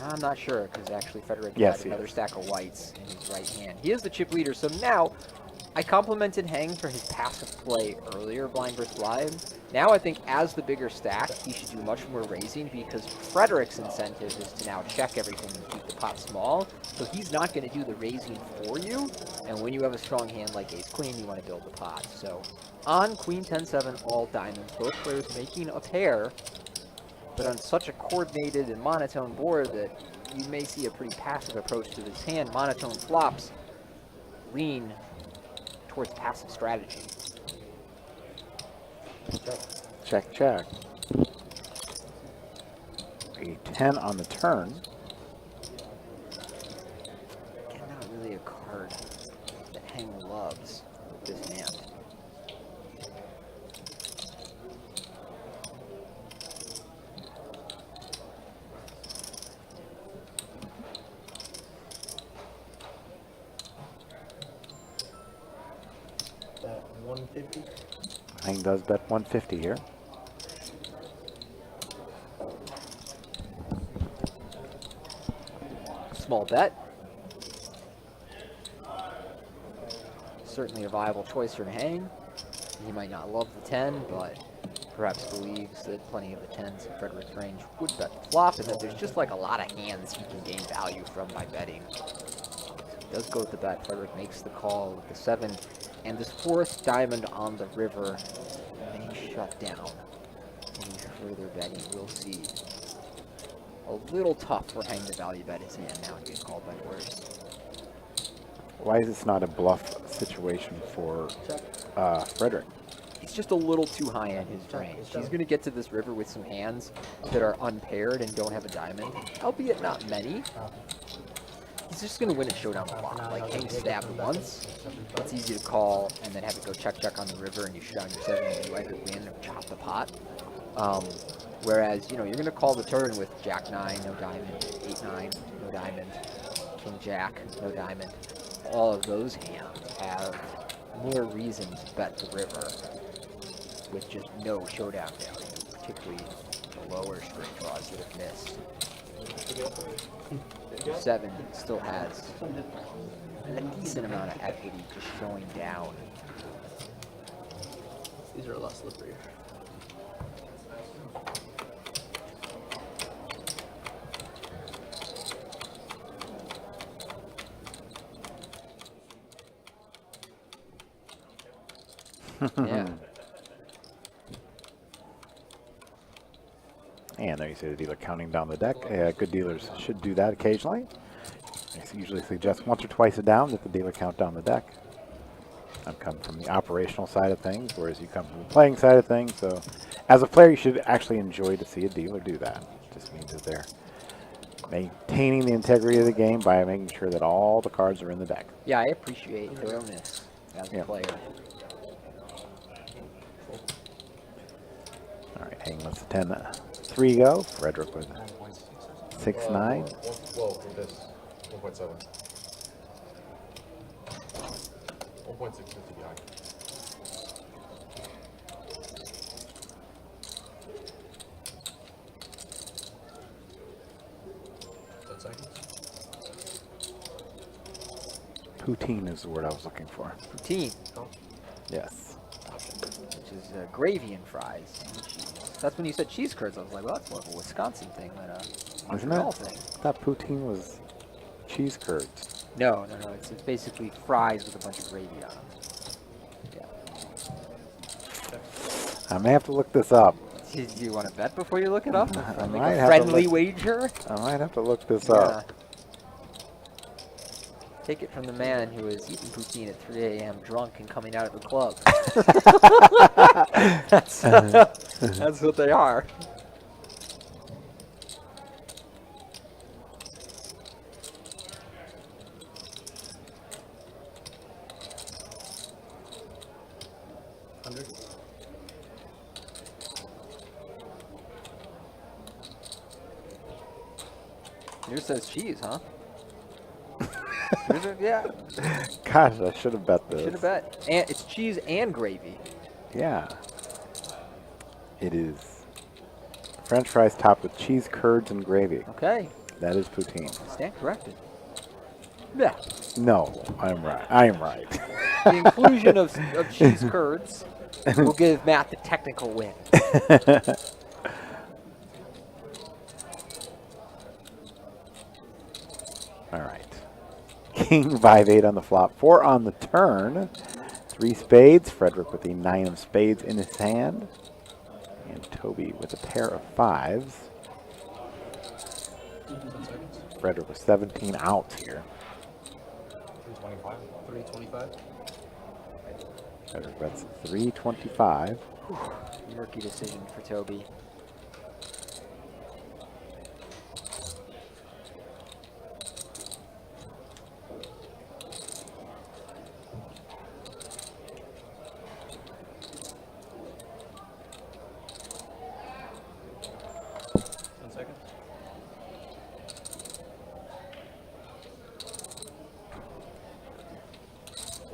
I'm not sure, because actually Frederick had another stack of whites in his right hand. He is the chip leader, so now I complimented Heng for his passive play earlier, blind versus blind. Now I think as the bigger stack, he should do much more raising, because Frederick's incentive is to now check everything and keep the pot small. So he's not going to do the raising for you. And when you have a strong hand like ace queen, you want to build the pot. So on queen 10-7, all diamonds, both players making a pair, but on such a coordinated and monotone board that you may see a pretty passive approach to this hand. Monotone flops lean towards passive strategy. Check, check. A 10 on the turn. Again, not really a card that Heng loves with this hand. At 150. Hang does bet 150 here. Small bet. Certainly a viable choice for Hang. He might not love the 10, but perhaps believes that plenty of the 10s in Frederick's range would bet the flop, and that there's just like a lot of hands he can gain value from by betting. So he does go with the bet. Frederick makes the call with the 7, and this 4th diamond on the river may shut down any further betting. We'll see. A little tough for Hang to value bet his hand now. He gets called by worse. Why is this not a bluff situation for Frederick? He's just a little too high in his range. He's going to get to this river with some hands that are unpaired and don't have a diamond, albeit not many. He's just going to win a showdown flop. Like, Hang stabbed once, it's easy to call and then have it go check on the river, and you shoot down your 7 and you either win or chop the pot. Whereas, you know, you're going to call the turn with Jack 9, no diamond, 8-9, no diamond, King Jack, no diamond. All of those hands have more reason to bet the river with just no showdown value, particularly the lower straight draws that have missed. Your 7 still has a decent amount of equity just showing down. These are a lot slipperier. Yeah. And there you see the dealer counting down the deck. Good dealers should do that occasionally. I usually suggest once or twice a down that the dealer count down the deck. I'm coming from the operational side of things, whereas you come from the playing side of things. So as a player, you should actually enjoy to see a dealer do that. It just means that they're maintaining the integrity of the game by making sure that all the cards are in the deck. Yeah, I appreciate thoroughness as a player. All right, Hang lets the 10-3 go. Frederick with 6-9. Well, with this, 1.7. 1.650 behind. Poutine is the word I was looking for. Poutine, Yes. which is gravy and fries and cheese. That's when you said cheese curds. I was like, well, that's more of a Wisconsin thing than a Isn't Montreal it? thing. I thought poutine was cheese curds. No. It's basically fries with a bunch of gravy on them. Yeah. I may have to look this up. Do you want to bet before you look it up? I Make might a have to friendly look- wager? I might have to look this up. Take it from the man who was eating poutine at 3 a.m. drunk and coming out of the club. That's what they are. Yours says cheese, huh? Yeah. Gosh, I should have bet this. Should have bet. And it's cheese and gravy. Yeah. It is French fries topped with cheese curds and gravy. Okay. That is poutine. Stand corrected. Yeah. No, I'm right. I am right. The inclusion of cheese curds will give Matt the technical win. All right. King 5-8 on the flop, 4 on the turn, 3 spades. Frederick with the 9 of spades in his hand, and Toby with a pair of 5s. Frederick with 17 outs here. 325. Frederick bets 325. Murky decision for Toby.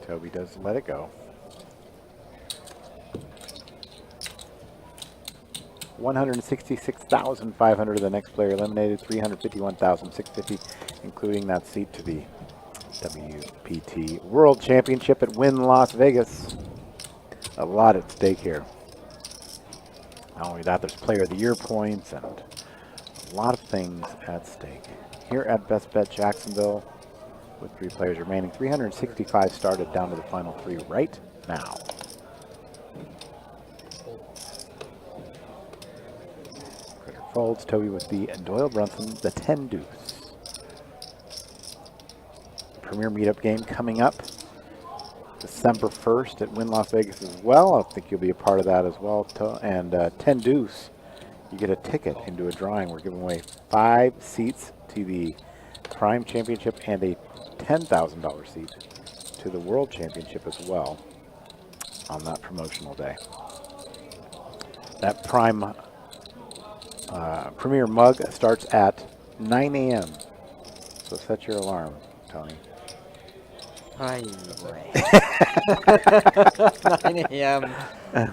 Toby does let it go. 166,500 the next player eliminated, 351,650, including that seat to the WPT World Championship at Wynn Las Vegas. A lot at stake here. Not only that, there's Player of the Year points and a lot of things at stake. Here at BestBet Jacksonville, with 3 players remaining, 365 started down to the final 3 right now. Critter folds, Toby with the Doyle Brunson, the 10 deuce. Premier meetup game coming up December 1st at Wynn Las Vegas as well. I think you'll be a part of that as well. And 10 deuce, you get a ticket into a drawing. We're giving away 5 seats to the Prime Championship and a $10,000 seat to the World Championship as well on that promotional day. That Prime Premier mug starts at 9 a.m. So set your alarm, Tony. 9 a.m.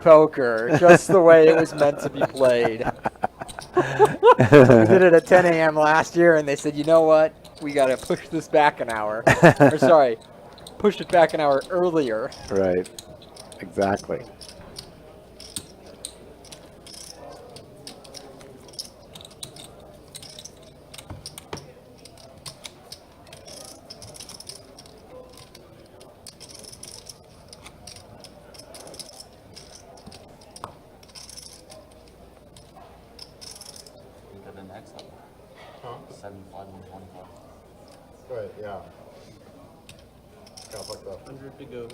poker, just the way it was meant to be played. We did it at 10 a.m. last year, and they said, you know what? We got to push this back an hour. Or sorry, push it back an hour earlier. Right, exactly. The next level. Huh? 75 and 25. Right, yeah. Kind of fucked up. 100 to go.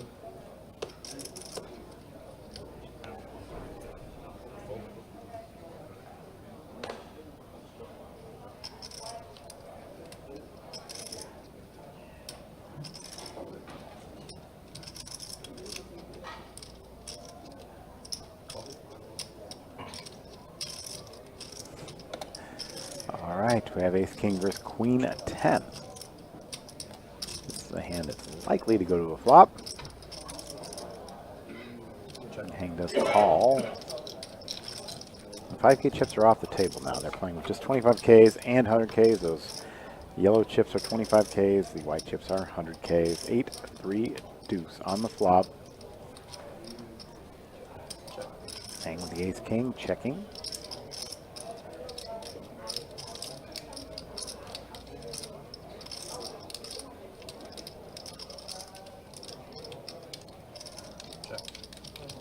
All right, we have Ace King versus Queen at 10. This is a hand that's likely to go to a flop. Hang does call. The 5K chips are off the table now. They're playing with just 25Ks and 100Ks. Those yellow chips are 25Ks. The white chips are 100Ks. 8-3 deuce on the flop. Hang with the Ace King, checking.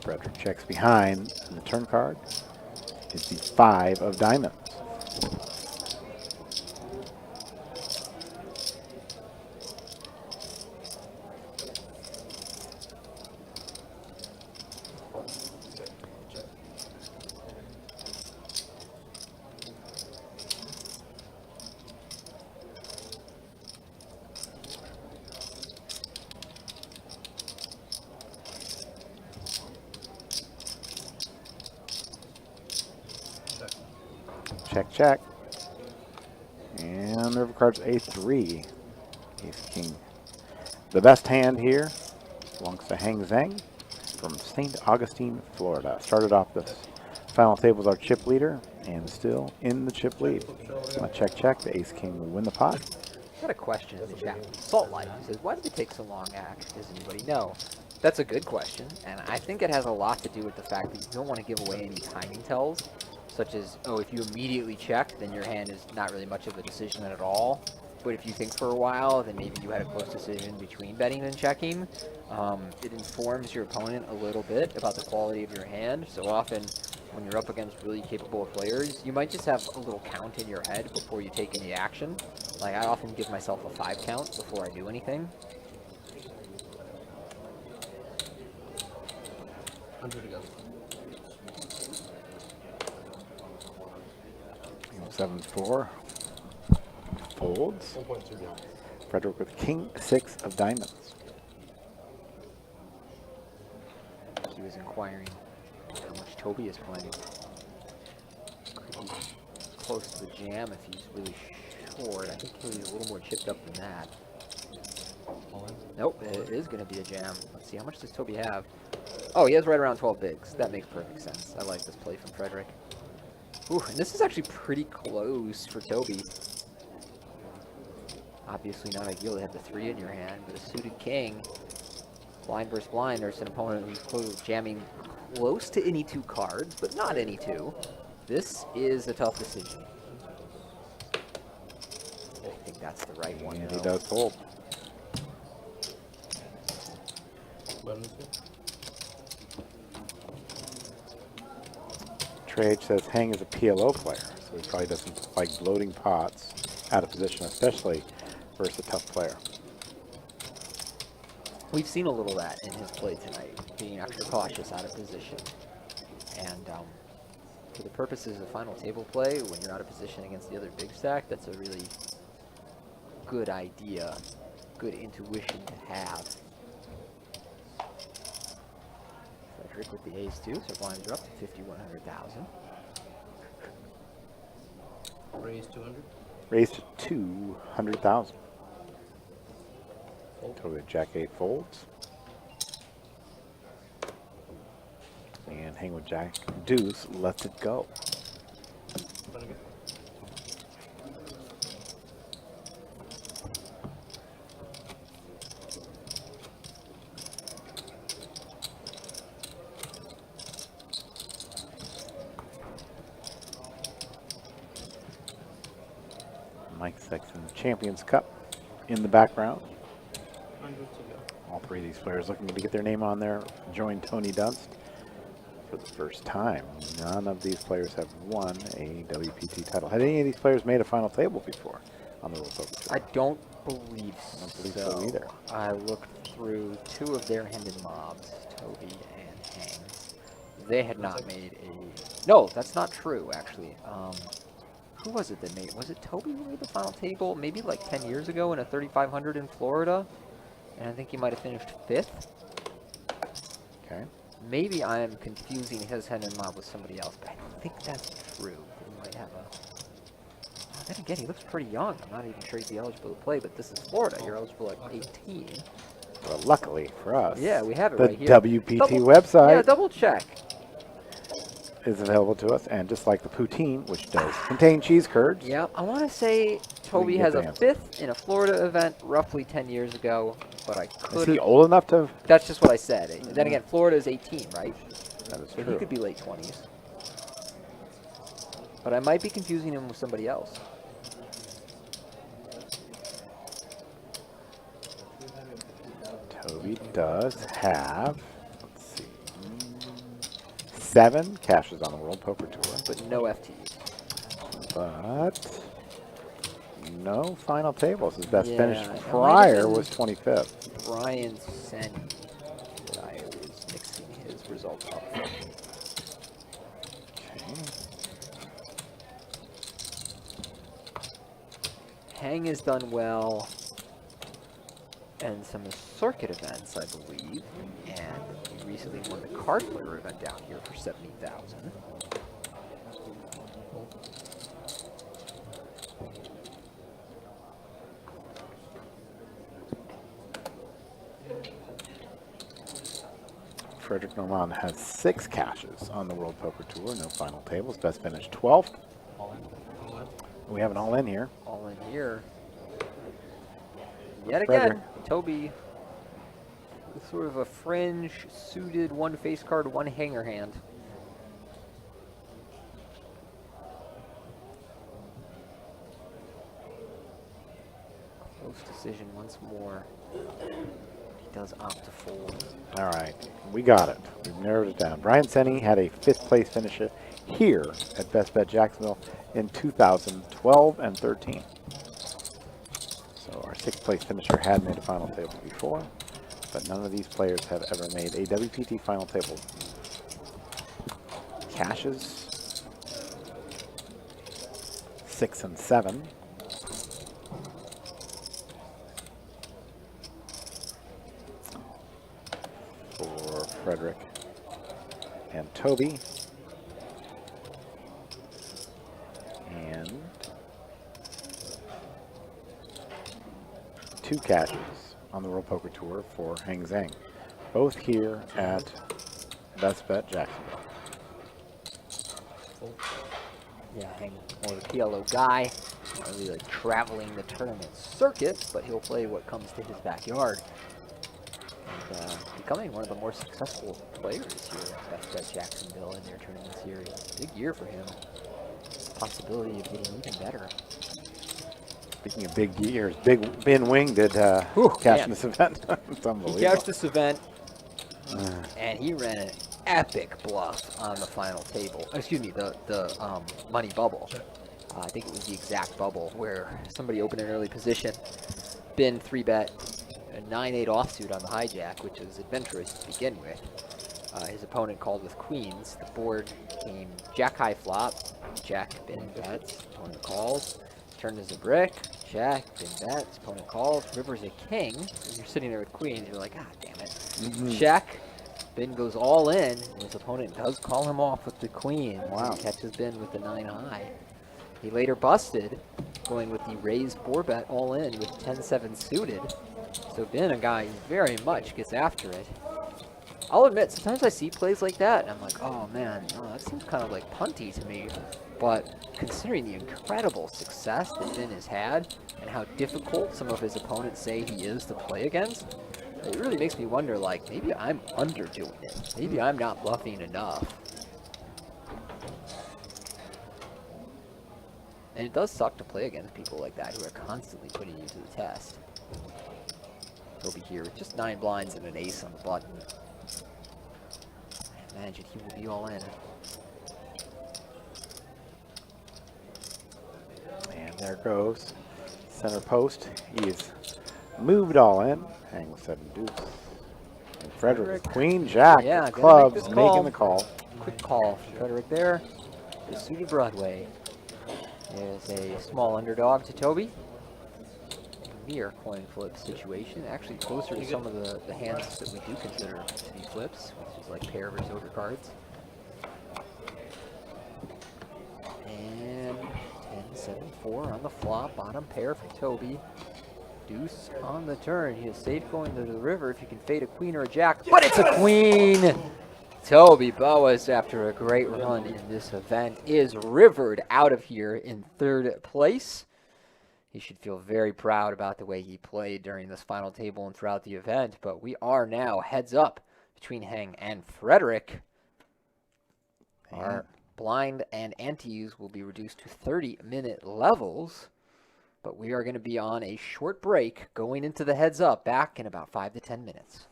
Frederick checks behind. And the turn card is the 5 of diamonds. Check, check. And the river card's A3. Ace King. The best hand here belongs to Hang Zhang from St. Augustine, Florida. Started off this final table as our chip leader and still in the chip lead. Check, check. The Ace King will win the pot. I got a question in the chat. Salt Life says, why did it take so long to act? Does anybody know? That's a good question, and I think it has a lot to do with the fact that you don't want to give away any timing tells, such as, oh, if you immediately check, then your hand is not really much of a decision at all. But if you think for a while, then maybe you had a close decision between betting and checking. It informs your opponent a little bit about the quality of your hand. So often, when you're up against really capable players, you might just have a little count in your head before you take any action. Like, I often give myself a 5 count before I do anything. 100 to go. 7-4. Folds. 1.2 down. Frederick with King 6 of diamonds. He was inquiring how much Toby is playing. Could be close to the jam if he's really short. I think he's a little more chipped up than that. Nope, it is going to be a jam. Let's see, how much does Toby have? Oh, he has right around 12 bigs. That makes perfect sense. I like this play from Frederick. Ooh, and this is actually pretty close for Toby. Obviously not ideal to have the 3 in your hand, but a suited king. Blind versus blind, there's an opponent who's jamming close to any 2 cards, but not any 2. This is a tough decision. I think that's the right one. And though. he does fold. Button is good. Trage says Hang is a PLO player, so he probably doesn't like bloating pots out of position, especially versus a tough player. We've seen a little of that in his play tonight, being extra cautious out of position. And for the purposes of final table play, when you're out of position against the other big stack, that's a really good idea, good intuition to have. Frederick with the ace 2, so blinds are up to 50, 100,000. Raise 200. Raised to 200,000. Totally Jack 8 folds. And Hang with Jack Deuce lets it go. Button again. Mike Sexton, Champions Cup in the background. 100 to go. All 3 of these players looking to get their name on there. Join Tony Dunst for the first time. None of these players have won a WPT title. Had any of these players made a final table before on the World Poker Tour? I don't believe don't believe so either. I looked through 2 of their Hendon mobs, Toby and Hang. They had not made a... No, that's not true, actually. Who was it that made... Was it Toby who made the final table? Maybe like 10 years ago in a 3,500 in Florida? And I think he might have finished 5th. Okay. Maybe I am confusing his Hendon mob with somebody else, but I think that's true. He might have a... Then again, he looks pretty young. I'm not even sure he'd be eligible to play, but this is Florida. You're eligible at 18. Well, luckily for us, Yeah, we have it the right here. WPT Yeah, website double check. is available to us. And just like the poutine, which does contain cheese curds, Yeah, I want to say Toby get has the a answer. 5th in a Florida event roughly 10 years ago, but I is could he old enough to... That's just what I said. Then again, Florida is 18, right? That is So he true. could be late 20s. But I might be confusing him with somebody else. Toby does have, let's see, 7 cashes on the World Poker Tour, But no FTs. but no final tables. His best Yeah, finish it might have prior been- was 25th. Brian Senni that I was mixing his results up from. Okay. Hang has done well, and some circuit events, I believe, and he recently won the card player event down here for 70,000. Frederick Normand has 6 cashes on the World Poker Tour, no final tables. Best finish 12th. We have an all-in here. All in here. Yet Frederick. again, Toby with sort of a fringe suited 1 face card, 1 hanger hand. Close decision once more. He does opt to fold. All right, we got it. We've narrowed it down. Brian Senni had a 5th place finisher here at Best Bet Jacksonville in 2012 and 13. So our 6th place finisher had made a final table before, but none of these players have ever made a WPT final table. Cashes 6 and 7. For Frederick and Toby. And 2 cashes on the World Poker Tour for Hang Zhang. Both here at Best Bet Jacksonville. Yeah, Hang more of a PLO guy. Not really like traveling the tournament circuit, but he'll play what comes to his backyard. And becoming one of the more successful players here at BestBet Jacksonville in their tournament series. Big year for him. Possibility of getting even better. Speaking of big years, Big Ben Wing did cash in this event. It's unbelievable. He cashed this event, and he ran an epic bluff on the final table. Excuse me, the money bubble. I think it was the exact bubble where somebody opened an early position. Ben 3-bet a 9-8 offsuit on the hijack, which is adventurous to begin with. His opponent called with queens. The board came jack high flop, jack, Ben bets, opponent calls. Turned as a brick, jack, Ben bets, opponent calls. River's a king. And you're sitting there with queens, you're like, ah, damn it. Check. Ben goes all in, and his opponent does call him off with the queen. Wow. He catches Ben with the 9 high. He later busted, going with the raised 4-bet all in with 10-7 suited. So Ben, a guy who very much gets after it. I'll admit, sometimes I see plays like that, and I'm like, oh man, that seems kind of like punty to me. But considering the incredible success that Ben has had, and how difficult some of his opponents say he is to play against, it really makes me wonder, like, maybe I'm underdoing it. Maybe I'm not bluffing enough. And it does suck to play against people like that who are constantly putting you to the test. Toby here with just 9 blinds and an ace on the button. I imagine he will be all in. And there goes center post. He is moved all in. Hang with 7 deuce. And Frederick, queen, jack, Yeah, clubs, gonna make this call. making the call. Quick call from Frederick there. The suited Broadway is a small underdog to Toby. Near coin flip situation, actually closer to some of the hands that we do consider to be flips, which is like pair versus overcards. And 10-7-4 on the flop, bottom pair for Toby. Deuce on the turn. He is safe going to the river if you can fade a queen or a jack, but it's a queen! Toby Boas, after a great run in this event, is rivered out of here in 3rd place. He should feel very proud about the way he played during this final table and throughout the event, but we are now heads up between Hang and Frederick. Our blind and antes will be reduced to 30-minute levels, but we are going to be on a short break going into the heads up back in about 5 to 10 minutes.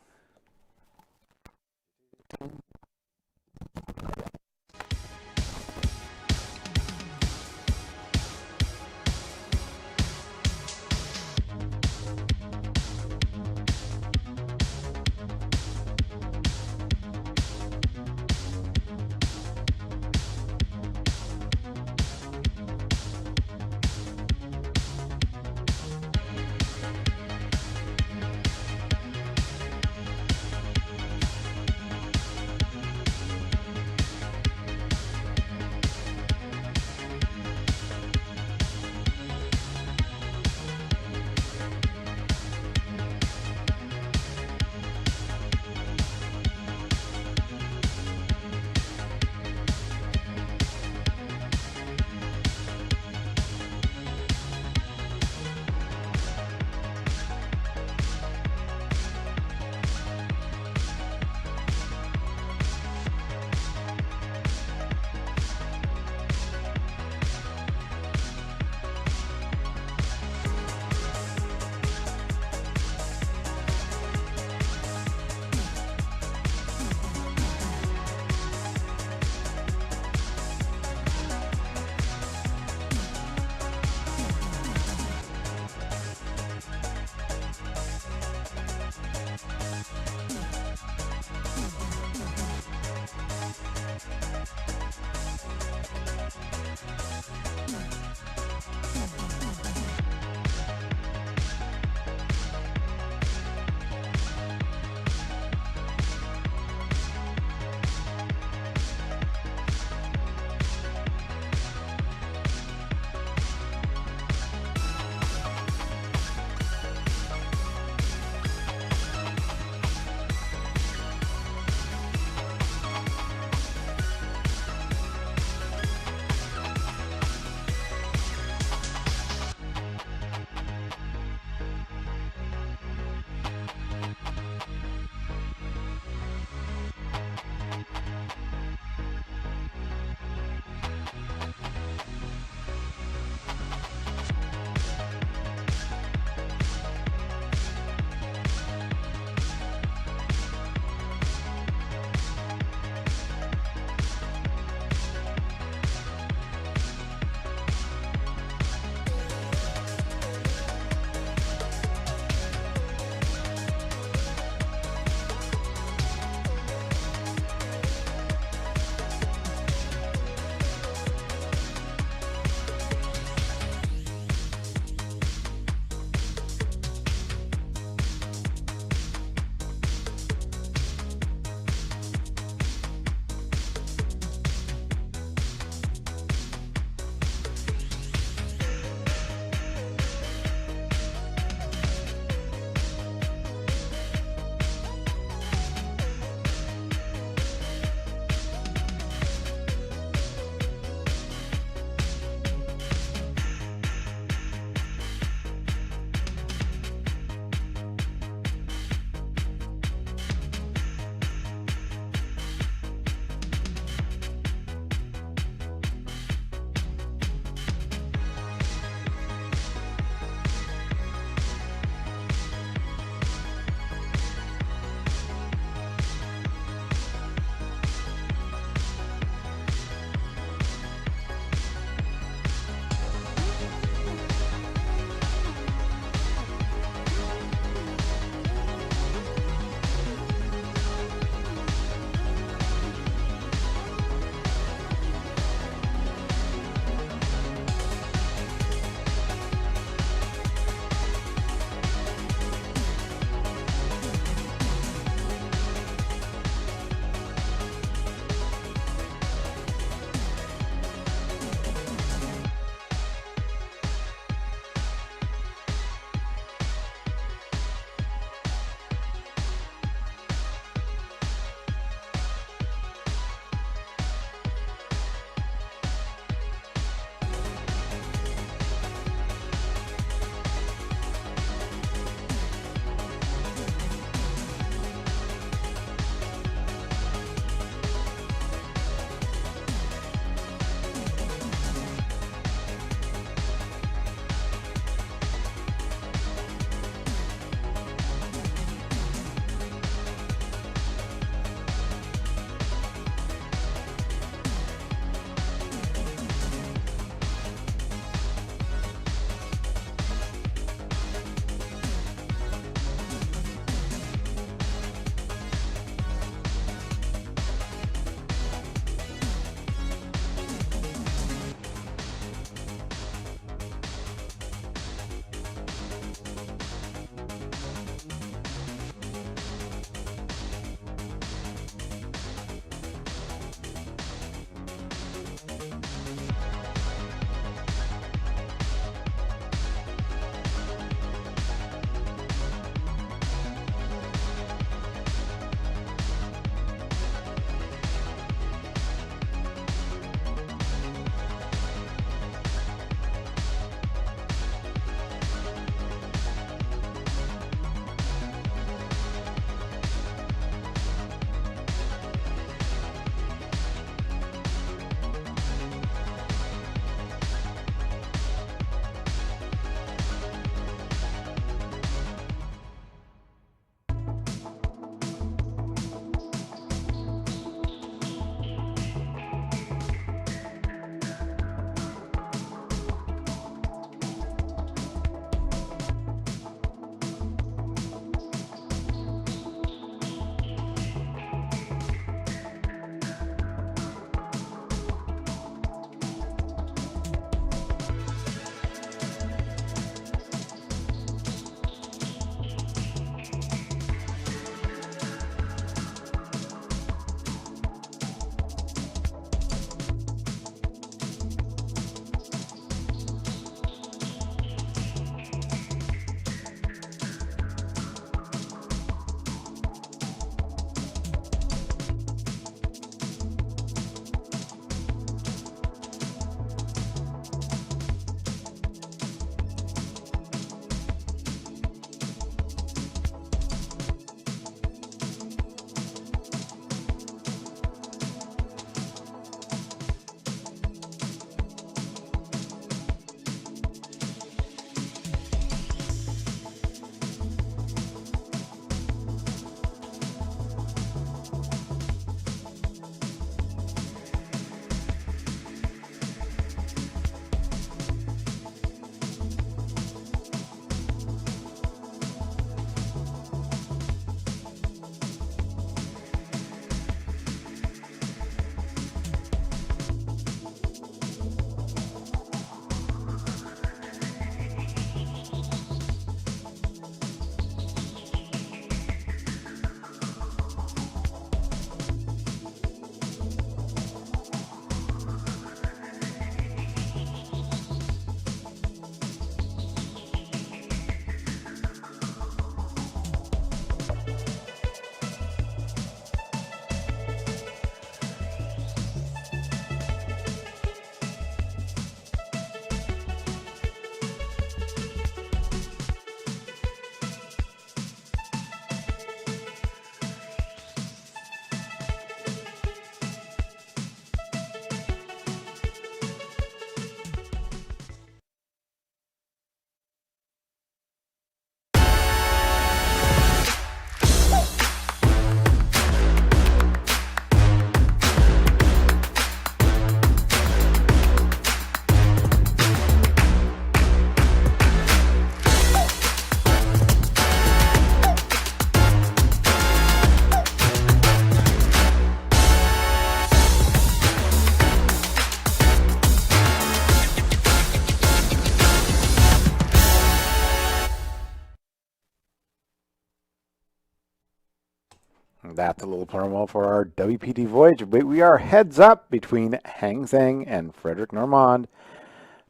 That's a little promo for our WPT voyage. We are heads up between Hang Zhang and Frederick Normand.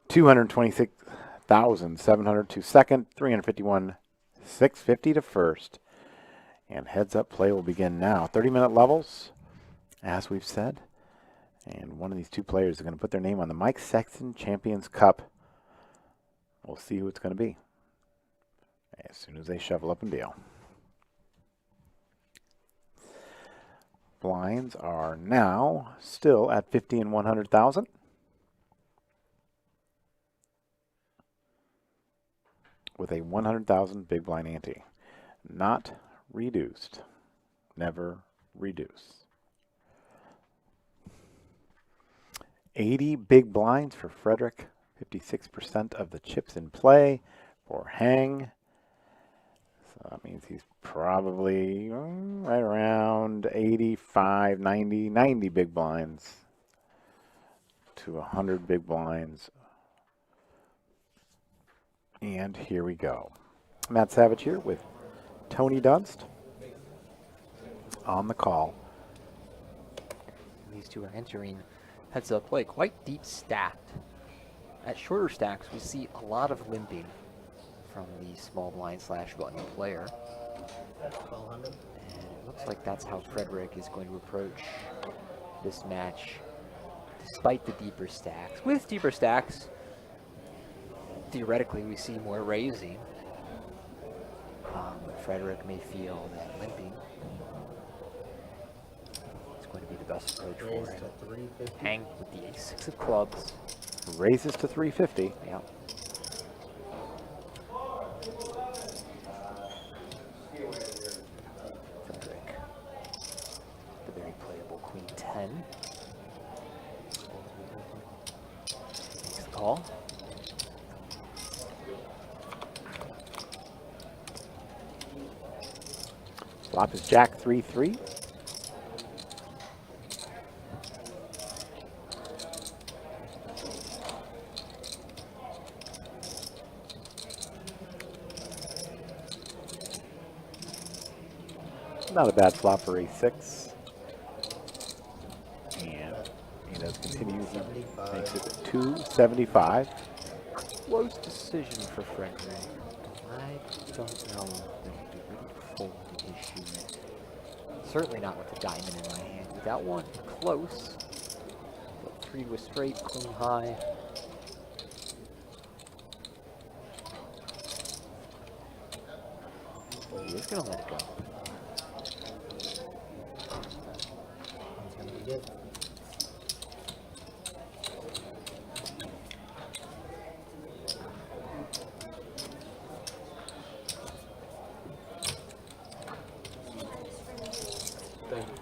226,700 to second, 351,650 to first. And heads up play will begin now. 30-minute levels, as we've said. And one of these two players is going to put their name on the Mike Sexton Champions Cup. We'll see who it's going to be as soon as they shovel up and deal. Blinds are now still at 50 and 100,000. With a 100,000 big blind ante. Not reduced. Never reduce. 80 big blinds for Frederick. 56% of the chips in play for Hang. So that means he's probably right around 85, 90 big blinds to 100 big blinds. And here we go. Matt Savage here with Tony Dunst on the call. These two are entering heads up play, quite deep stacked. At shorter stacks, we see a lot of limping from the small blind / button player. 1200. And it looks like that's how Frederick is going to approach this match, despite the deeper stacks. With deeper stacks, theoretically, we see more raising. But Frederick may feel that limping is going to be the best approach for Raise him. to 350. Hang with the ace-6 of clubs. Raises to 350. Yeah. Frederick. The very playable queen 10. Makes the call. Flop is Jack 3-3. Not a bad flop for A6. And he does continue. He makes it 275. Close decision for Frederick. I don't know that he'd be ready to fold the issue. Certainly not with the diamond in my hand. With that one close. But 3 to a straight, queen high. He is going to let it go. It's gonna be good. Thank you.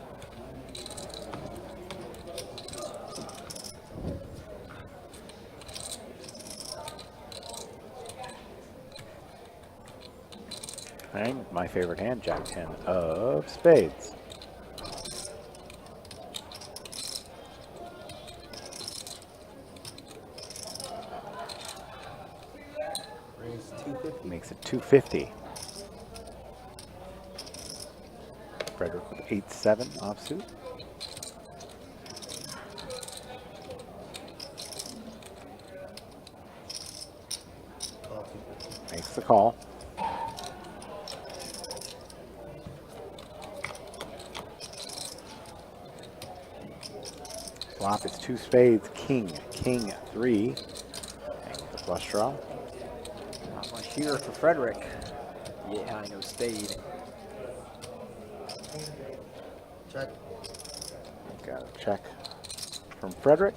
And my favorite hand, Jack 10 of spades. Raise 250. Makes it 250. Frederick with 8-7 offsuit. Call 250. Makes the call. Flop is 2 spades, king 3. And the flush draw. Not much here for Frederick. Yeah, I know spade. Check. Got a check from Frederick.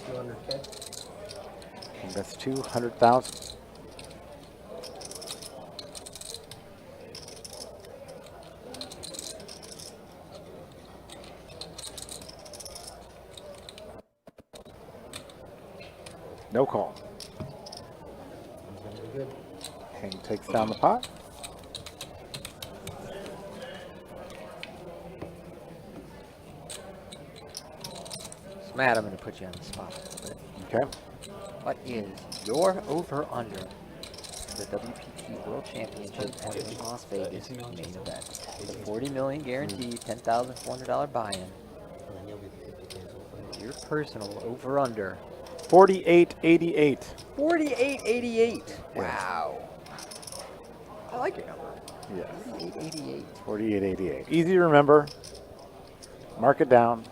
$200K. And that's 200,000. No call. It's gonna be good. Hang takes down the pot. So Matt, I'm going to put you on the spot a little bit. Okay. What is your over-under for the WPT World Championship at the Las Vegas main event? The 40 million guaranteed, $10,400 buy-in. And then you'll be the 50K as well. Your personal over-under. 48-88. 48.88. Wow. I like your number. Yes. 48.88. 48-88. Easy to remember. Mark it down.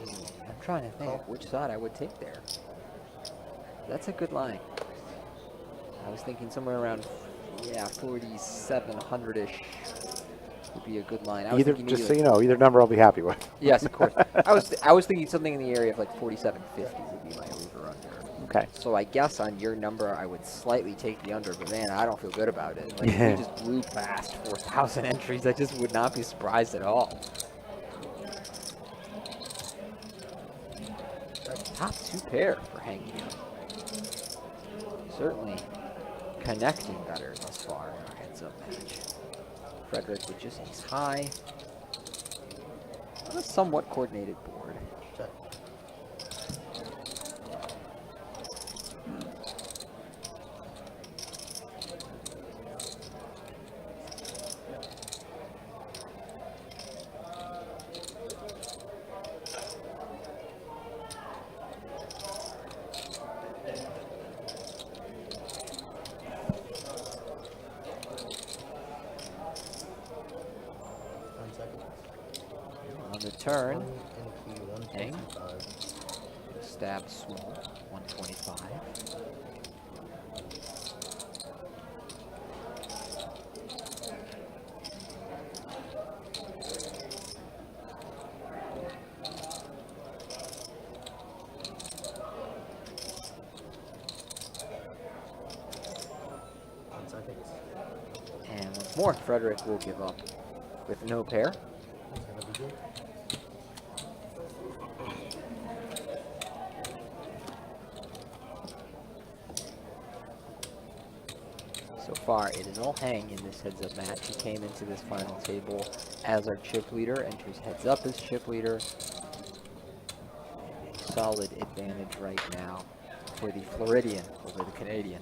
I'm trying to think which side I would take there. That's a good line. I was thinking somewhere around, 4,700-ish would be a good line. I was Either, thinking just so maybe you know, either number I'll be happy with. yes, of course. I was thinking something in the area of like 4,750 would be my over/under. Okay. So I guess on your number, I would slightly take the under, but man, I don't feel good about it. Like, if we just blew past 4,000 entries, I just would not be surprised at all. Top 2 pair for hanging out. Certainly connecting better thus far in our heads-up match. Frederick with just ace high. On a somewhat coordinated board. Check. On the turn, Hang. hang. Stab small, 125. And once more, Frederick will give up with no pair. So far, it is all hang in this heads-up match. He came into this final table as our chip leader, enters heads-up as chip leader. Solid advantage right now for the Floridian over the Canadian.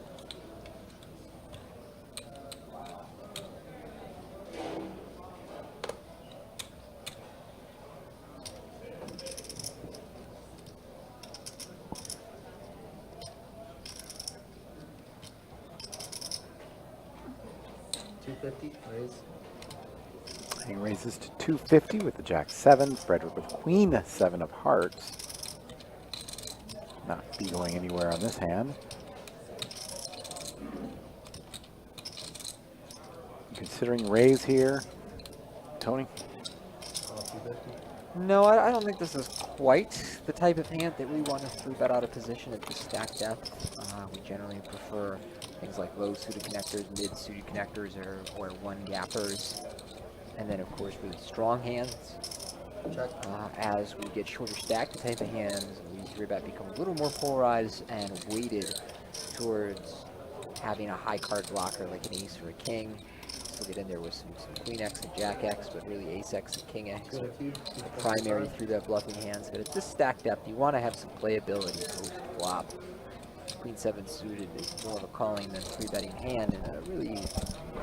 Raise. He raises to 250 with the Jack 7. Frederick with Queen 7 of hearts. Not be going anywhere on this hand. Considering raise here. Tony? 250. No, I don't think this is quite the type of hand that we want to 3-bet out of position at the stack depth. We generally prefer things like low suited connectors, mid suited connectors, or one gappers. And then, of course, really strong hands. Check. As we get shorter stack type of hands, we 3-bet become a little more polarized and weighted towards having a high card blocker like an ace or a king. So get in there with some queen X and jack X, but really ace X and king X are the primary 3-bet bluffing hands. But at this stack depth, you want to have some playability post flop. Queen 7 suited is more of a calling than 3-betting hand, and a really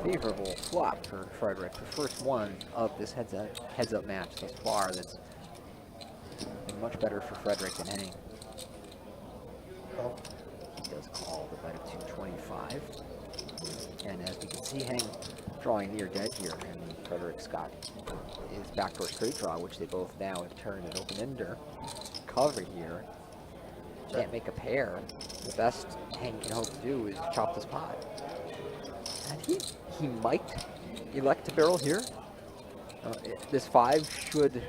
favorable flop for Frederick. The first one of this heads-up match thus far that's been much better for Frederick than hang. Call. He does call the bet of 225. And as we can see, hang drawing near dead here, and Frederick's got his backdoor straight draw, which they both now have turned an open-ender. Cover here. Can't make a pair. The best hang can hope to do is chop this pot. And he might elect to barrel here. This 5 should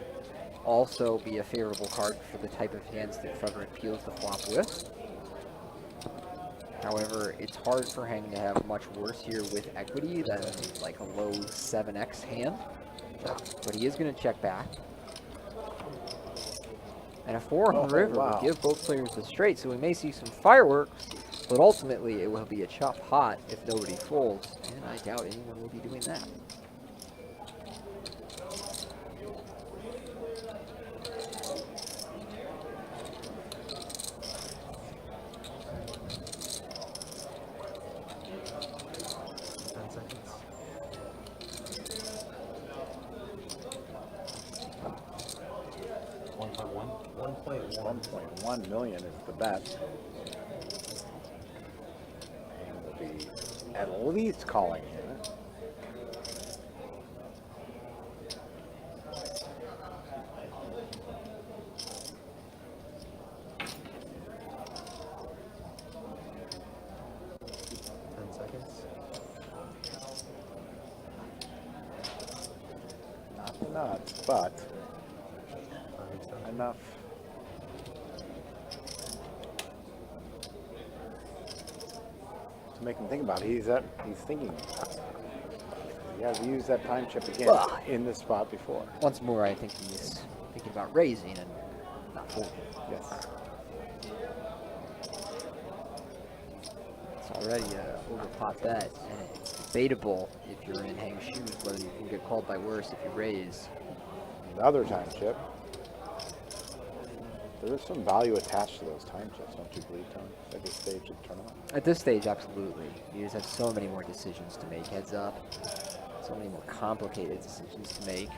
also be a favorable card for the type of hands that Frederick peels the flop with. However, it's hard for hang to have much worse here with equity than like a low 7x hand. But he is going to check back. And a 4 on the river will give both players the straight, so we may see some fireworks, but ultimately it will be a chop pot if nobody folds, and I doubt anyone will be doing that. 1.1 million is the bet. And will be at least calling here. Not nuts, but enough. To make him think about it. He's thinking. He has used that time chip again in this spot before. Once more, I think he's thinking about raising and not folding. Yes. It's already a overpot bet, and it's debatable if you're in hang shoes whether you can get called by worse if you raise. Another time chip. There is some value attached to those time chips, don't you believe, Tony, at this stage of the tournament? At this stage, absolutely. You just have so many more decisions to make heads up. So many more complicated decisions to make.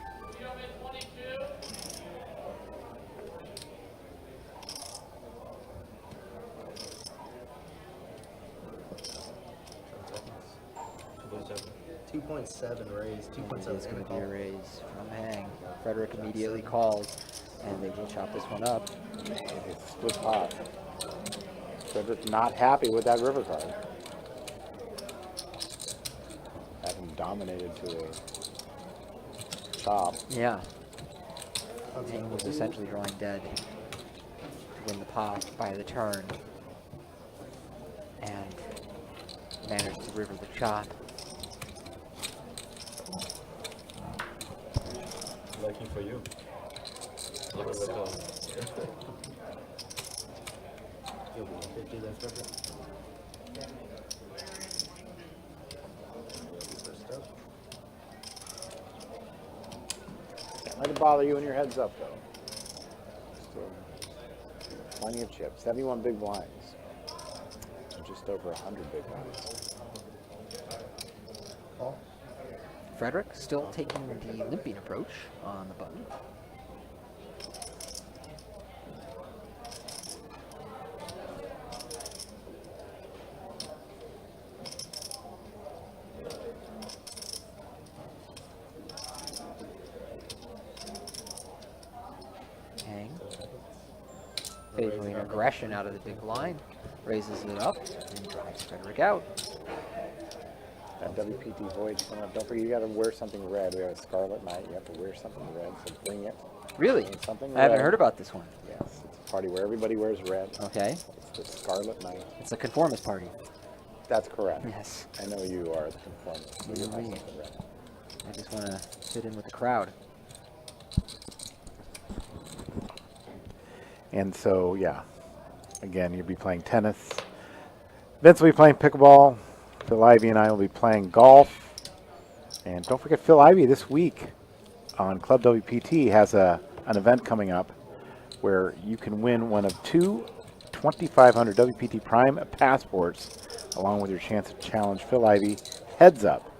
$2.7 raise, It's going to be a raise from hang. Frederick immediately calls, and they will chop this one up. It's split pot. Frederick not happy with that river card. Had him dominated to a chop. Yeah. Hang was essentially drawing dead to win the pot by the turn. And managed to river the chop. Lucky for you. You'll be 150 there, Frederick. First up. Can't let it bother you when your head's up, though. Still plenty of chips. 71 big blinds. Just over 100 big blinds. Call. Frederick still taking the limping approach on the button. Hang. Favoring aggression out of the big blind. Raises it up and drives Frederick out. That WPT void's coming up. Don't forget, you got to wear something red. We have a Scarlet Night. You have to wear something red, so bring it. Really? Bring something I haven't red. heard about this one. Yes, it's a party where everybody wears red. Okay. It's the Scarlet Night. It's a conformist party. That's correct. Yes. I know you are the conformist. So you're Me. nice with the red. I just want to fit in with the crowd. And so, yeah, again, you'll be playing tennis. Vince will be playing pickleball. Phil Ivey and I will be playing golf. And don't forget, Phil Ivey this week on Club WPT has an event coming up where you can win one of two 2,500 WPT Prime passports, along with your chance to challenge Phil Ivey heads up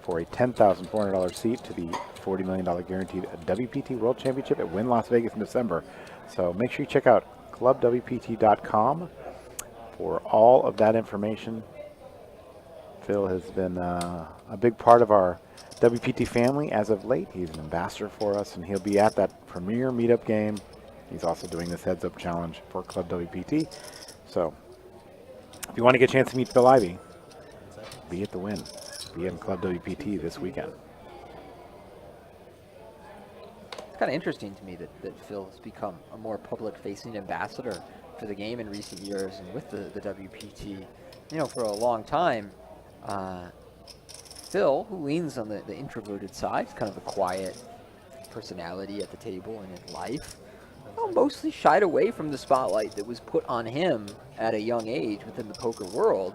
for a $10,400 seat to the $40 million guaranteed WPT World Championship at Wynn Las Vegas in December. So make sure you check out clubwpt.com for all of that information. Phil has been a big part of our WPT family as of late. He's an ambassador for us, and he'll be at that premier meetup game. He's also doing this heads-up challenge for Club WPT. So if you want to get a chance to meet Phil Ivey, be at the Wynn. Be in Club WPT this weekend. It's kind of interesting to me that Phil has become a more public-facing ambassador for the game in recent years and with the WPT. You know, for a long time, Phil, who leans on the introverted side, is kind of a quiet personality at the table and in life, mostly shied away from the spotlight that was put on him at a young age within the poker world,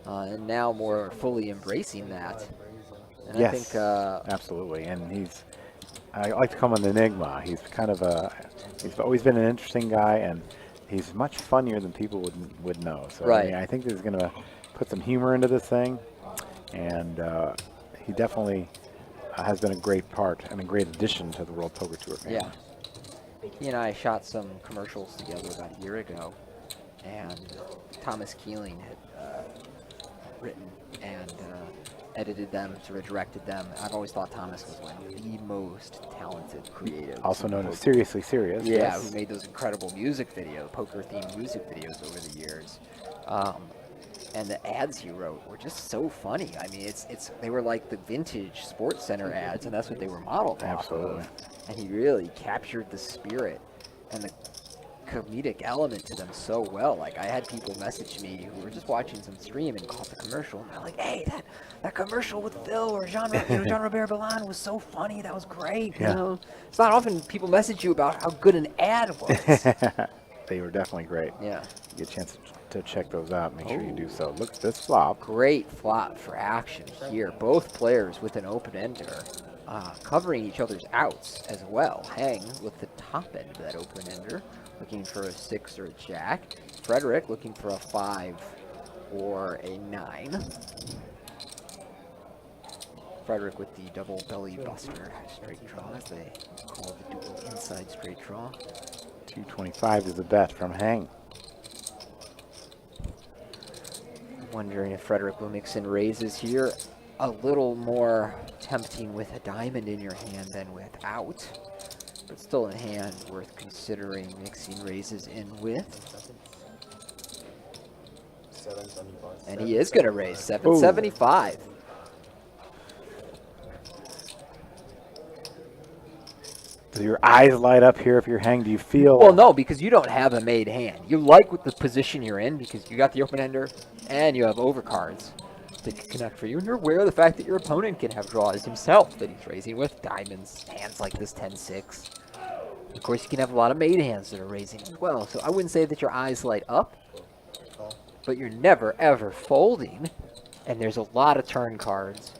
and now more fully embracing that. And Yes, I think, absolutely. And I like to call him an enigma. He's kind of he's always been an interesting guy, and he's much funnier than people would know. So Right. I mean, I think he's going to put some humor into this thing, and he definitely has been a great part and a great addition to the World Poker Tour family. yeah. he and I shot some commercials together about a year ago, and Thomas Keeling had written and edited them, sort of directed them. I've always thought Thomas was one of the most talented creatives. Also known as Seriously Serious. Yeah, yes. who made those incredible music videos, poker-themed music videos over the years. And the ads he wrote were just so funny. I mean, they were like the vintage Sports Center ads, and that's what they were modeled Absolutely. off of. And he really captured the spirit and the comedic element to them so well. Like, I had people message me who were just watching some stream and caught the commercial, and they're like, "Hey, that commercial with Phil or Jean Robert Balan was so funny. That was great." Yeah. You know, it's not often people message you about how good an ad was. They were definitely great. Yeah. You get a chance to check those out. Make sure you do so. Look at this flop. Great flop for action here. Both players with an open ender, covering each other's outs as well. Hang with the top end of that open ender, looking for a 6 or a jack. Frederick looking for a 5 or a 9. Frederick with the double belly buster straight draw, as they call the dual inside straight draw. 225 is the bet from Hang. Wondering if Frederick will mix in raises here. A little more tempting with a diamond in your hand than without, but still a hand worth considering mixing raises in with. 775. And he is going to raise 775. Do your eyes light up here if you're Hang? Do you feel? Well, no, because you don't have a made hand. You like with the position you're in because you got the open ender and you have overcards that can connect for you. And you're aware of the fact that your opponent can have draws himself that he's raising with diamonds, hands like this 10-6. Of course, you can have a lot of made hands that are raising as well. So I wouldn't say that your eyes light up, but you're never, ever folding. And there's a lot of turn cards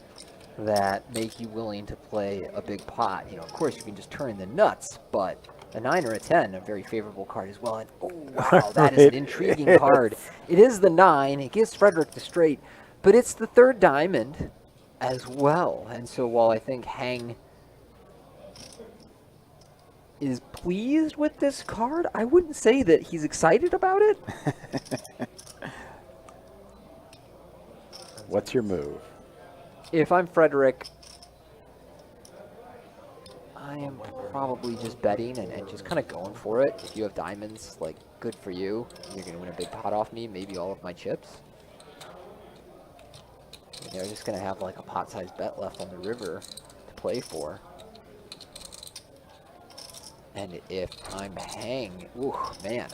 that make you willing to play a big pot. You know, of course, you can just turn the nuts, but a 9 or a 10, a very favorable card as well. And oh, wow, that is an intriguing card. It is the 9. It gives Frederick the straight, but it's the third diamond as well. And so while I think Hang is pleased with this card, I wouldn't say that he's excited about it. What's your move? If I'm Frederick, I am probably just betting and just kind of going for it. If you have diamonds, like, good for you. You're going to win a big pot off me, maybe all of my chips. And they're just going to have, like, a pot-sized bet left on the river to play for. And if I'm Hang, ooh, man.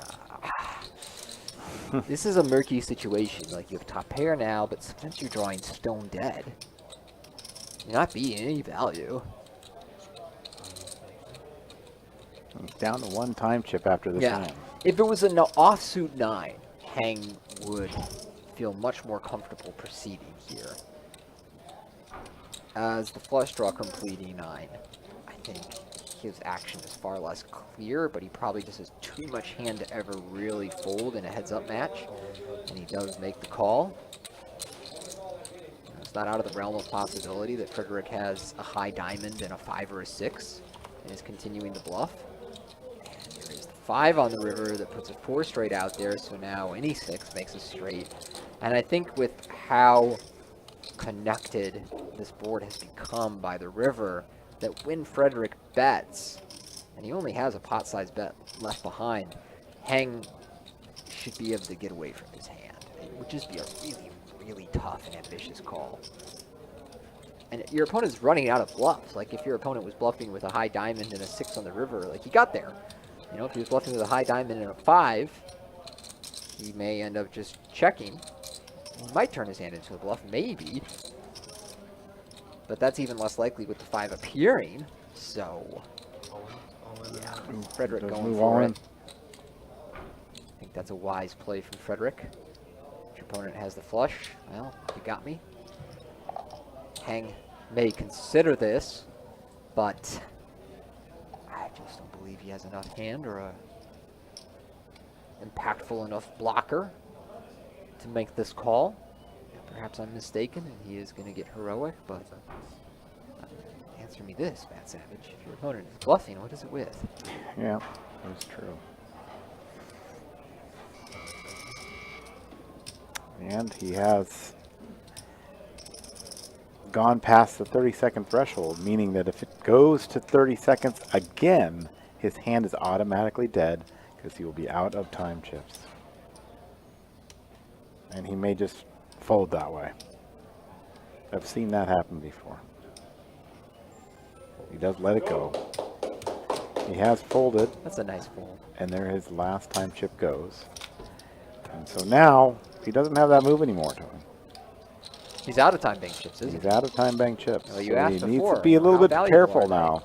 This is a murky situation. Like, you have top pair now, but sometimes you're drawing stone dead. You're not beating any value. Down to one time chip after this hand. If it was an offsuit 9, Hang would feel much more comfortable proceeding here. As the flush draw completing 9, I think his action is far less clear, but he probably just has too much hand to ever really fold in a heads-up match. And he does make the call. It's not out of the realm of possibility that Frederick has a high diamond and a 5 or a 6 and is continuing to bluff. And there is the 5 on the river that puts a 4 straight out there, so now any 6 makes a straight. And I think with how connected this board has become by the river, that when Frederick bets, and he only has a pot-sized bet left behind, Hang should be able to get away from his hand. It would just be a really tough and ambitious call. And your opponent's running out of bluffs. Like, if your opponent was bluffing with a high diamond and a 6 on the river, like, he got there. You know, if he was bluffing with a high diamond and a 5, he may end up just checking. He might turn his hand into a bluff, maybe. But that's even less likely with the 5 appearing. So, yeah, Frederick Does going move for on. it. I think that's a wise play from Frederick. If your opponent has the flush, well, you got me. Hang may consider this, but I just don't believe he has enough hand or a impactful enough blocker to make this call. Perhaps I'm mistaken and he is going to get heroic, but Answer me this, Matt Savage. If your opponent is bluffing, what is it with? Yeah, that's true. And he has gone past the 30-second threshold, meaning that if it goes to 30 seconds again, his hand is automatically dead because he will be out of time chips. And he may just fold that way. I've seen that happen before. He does let it go. He has folded, That's a nice fold. and there his last time chip goes. And so now, he doesn't have that move anymore to him. He's out of time bank chips, isn't He's he? out of time bank chips. Well, you so asked he needs before, to be a little how bit valuable careful are they? now.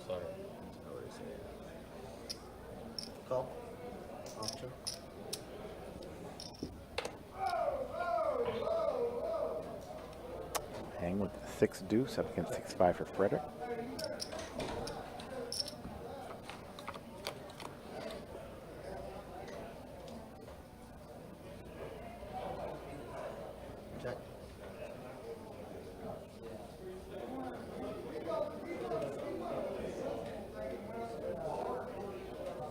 Sorry. Call. Option. Hang with the 6 deuce up against 6-5 for Frederick. Check.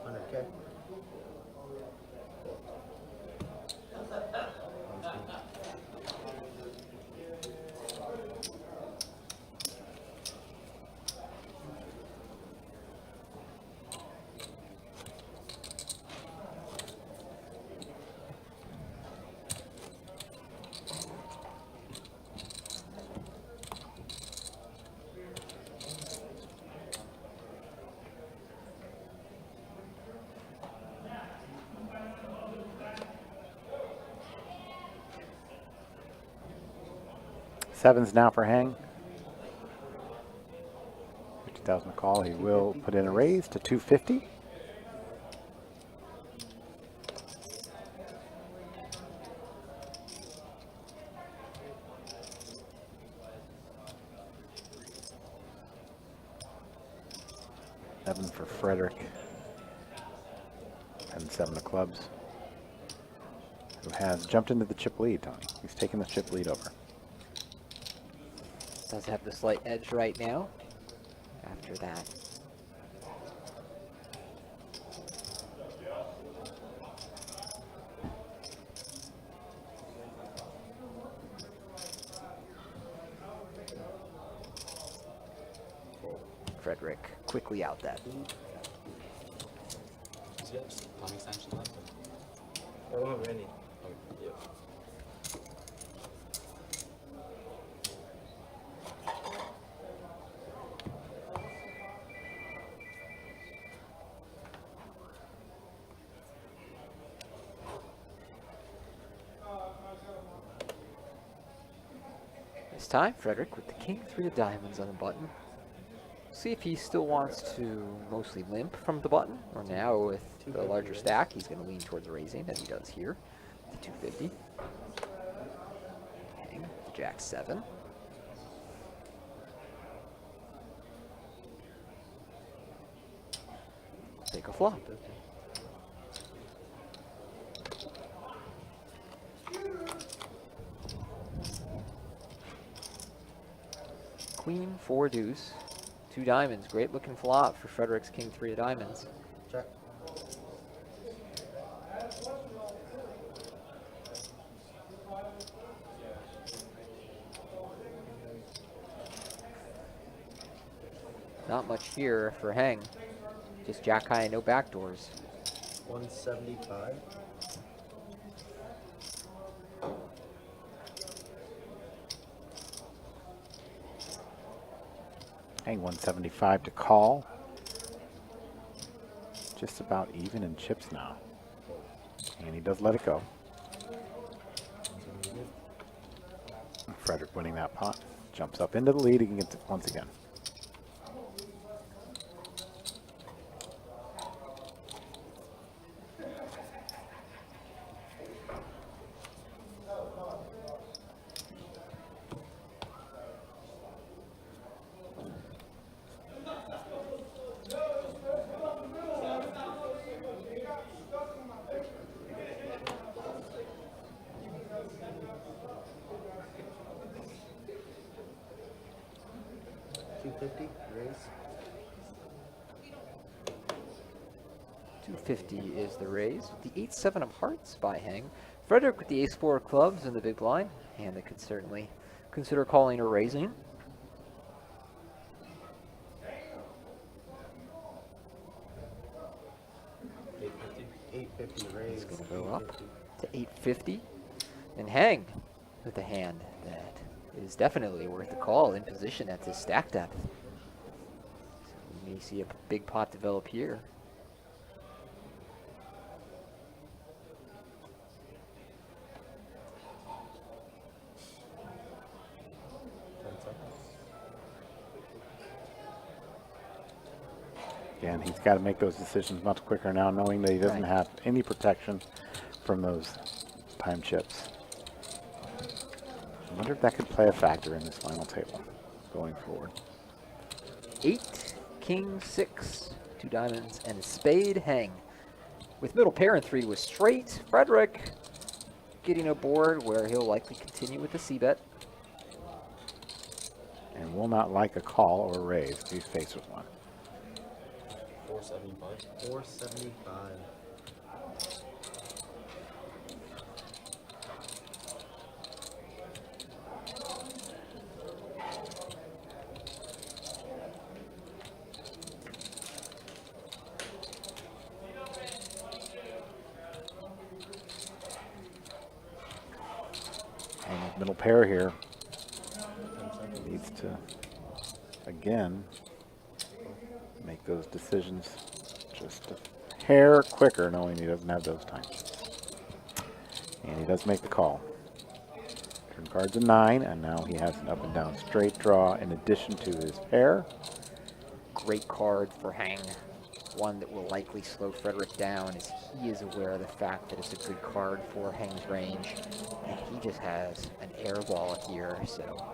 $100K. Sevens now for hang. 50,000 to call. He will put in a raise to 250. Seven for Frederick. And 7 of clubs. Who has jumped into the chip lead, Tony. He's taken the chip lead over. Does have the slight edge right now. After that. Frederick quickly out that. Does he have time extension left? I don't have any. Yeah. This time, Frederick with the king 3 of diamonds on the button. See if he still wants to mostly limp from the button, or now with the larger stack, he's going to lean towards raising, as he does here, to 250. Hang, jack 7. Take a flop. Queen 4 deuce. 2 diamonds. Great looking flop for Frederick's king 3 of diamonds. Check. Not much here for hang. Just jack high and no backdoors. 175. Hang 175 to call. Just about even in chips now. And he does let it go. Frederick winning that pot. Jumps up into the lead again once again. 250, raise. 250 is the raise. The 8-7 of hearts by Hang. Frederick with the ace-4 of clubs in the big blind. And they could certainly consider calling or raising. $850 raise. It's going to go up to 850. And Hang with a hand that is definitely worth the call in position at this stack depth. So we may see a big pot develop here. Again, he's got to make those decisions much quicker now, knowing that he doesn't Right. have any protection from those time chips. I wonder if that could play a factor in this final table going forward. 8, king, 6, 2 diamonds, and a spade. Hang with middle pair and 3 with straight. Frederick getting a board where he'll likely continue with the c-bet. And will not like a call or a raise if he's faced with one. 475. 475. And with middle pair here, needs to, again, make those decisions just a hair quicker, knowing he doesn't have those times. And he does make the call. Turn card's a 9, and now he has an up and down straight draw in addition to his pair. Great card for Hang. One that will likely slow Frederick down, as he is aware of the fact that it's a good card for Hang's range. And he just has an air ball here, so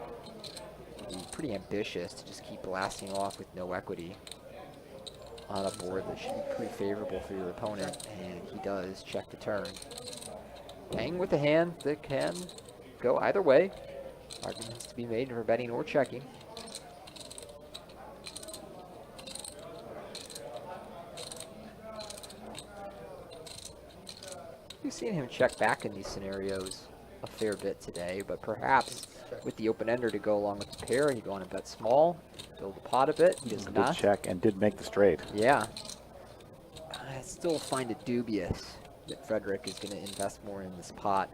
he's pretty ambitious to just keep blasting off with no equity on a board that should be pretty favorable for your opponent, and he does check the turn. Hang with a hand that can go either way. Arguments to be made for betting or checking. We've seen him check back in these scenarios a fair bit today, but perhaps with the open-ender to go along with the pair, you go on and bet small, build the pot a bit. He does Did not. check and did make the straight. Yeah. I still find it dubious that Frederick is going to invest more in this pot.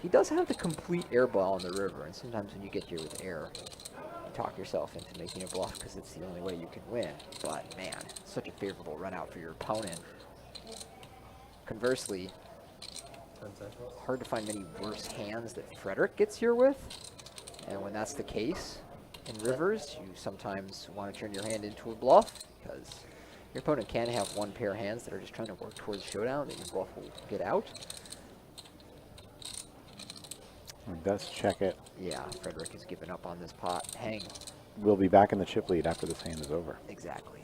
He does have the complete air ball on the river, and sometimes when you get here with air, you talk yourself into making a bluff because it's the only way you can win. But man, such a favorable run out for your opponent. Conversely, 10 seconds. hard to find many worse hands that Frederick gets here with. And when that's the case in rivers, you sometimes want to turn your hand into a bluff because your opponent can have one pair of hands that are just trying to work towards showdown that your bluff will get out. He does check it. Yeah, Frederick has given up on this pot. Hang. We'll be back in the chip lead after this hand is over. Exactly.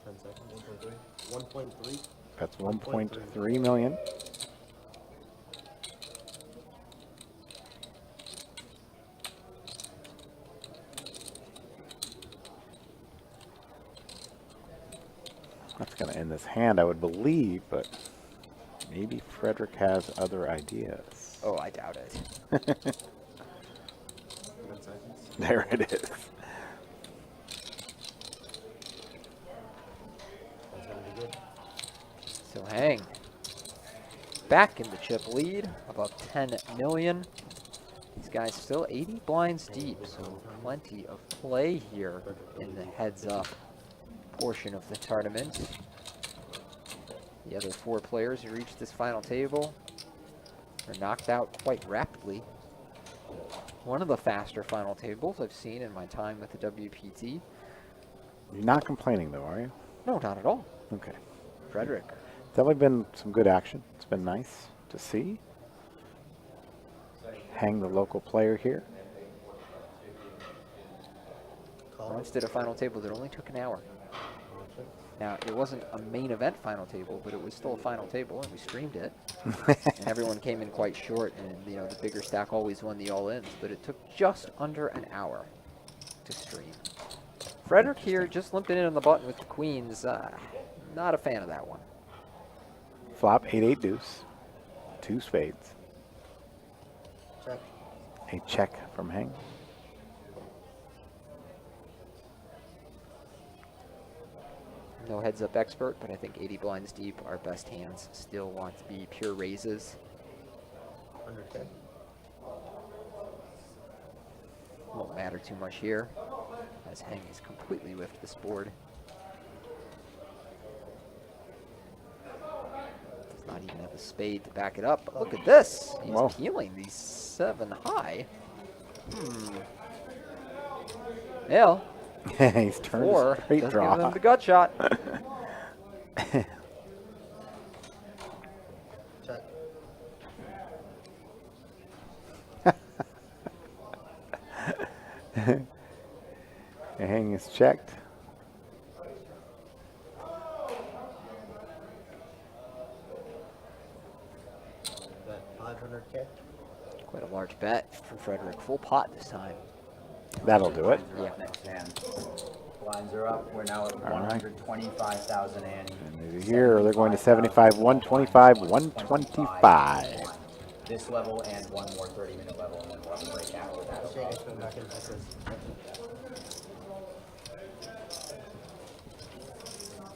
10 seconds. 1.3. That's 1.3 million. That's going to end this hand, I would believe, but maybe Frederick has other ideas. Oh, I doubt it. 10 seconds. There it is. That's gonna be good. So Hang back in the chip lead, above 10 million. These guys still 80 blinds deep, so plenty of play here in the heads up portion of the tournament. The other 4 players who reached this final table are knocked out quite rapidly. One of the faster final tables I've seen in my time with the WPT. You're not complaining, though, are you? No, not at all. Okay. Frederick. Definitely been some good action. It's been nice to see. Hang the local player here. Call Once did a final table that only took an hour. Now, it wasn't a main event final table, but it was still a final table, and we streamed it. And everyone came in quite short, and you know the bigger stack always won the all-ins, but it took just under an hour to stream. Frederick here just limping in on the button with the queens. Not a fan of that one. Flop 8-8 deuce. 2 spades. Check. A check from Hang. No heads-up expert, but I think 80 blinds deep, our best hands still want to be pure raises. 100K. Won't matter too much here, as Hang is completely whiffed this board. Does not even have a spade to back it up, but look at this! He's Whoa. peeling these 7 high. Yeah, He's turned 4 a straight doesn't draw. give him the gut shot. Check. Hang is checked. Bet 500K. Quite a large bet from Frederick. Full pot this time. That'll do it. Yeah. Next hand. Blinds are up. We're now at All right. 125,000 ante. And here they're going to 75, 125, 125. This level and one more 30-minute level, and then we'll have a break after that. Shake it, come back in like this.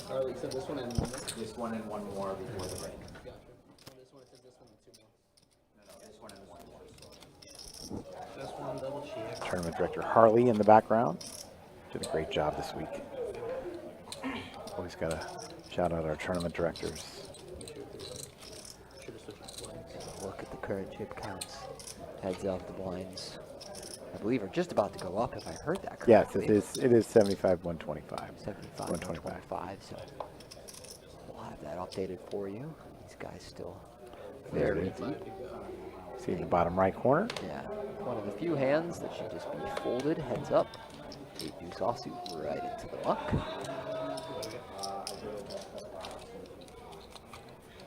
Harley, you said this one and one more? This one and one more before the break. Gotcha. This one, it says this one and 2 more. No, this one and one more. This one, double check. Tournament director Harley in the background. Did a great job this week. Always got to shout out our tournament directors. Should have switched blinds. Look at the current chip counts. Heads up, the blinds, I believe, are just about to go up, if I heard that Yes, correctly. it is 75, 125. 75, 125, so we'll have that updated for you. These guys still very deep. See in the bottom right corner. Yeah, one of the few hands that should just be folded, heads up. 8 deuce offsuit right into the muck.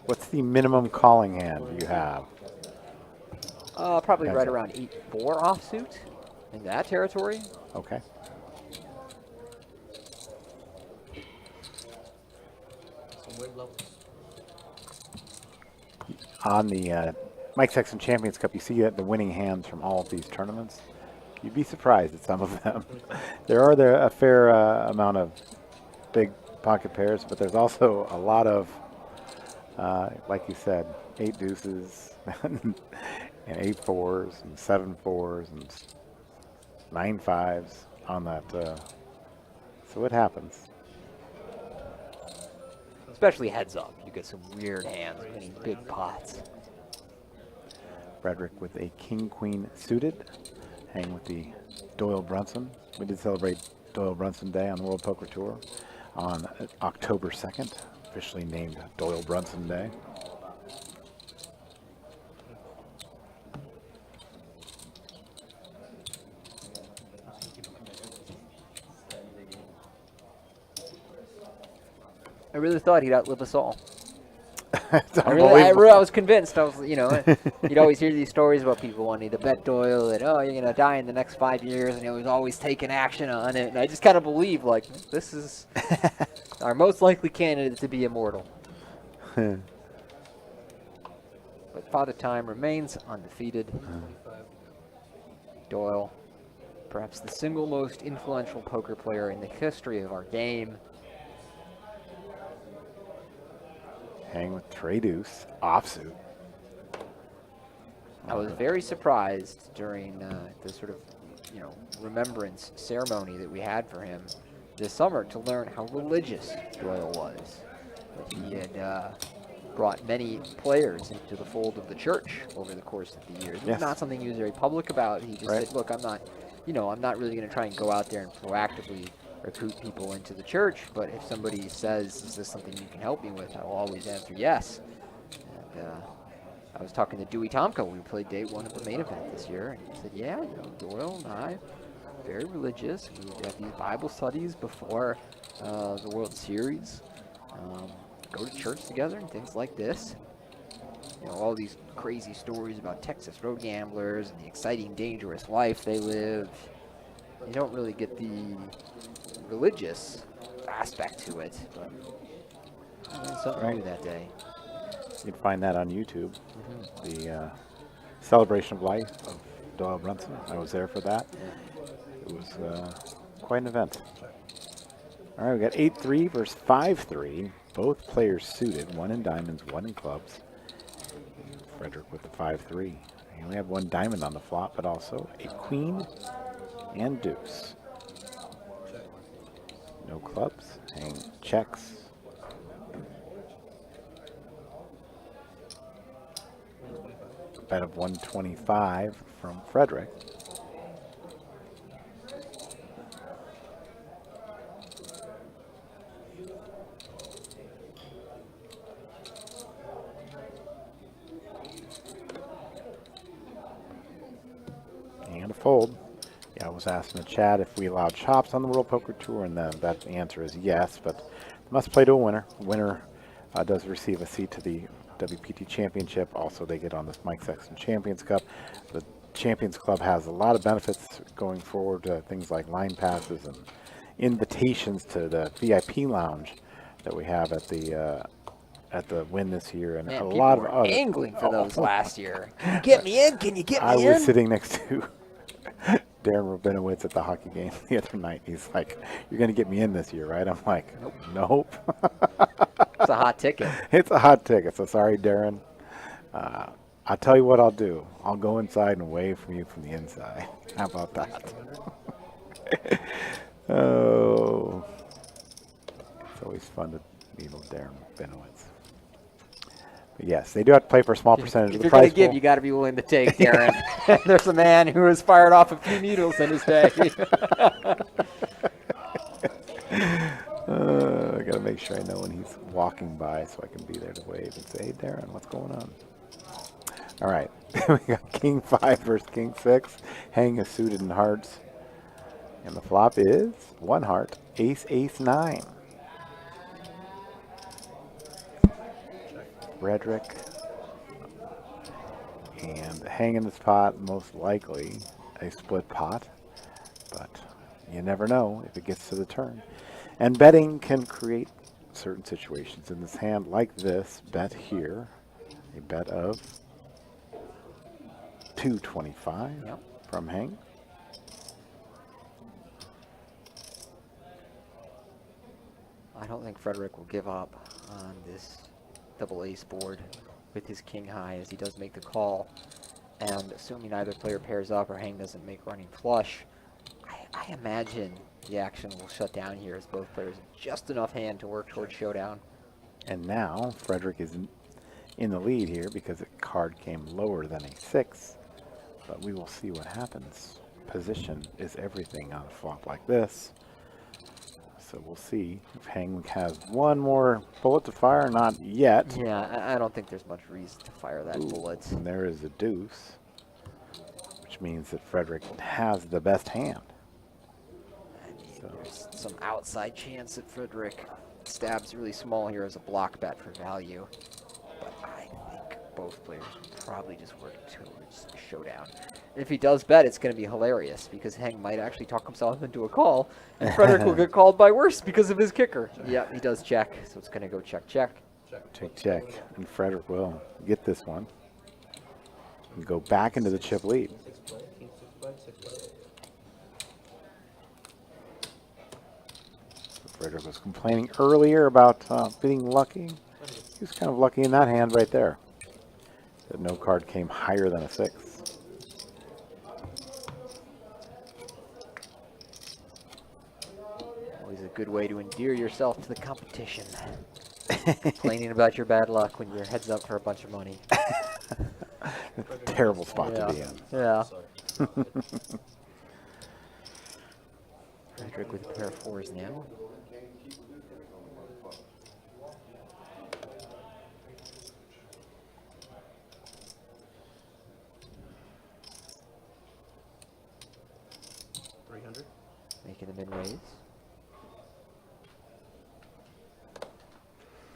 What's the minimum calling hand you have? Probably Heads right up. around 8-4 offsuit in that territory. Okay. Some weird levels. On the Mike Sexton Champions Cup, you see that the winning hands from all of these tournaments. You'd be surprised at some of them. There are a fair amount of big pocket pairs, but there's also a lot of, like you said, 8 deuces and 8 fours and 7 fours and 9 fives on that. So it happens. Especially heads up. You get some weird hands winning big pots. Frederick with a king-queen suited. Hang with the Doyle Brunson. We did celebrate Doyle Brunson Day on the World Poker Tour on October 2nd, officially named Doyle Brunson Day. I really thought he'd outlive us all. It's I unbelievable. was convinced. I was, you know, you'd always hear these stories about people wanting to bet Doyle that, oh, you're going to die in the next 5 years, and he was always taking action on it. And I just kind of believe, like, this is our most likely candidate to be immortal. But Father Time remains undefeated. Doyle, perhaps the single most influential poker player in the history of our game. Hang with Trey Deuce, offsuit. I was very surprised during the sort of, you know, remembrance ceremony that we had for him this summer to learn how religious Doyle was. That he had brought many players into the fold of the church over the course of the years. It was Yes. not something he was very public about. He just Right. said, look, I'm not really going to try and go out there and proactively recruit people into the church, but if somebody says, is this something you can help me with, I will always answer yes. And I was talking to Dewey Tomko. We played day 1 of the main event this year, and he said, yeah, you know, Doyle and I very religious. We would have these Bible studies before the World Series. Go to church together and things like this. You know, all these crazy stories about Texas road gamblers and the exciting, dangerous life they live. You don't really get the religious aspect to it, but I learned something new that day. You can find that on YouTube. The celebration of life of Doyle Brunson. I was there for that. It was quite an event. All right, we got 8-3 versus 5-3. Both players suited, one in diamonds, one in clubs. Frederick with the 5-3. He only had one diamond on the flop, but also a queen and deuce. No clubs, hang checks. Bet of 125 from Frederick. And a fold. Yeah, I was asked in the chat if we allowed chops on the World Poker Tour, and the answer is yes, but must play to a winner. Winner does receive a seat to the WPT Championship. Also, they get on this Mike Sexton Champions Cup. The Champions Club has a lot of benefits going forward, things like line passes and invitations to the VIP lounge that we have at the Win this year, and Man, a people lot of were other. angling for those last year. Can you get me in? Can you get me I in? was sitting next to Darren Rabinowitz at the hockey game the other night. He's like, "You're going to get me in this year, right?" I'm like, "Nope." It's a hot ticket. It's a hot ticket, so sorry, Darren. I'll tell you what I'll do. I'll go inside and wave from you from the inside. How about that? Oh. It's always fun to meet old Darren Rabinowitz. But yes, they do have to play for a small percentage If of the you're going prize to give, pool. you got to be willing to take, Darren. There's a man who has fired off a few needles in his day. I got to make sure I know when he's walking by so I can be there to wave and say, "Hey, Darren, what's going on?" All right. We got King 5 versus King 6. Hang is suited in hearts. And the flop is one heart, ace, ace, 9. Frederick. And hang in this pot, most likely a split pot. But you never know if it gets to the turn. And betting can create certain situations in this hand like this. Bet here. A bet of 225 from hang. I don't think Frederick will give up on this double ace board with his king high as he does make the call. And assuming either player pairs up or hang doesn't make running flush, I imagine the action will shut down here as both players have just enough hand to work towards showdown. And now Frederick is in the lead here because the card came lower than a 6. But we will see what happens. Position is everything on a flop like this. So we'll see if Hang has one more bullet to fire. Not yet. Yeah, I don't think there's much reason to fire that bullet. And there is a deuce, which means that Frederick has the best hand. There's some outside chance that Frederick stabs really small here as a block bet for value. But I think both players probably just work towards a showdown. And if he does bet, it's going to be hilarious because Hang might actually talk himself into a call, and Frederick will get called by worse because of his kicker. Yeah, he does check, so it's going to go check, check. Check, check. And Frederick will get this one and go back into the chip lead. Frederick was complaining earlier about being lucky. He was kind of lucky in that hand right there. That no card came higher than a 6. Always a good way to endear yourself to the competition. Complaining about your bad luck when your head's up for a bunch of money. It's a terrible spot to be in. Yeah. Frederick with a pair of 4s now. 300. Making the mid-raise.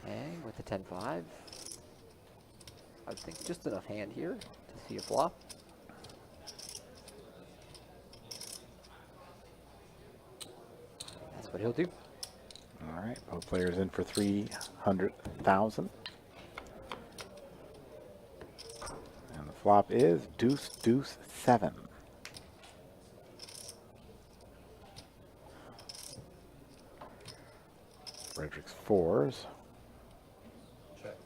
Hang with the 10-5. I think just enough hand here to see a flop. That's what he'll do. All right, both players in for 300,000. And the flop is deuce, deuce, 7. Frederick's 4s. Check.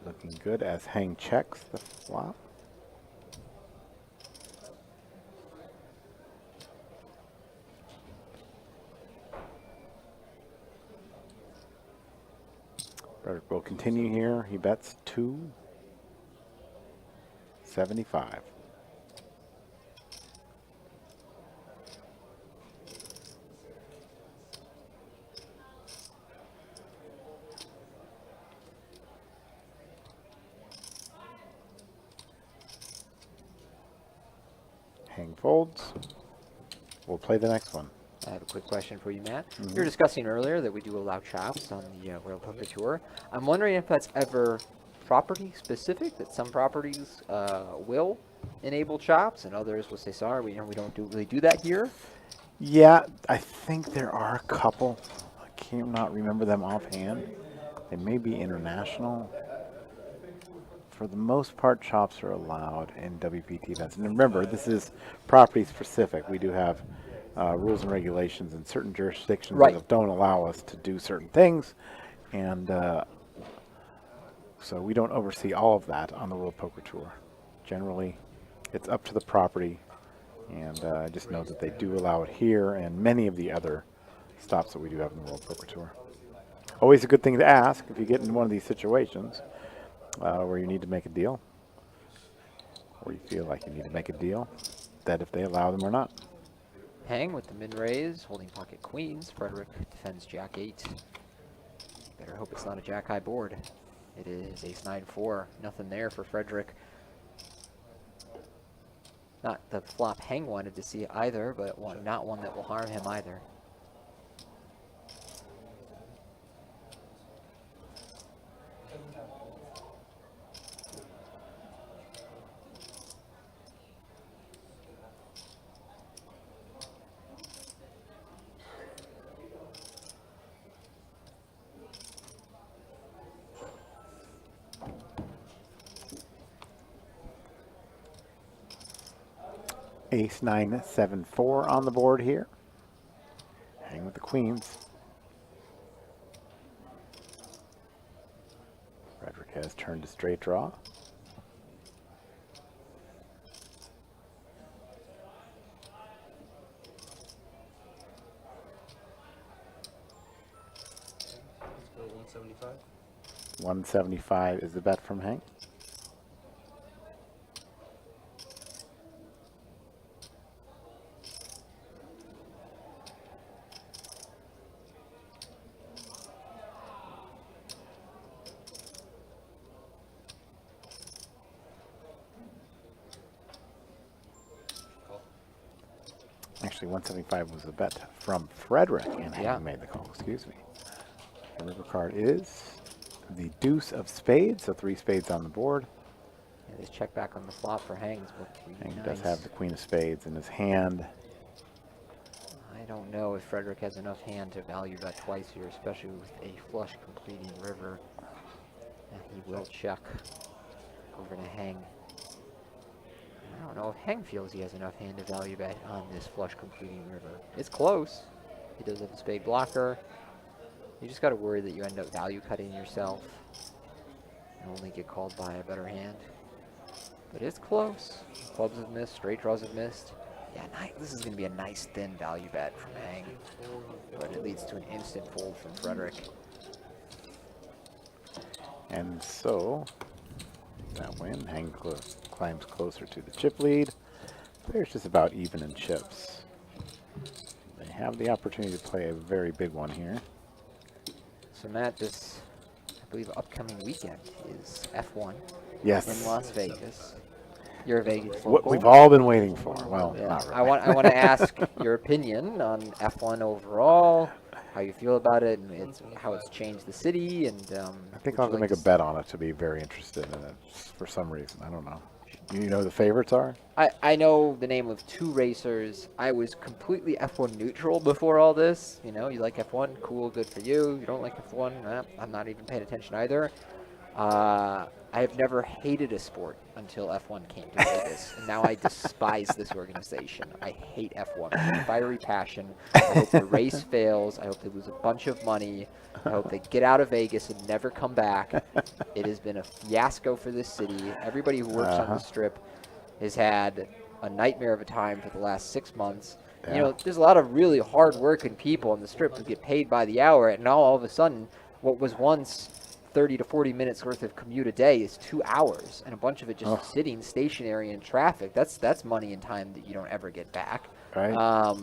Looking good as Hang checks the flop. Frederick will continue here. He bets 275. Hang folds. We'll play the next one. I have a quick question for you, Matt. You were discussing earlier that we do allow chops on the World Poker Tour. I'm wondering if that's ever property specific, that some properties will enable chops and others will say, sorry, we don't really do that here. Yeah, I think there are a couple. I cannot remember them offhand. They may be international. For the most part, chops are allowed in WPT events. And remember, this is property specific. We do have rules and regulations in certain jurisdictions that don't allow us to do certain things. And so we don't oversee all of that on the World Poker Tour. Generally, it's up to the property. And I just know that they do allow it here and many of the other stops that we do have in the World Poker Tour. Always a good thing to ask if you get in one of these situations where you need to make a deal, or you feel like you need to make a deal, that if they allow them or not. Hang with the mid-raise, holding pocket queens. Frederick defends Jack 8. Better hope it's not a Jack high board. It is Ace 9-4. Nothing there for Frederick. Not the flop Hang wanted to see either, but not one that will harm him either. Ace 9-7-4 on the board here. Hang with the queens. Frederick has turned to straight draw. Let's go 175. 175 is the bet from Hank. Actually, 175 was the bet from Frederick, and Hank made the call. Excuse me. The river card is the deuce of spades, so 3 spades on the board. Yeah, this check back on the flop for Hangs. Hank does have the queen of spades in his hand. I don't know if Frederick has enough hand to value that twice here, especially with a flush completing river. And he will check over to Hang. I don't know if Hang feels he has enough hand to value bet on this flush completing river. It's close. He does have a spade blocker. You just got to worry that you end up value cutting yourself and only get called by a better hand. But it's close. Clubs have missed, straight draws have missed. Yeah, this is going to be a nice thin value bet from Hang, but it leads to an instant fold from Frederick. And so, that win, Hang climbs closer to the chip lead. Players just about even in chips. They have the opportunity to play a very big one here. So Matt, this, I believe, upcoming weekend is F1 Yes. in Las Vegas. You're a Vegas What local. we've all been waiting for. Well, Yeah. not really. I want to ask your opinion on F1 overall, how you feel about it, and how it's changed the city. And I think would I'll you have to make a bet on it to be very interested in it for some reason. I don't know. You know who the favorites are? I know the name of 2 racers. I was completely F1 neutral before all this. You know, you like F1, cool, good for you. You don't like F1, I'm not even paying attention either. I have never hated a sport until F1 came to Vegas, and now I despise this organization. I hate F1 with fiery passion. I hope the race fails. I hope they lose a bunch of money. I hope they get out of Vegas and never come back. It has been a fiasco for this city. Everybody who works on the Strip has had a nightmare of a time for the last 6 months. Yeah. You know, there's a lot of really hard-working people on the Strip who get paid by the hour, and now all of a sudden, what was once 30 to 40 minutes worth of commute a day is 2 hours, and a bunch of it just sitting stationary in traffic. That's money and time that you don't ever get back. Right.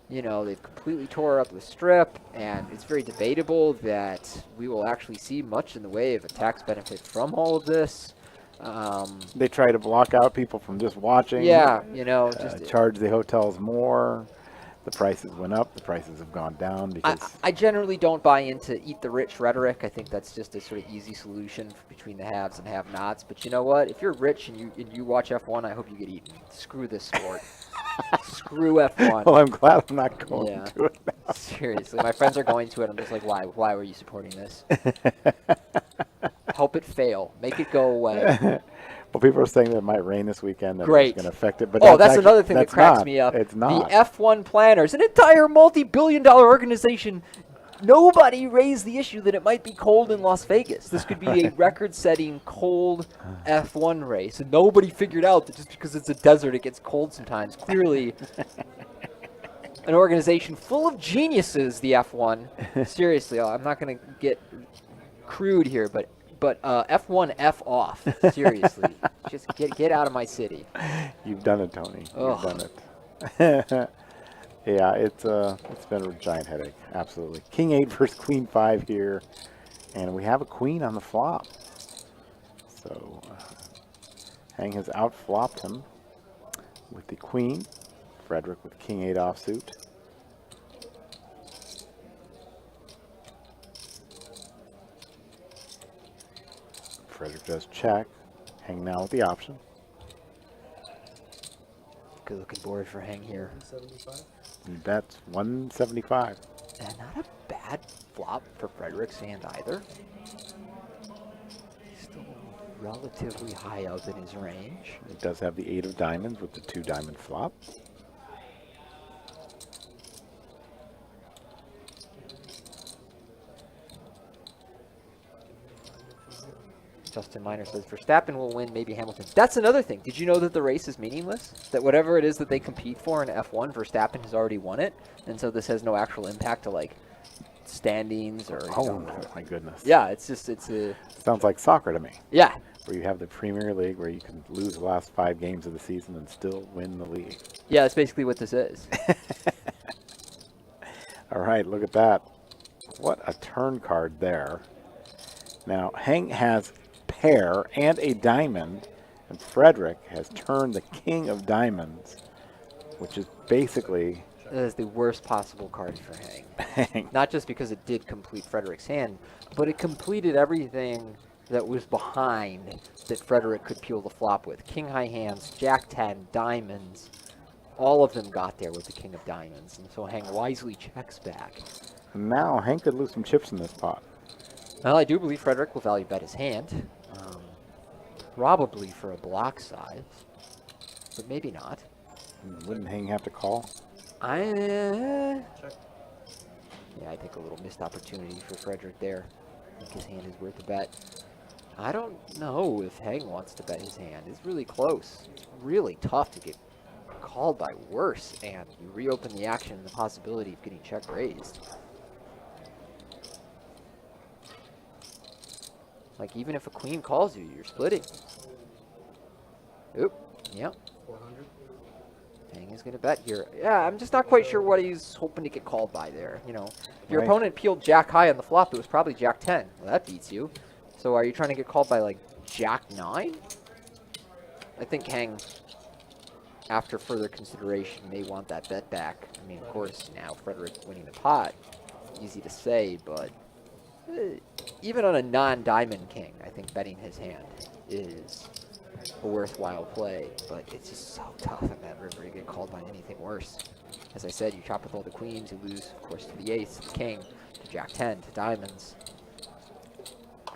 You know, they've completely tore up the Strip, and it's very debatable that we will actually see much in the way of a tax benefit from all of this. They try to block out people from just watching. Yeah, you know, just charge the hotels more. The prices went up. The prices have gone down because I generally don't buy into eat the rich rhetoric. I think that's just a sort of easy solution between the haves and have-nots. But you know what? If you're rich and you watch F1, I hope you get eaten. Screw this sport. Screw F1. well, I'm glad I'm not going Yeah. to it now. Seriously, my friends are going to it. I'm just like, why? Why were you supporting this? Help it fail. Make it go away. Well, people are saying that it might rain this weekend. That Great. It's going to affect it. But That's actually- another thing that that's cracks not. me up. It's not. The F1 planners, an entire multi-billion-dollar organization. Nobody raised the issue that it might be cold in Las Vegas. This could be a record-setting cold F1 race. And nobody figured out that just because it's a desert, it gets cold sometimes. Clearly, an organization full of geniuses, the F1. Seriously, I'm not going to get crude here, but F1 F off. Seriously. Just get out of my city. You've done it, Tony. Ugh. You've done it. Yeah, it's been a giant headache. Absolutely. King 8 versus Queen 5 here. And we have a queen on the flop. So Hang has outflopped him with the queen. Frederick with King 8 offsuit. Frederick does check. Hang now with the option. Good looking board for Hang here. 75. He bets 175. And not a bad flop for Frederick's hand either. Still relatively high up in his range. He does have the 8 of diamonds with the 2 diamond flop. Justin Miner says Verstappen will win, maybe Hamilton. That's another thing. Did you know that the race is meaningless? That whatever it is that they compete for in F1, Verstappen has already won it, and so this has no actual impact to like standings or. Oh my goodness. Yeah, it's just it's a. Sounds like soccer to me. Yeah. Where you have the Premier League where you can lose the last 5 games of the season and still win the league. Yeah, that's basically what this is. All right, look at that. What a turn card there. Now, Hang has pair and a diamond, and Frederick has turned the king of diamonds, which is basically That is the worst possible card for Hang. Hang. Not just because it did complete Frederick's hand, but it completed everything that was behind that Frederick could peel the flop with. King high hands, Jack 10, diamonds. All of them got there with the king of diamonds, and so Hang wisely checks back. Now, Hank could lose some chips in this pot. Well, I do believe Frederick will value bet his hand. Probably for a block size, but maybe not. Wouldn't Hang have to call? Yeah, I think a little missed opportunity for Frederick there. I think his hand is worth a bet. I don't know if Hang wants to bet his hand. It's really close. It's really tough to get called by worse, and you reopen the action and the possibility of getting check raised. Like, even if a queen calls you, you're splitting. Oop, yep. 400. Hang is going to bet here. Yeah, I'm just not quite sure what he's hoping to get called by there. You know, if your Right. opponent peeled Jack high on the flop, it was probably Jack 10. Well, that beats you. So are you trying to get called by, like, Jack 9? I think Hang, after further consideration, may want that bet back. I mean, of course, now Frederick winning the pot, easy to say, but even on a non-diamond king, I think betting his hand is a worthwhile play, but it's just so tough in that river to get called by anything worse. As I said, you chop with all the queens, you lose, of course, to the ace, to the king, to jack 10, to diamonds.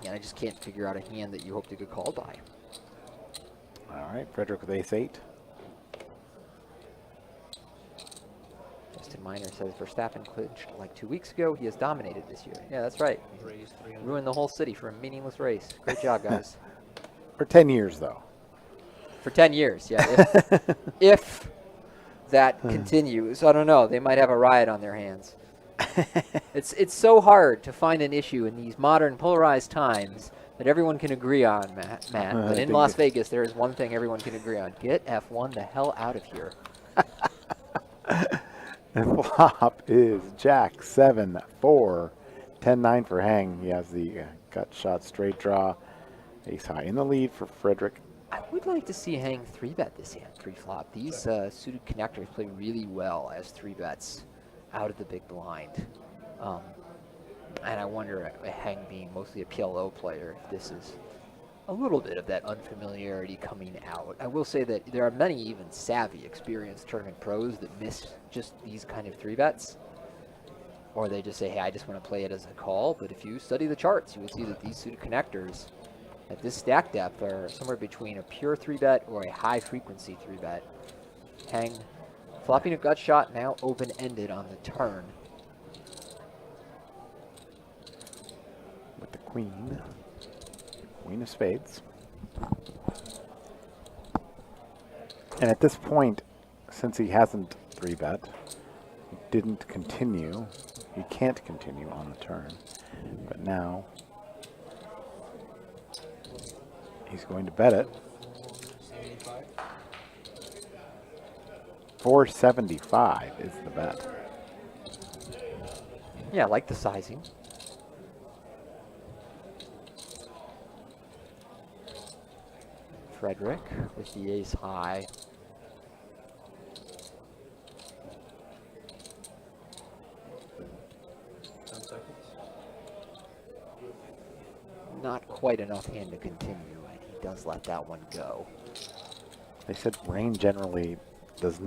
And I just can't figure out a hand that you hope to get called by. All right, Frederick with ace-8. Justin Miner says Verstappen clinched like 2 weeks ago. He has dominated this year. Yeah, that's right. Raise 300. Ruined the whole city for a meaningless race. Great job, guys. For 10 years, though. For 10 years, yeah. If that continues, I don't know. They might have a riot on their hands. It's so hard to find an issue in these modern polarized times that everyone can agree on, Matt. But in Las Vegas, there is one thing everyone can agree on. Get F1 the hell out of here. And flop is Jack 7, 4, 10, 9 for Hang. He has the gut shot straight draw. Ace high in the lead for Frederick. I would like to see Hang 3-bet this hand pre-flop. These suited connectors play really well as 3-bets out of the big blind. And I wonder, Hang being mostly a PLO player, if this is a little bit of that unfamiliarity coming out. I will say that there are many even savvy, experienced tournament pros that miss just these kind of 3-bets. Or they just say, hey, I just want to play it as a call. But if you study the charts, you will see that these suited connectors at this stack depth are somewhere between a pure 3-bet or a high-frequency 3-bet. Hang flopping a gut shot, now open-ended on the turn. With the queen. Queen of spades. And at this point, since he hasn't 3-bet, he didn't continue. He can't continue on the turn. But now he's going to bet it. 475 is the bet. Yeah, I like the sizing. Frederick with the ace high. Not quite enough hand to continue, and he does let that one go. They said rain generally has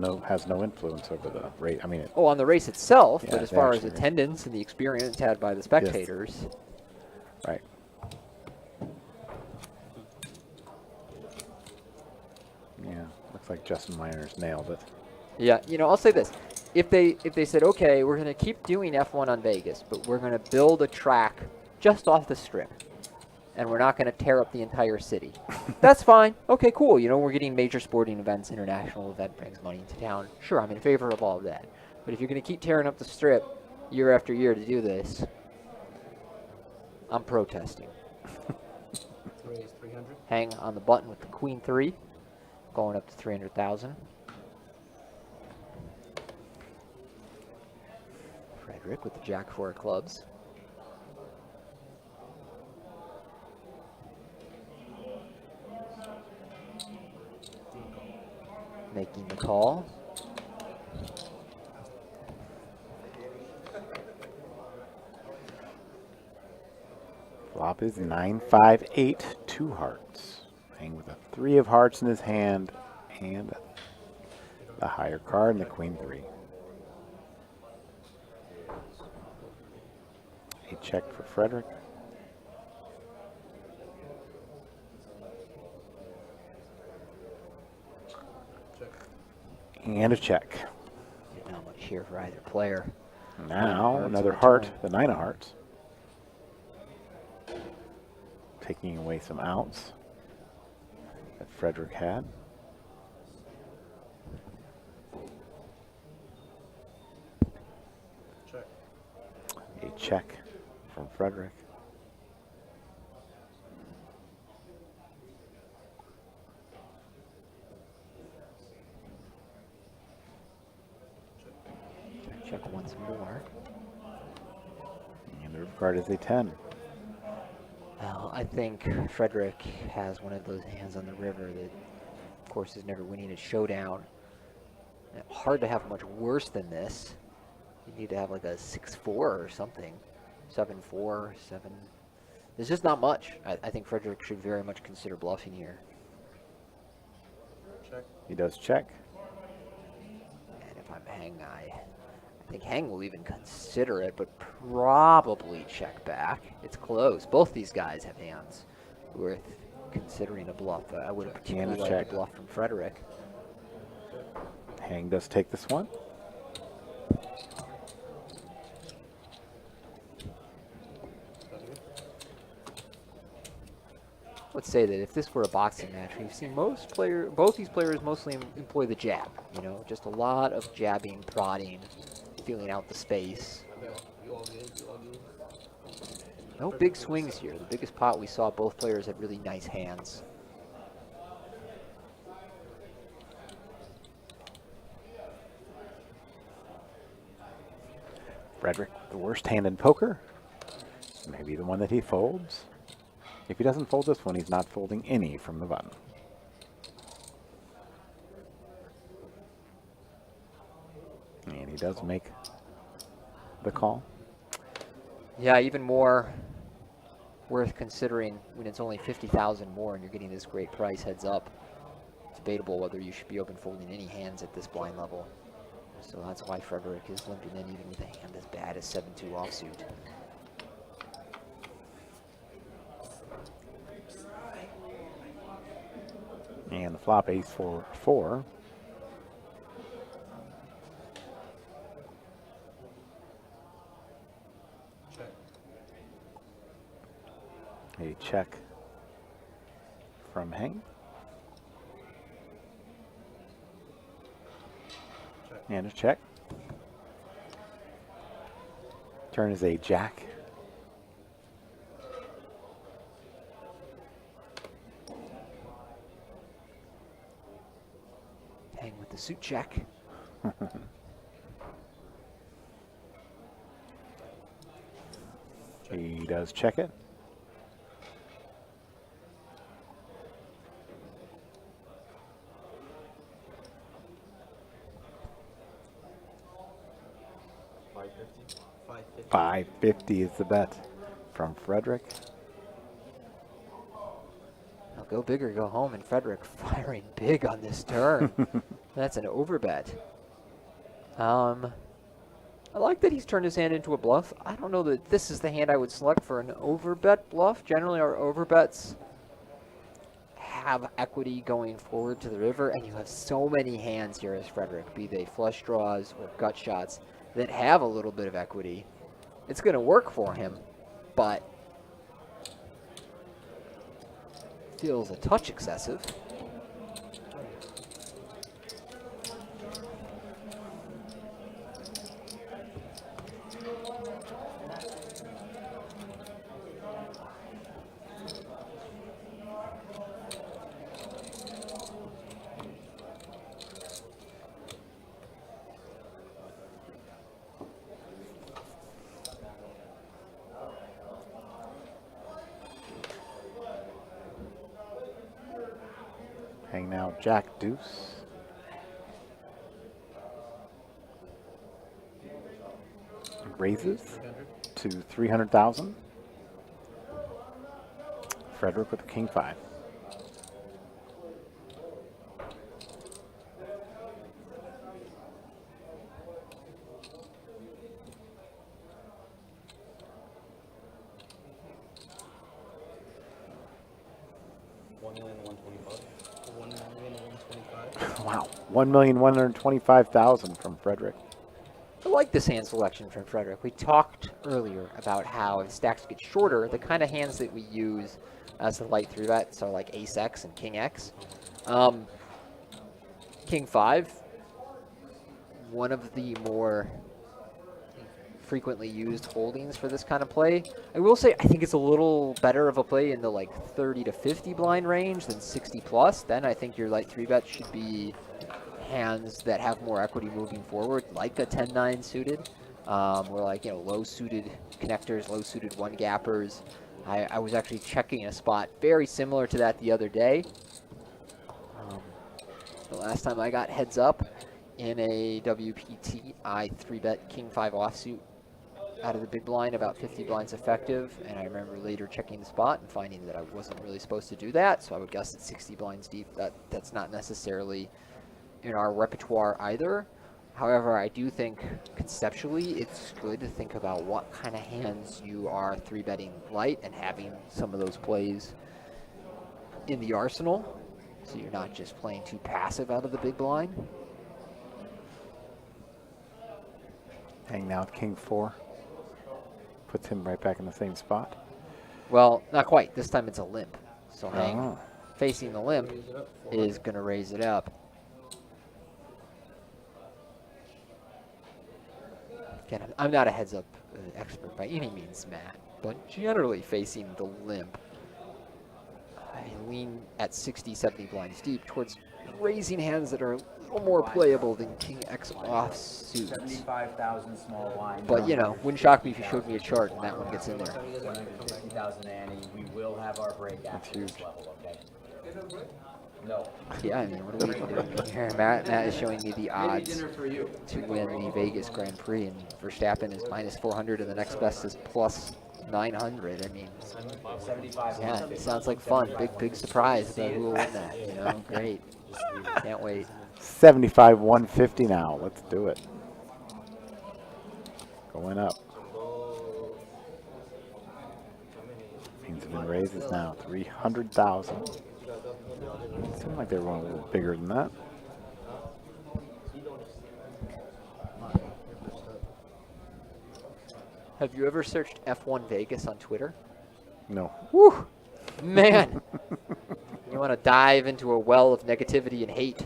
no influence over the rate. I mean, On the race itself, Yeah, but as they far as actually- attendance and the experience had by the spectators, right. Yeah, looks like Justin Miner's nailed it. yeah, I'll say this. If they said, okay, we're going to keep doing F1 on Vegas, but we're going to build a track just off the strip, and we're not going to tear up the entire city. That's fine. Okay, cool. We're getting major sporting events, international event brings money into town. Sure, I'm in favor of all of that. But if you're going to keep tearing up the strip year after year to do this, I'm protesting. Raise 300. Hang on the button with the queen 3, going up to 300,000. Frederick with the jack 4 of clubs. Making the call. Flop is 9, 5, 8, 2 hearts. Hang with a 3 of hearts in his hand and the higher card and the queen 3. A check for Frederick. And a check. Not much here for either player. Now Hearts another return. heart, the 9 of hearts. Taking away some outs that Frederick had. Check. A check from Frederick. Check once more. And the river card is a 10. Well, I think Frederick has one of those hands on the river that course, is never winning a showdown. Hard to have much worse than this. You need to have like a 6-4 or something. 7-4, 7. There's just not much. I think Frederick should very much consider bluffing here. Check. He does check. And if I'm Heng, I think Heng will even consider it, but probably check back. It's close. Both these guys have hands worth considering a bluff. I would have particularly liked check. a bluff from Frederick. Hang does take this one. Let's say that if this were a boxing match, we've seen both these players mostly employ the jab. You know, just a lot of jabbing, prodding, feeling out the space. Yeah, you all good, you all good. No big swings here. The biggest pot we saw, both players had really nice hands. Frederick, the worst hand in poker. Maybe the one that he folds. If he doesn't fold this one, he's not folding any from the button. And he does make the call. Yeah, even more worth considering when it's only 50,000 more and you're getting this great price heads up. It's debatable whether you should be open folding any hands at this blind level. So that's why Frederick is limping in even with a hand as bad as 7-2 offsuit. And the flop ace for 4. Check. A check from Heng. Check. And a check. Turn is a jack. Hang with the suit check. He does check it. $550 is the bet from Frederick. Now go big or go home, and Frederick firing big on this turn. That's an overbet. I like that he's turned his hand into a bluff. I don't know that this is the hand I would select for an overbet bluff. Generally, our overbets have equity going forward to the river, and you have so many hands here as Frederick, be they flush draws or gut shots, that have a little bit of equity. It's going to work for him, but feels a touch excessive. Hang now, Jack Deuce. Raises to 300,000. Frederick with the King 5. Wow, 1,125,000 from Frederick. I like this hand selection from Frederick. We talked earlier about how if stacks get shorter, the kind of hands that we use as the light 3-bets are like Ace X and King X. King 5, one of the more frequently used holdings for this kind of play. I will say I think it's a little better of a play in the like 30 to 50 blind range than 60 plus. Then I think your light 3-bet should be hands that have more equity moving forward, like the 10-9 suited, or like, you know, low suited connectors, low suited one gappers. I was actually checking a spot very similar to that the other day. The last time I got heads up in a WPT, I 3-bet King 5 offsuit out of the big blind, about 50 blinds effective, and I remember later checking the spot and finding that I wasn't really supposed to do that, so I would guess at 60 blinds deep, that's not necessarily in our repertoire either. However, I do think conceptually it's good to think about what kind of hands you are 3-betting light and having some of those plays in the arsenal, so you're not just playing too passive out of the big blind. Hang now with King 4. Puts him right back in the same spot. Well, not quite. This time it's a limp. So Hang, Oh. facing the limp, is going to raise it up. Again, I'm not a heads-up expert by any means, Matt, but generally facing the limp, I lean at 60, 70 blinds deep towards raising hands that are a little more playable than King X offsuit. 75,000 small blind. But, you know, wouldn't shock me if you showed me a chart and that one gets in there. 150,000 ante. We will have our break after this level, okay? No. Yeah, I mean, what are we doing here? Matt is showing me the odds to win the Vegas Grand Prix, and Verstappen is minus 400, and the next best is plus 900. I mean, 75. yeah, it sounds like fun. Big surprise about who will win that. You know, great. Can't wait. 75, 150 now. Let's do it. Going up. Means been raises now 300,000. Seemed like they were a little bigger than that. Have you ever searched F1 Vegas on Twitter? No. Whew, man. You want to dive into a well of negativity and hate.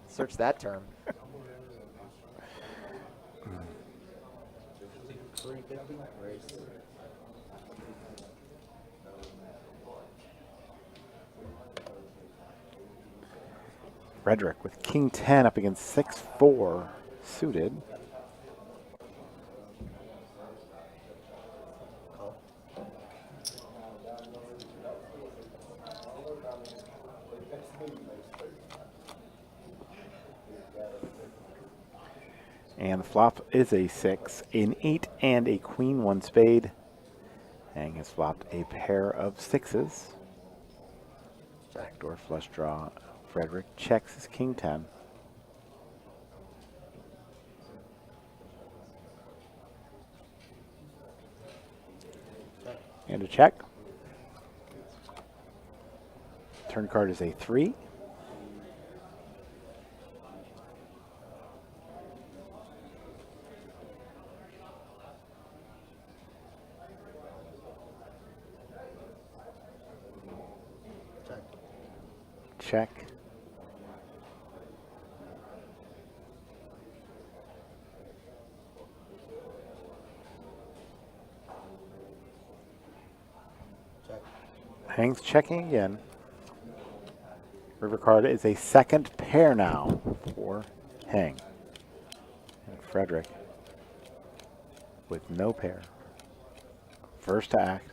Search that term. Frederick with King 10 up against 6-4 suited. And the flop is a 6, an 8, and a queen, 1 spade. Hang has flopped a pair of 6s. Backdoor flush draw. Frederick checks his King 10. And a check. Turn card is a 3. Check. Hang's checking again. River card is a second pair now for Hang. And Frederick with no pair. First to act.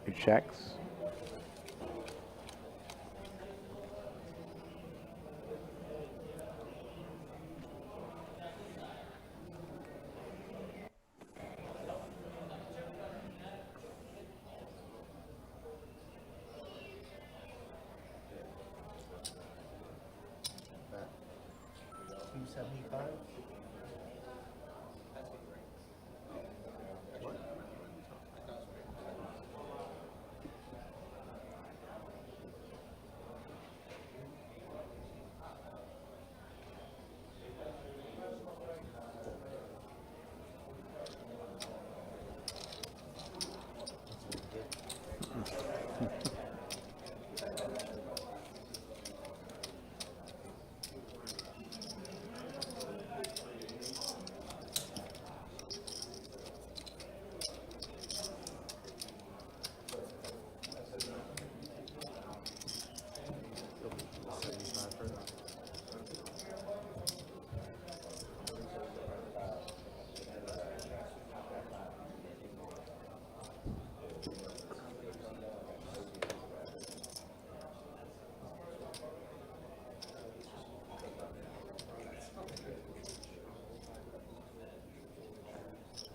He checks.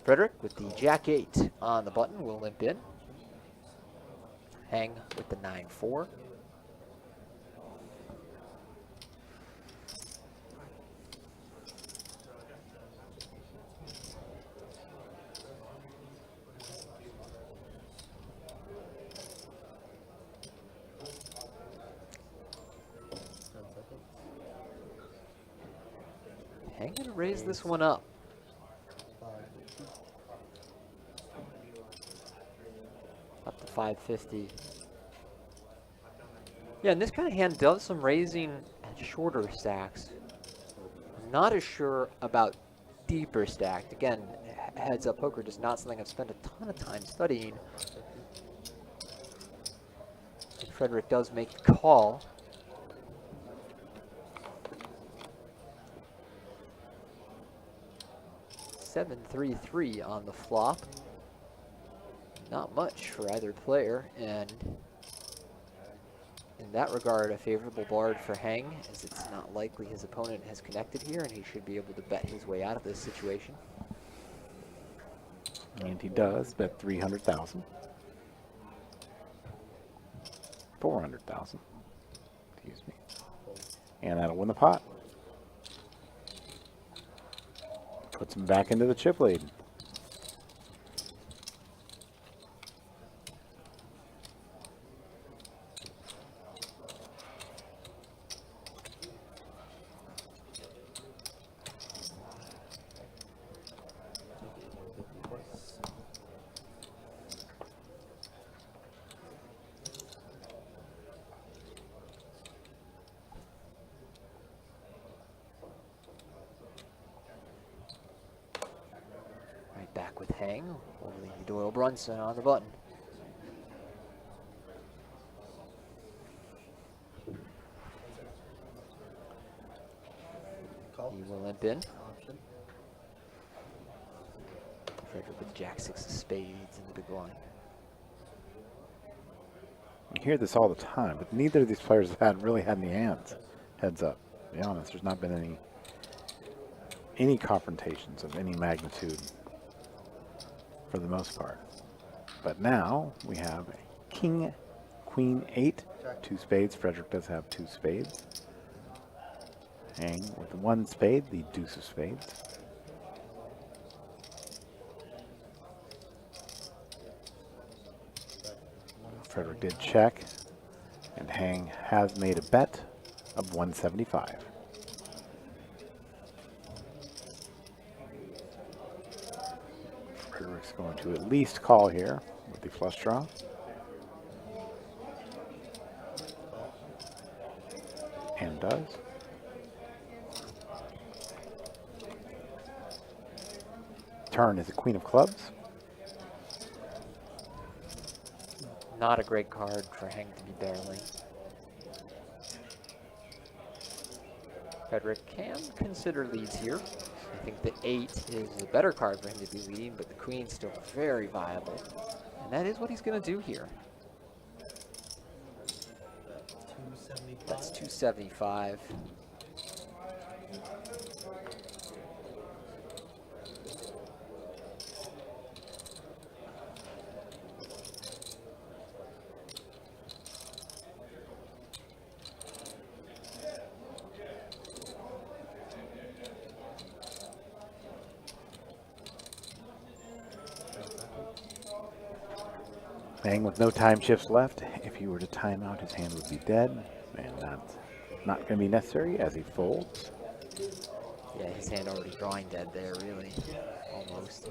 Frederick with the Jack-8 on the button will limp in. Hang with the 9-4. Hang gonna raise this one up. Up to 550. Yeah, and this kind of hand does some raising at shorter stacks. I'm not as sure about deeper stacked. Again, heads up poker just not something I've spent a ton of time studying. And Frederick does make the call. $7-3-3 on the flop. Not much for either player, and in that regard, a favorable board for Hang, as it's not likely his opponent has connected here, and he should be able to bet his way out of this situation. And he does bet 300,000. 400,000. Excuse me. And that'll win the pot. Puts him back into the chip lead. Back with Hang, only Doyle Brunson on the button. He will limp in. Frederick with Jack-6 of spades in the big blind. You hear this all the time, but neither of these players have really had any hands. Heads up. To be honest, there's not been any confrontations of any magnitude for the most part. But now we have a king, queen, 8, 2 spades. Frederick does have 2 spades. Hang with the 1 spade, the deuce of spades. Frederick did check, and Hang has made a bet of 175. Frederick's going to at least call here with the flush draw. And does. Turn is the queen of clubs. Not a great card for Hang to be barreling. Frederick can consider leads here. I think the 8 is a better card for him to be leading, but the queen's still very viable. And that is what he's going to do here. That's 275. Hang with no time shifts left. If he were to time out, his hand would be dead. And that's not going to be necessary as he folds. Yeah, his hand already drawing dead there, really. Almost.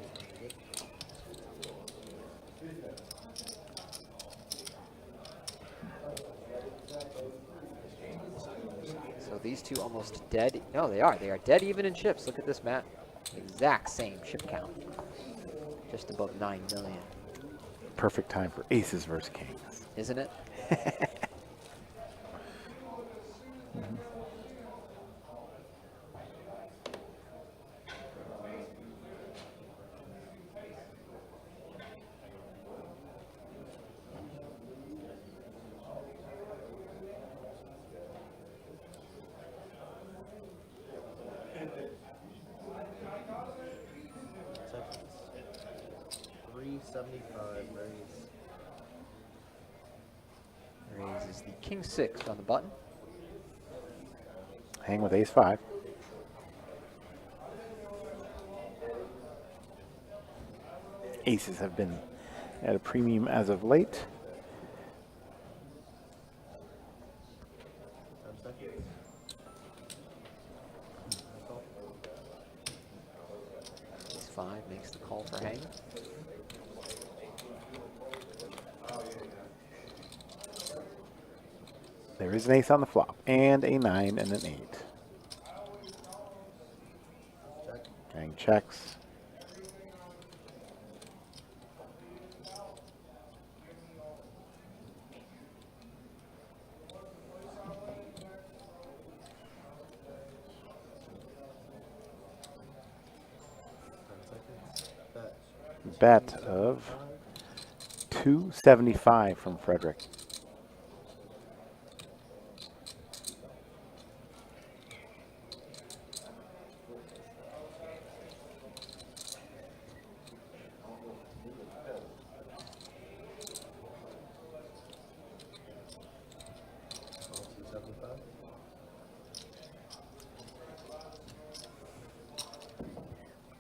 So these two almost dead. No, they are. They are dead even in chips. Look at this, Matt. Exact same chip count. Just above 9 million. Perfect time for aces versus kings. Isn't it? is the king 6 on the button. Hang with ace 5. Aces have been at a premium as of late. 10 seconds. Call. Ace 5 makes the call for hang. There is an ace on the flop, and a 9 and an 8. Check. Hang checks. Bet of 275 from Frederick.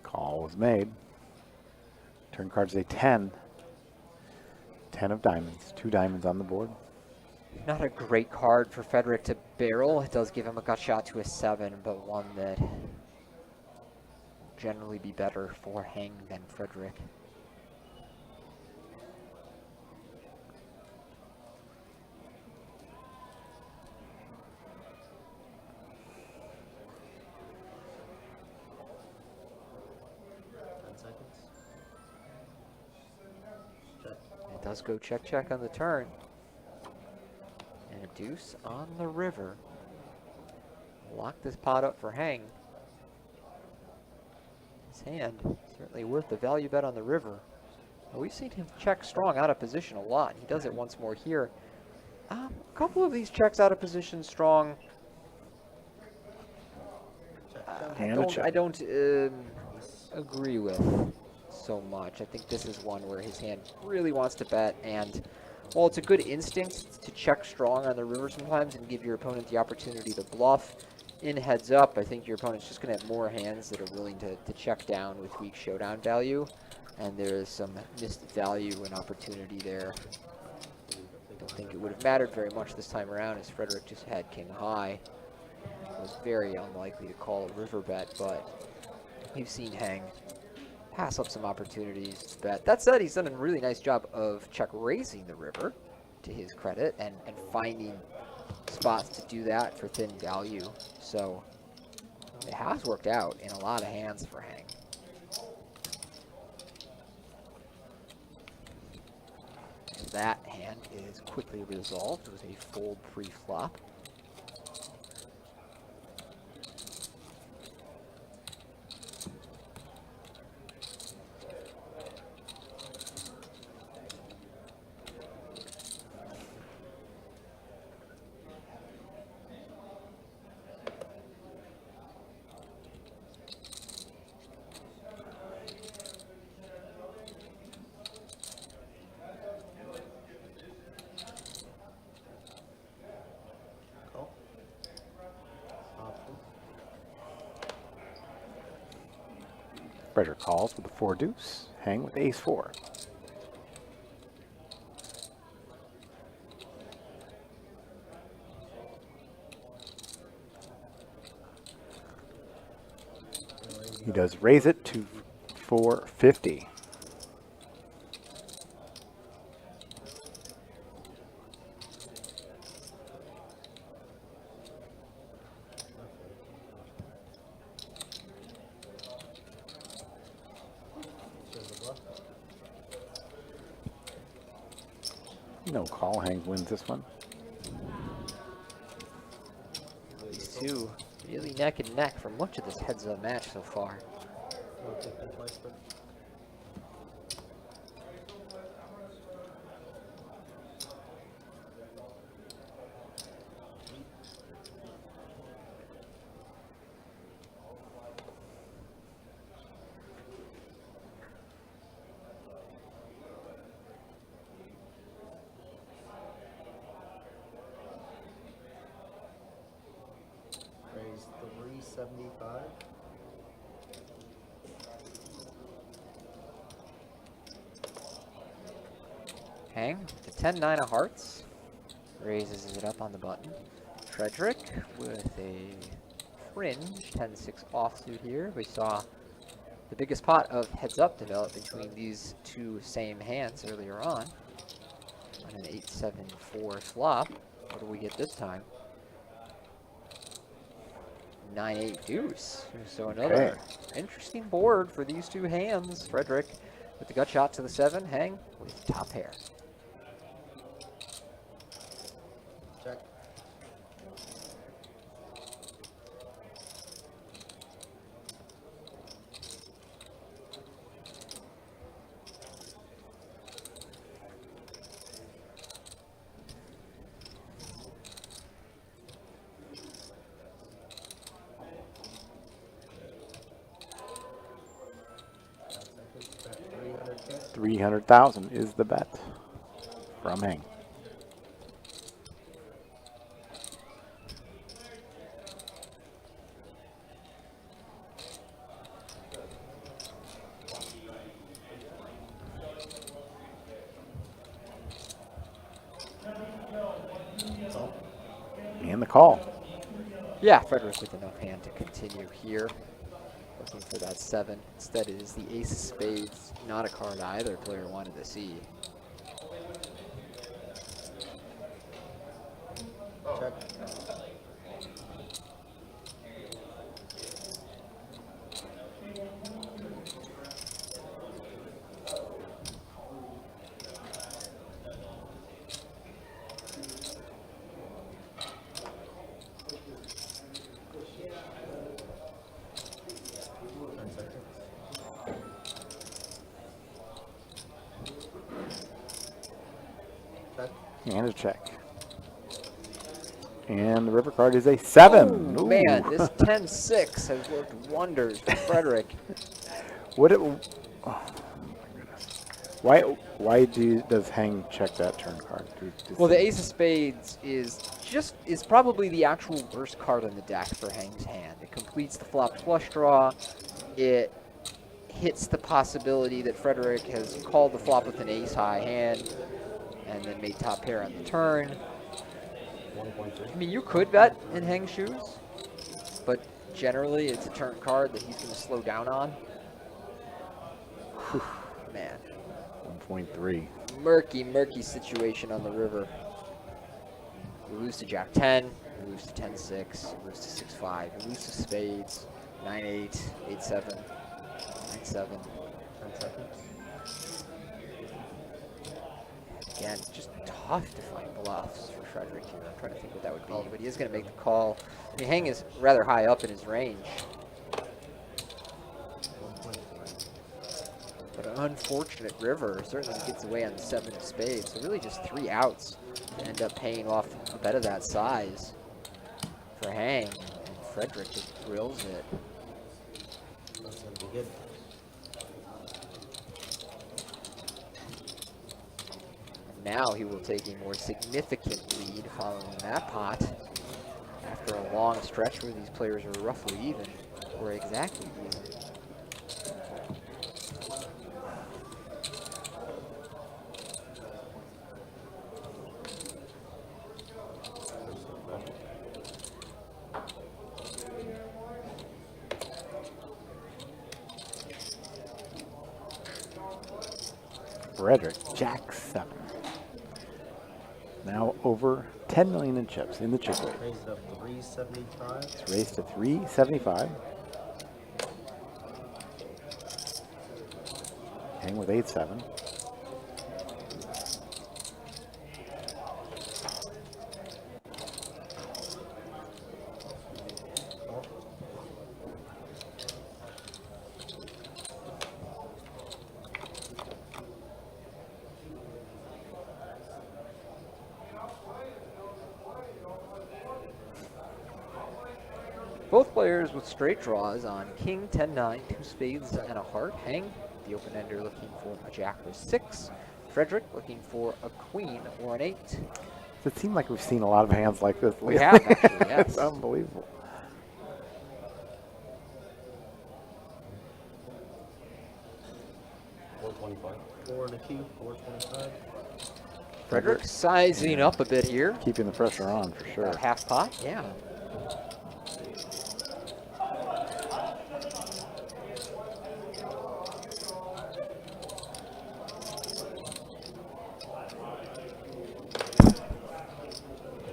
Call was made. Turn card's a 10. 10 of diamonds. 2 diamonds on the board. Not a great card for Frederick to barrel. It does give him a gut shot to a 7, but one that generally be better for hang than Frederick. It does go check, check on the turn. And a deuce on the river. Lock this pot up for hang. His hand certainly worth the value bet on the river. Well, we've seen him check strong out of position a lot. He does it once more here. A couple of these checks out of position strong. I don't agree with so much. I think this is one where his hand really wants to bet, and while it's a good instinct to check strong on the river sometimes and give your opponent the opportunity to bluff, in heads up, I think your opponent's just going to have more hands that are willing to check down with weak showdown value, and there is some missed value and opportunity there. I don't think it would have mattered very much this time around, as Frederick just had king high. It was very unlikely to call a river bet, but we've seen hang pass up some opportunities to bet. That said, he's done a really nice job of check raising the river, to his credit, and finding spots to do that for thin value. So it has worked out in a lot of hands for hang. And that hand is quickly resolved with a fold pre-flop. Frederick calls with a 4 deuce. Hang with ace 4. He does raise it to 450. No call, Hank wins this one. These two really neck and neck for much of this heads-up match so far. 75. Hang to 10-9 of hearts. Raises it up on the button. Frederick with a fringe 10-6 offsuit here. We saw the biggest pot of heads up develop between these two same hands earlier on an 8-7-4 flop. What do we get this time? 9-8 deuce. So another interesting board for these two hands. Frederick with the gut shot to the 7, hang with top pair. Check. Bet 300K. 300,000 is the bet from Hang. And the call. Yeah, Frederick with enough hand to continue here. Looking for that 7. Instead it is the ace of spades. Not a card either player wanted to see. Check. Check. And a check. And the river card is a 7. Ooh. Man, this 10-6 has worked wonders for Frederick. What it? Oh my goodness. Why does Hang check that turn card? Well, the ace of spades is probably the actual worst card on the deck for Hang's hand. It completes the flop flush draw. It hits the possibility that Frederick has called the flop with an ace high hand and then made top pair on the turn. 1.3. I mean, you could bet in Hang's shoes, but generally it's a turn card that he's going to slow down on. Whew, man. 1.3. Murky situation on the river. We lose to Jack 10, we lose to 10-6, we lose to 6-5, we lose to spades, 9-8, 8-7, 9-7. 10 seconds. Again, just tough to find bluffs for Frederick here. I'm trying to think what that would be, but he is going to make the call. I mean, Hang is rather high up in his range. 1.3. But an unfortunate river certainly gets away on the 7 of spades. So really just 3 outs to end up paying off a bet of that size for Hang. And Frederick just drills it. That's going to be good. Now he will take a more significant lead following that pot after a long stretch where these players are roughly even, or exactly even. Frederick, Jack 7. Now over 10 million in chips in the chip rate. Raise it up 375. It's raised to 375. Hang with 8-7. Both players with straight draws on king, 10-9, 2 spades, and a heart. Hang, the open ender looking for a jack or 6. Frederick looking for a queen or an 8. Does it seem like we've seen a lot of hands like this? We have, actually, yes. It's unbelievable. 425. 4 to key, 425. Frederick sizing up a bit here. Keeping the pressure on for sure. About half pot, yeah.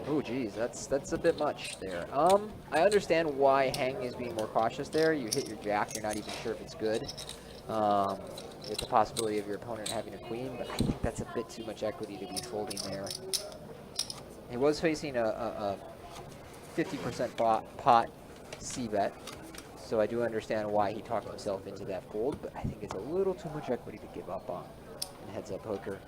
Oh, geez, that's a bit much there. I understand why Hang is being more cautious there. You hit your jack, you're not even sure if it's good. With the possibility of your opponent having a queen, but I think that's a bit too much equity to be folding there. He was facing a 50% pot C-bet, so I do understand why he talked himself into that fold, but I think it's a little too much equity to give up on in heads-up poker.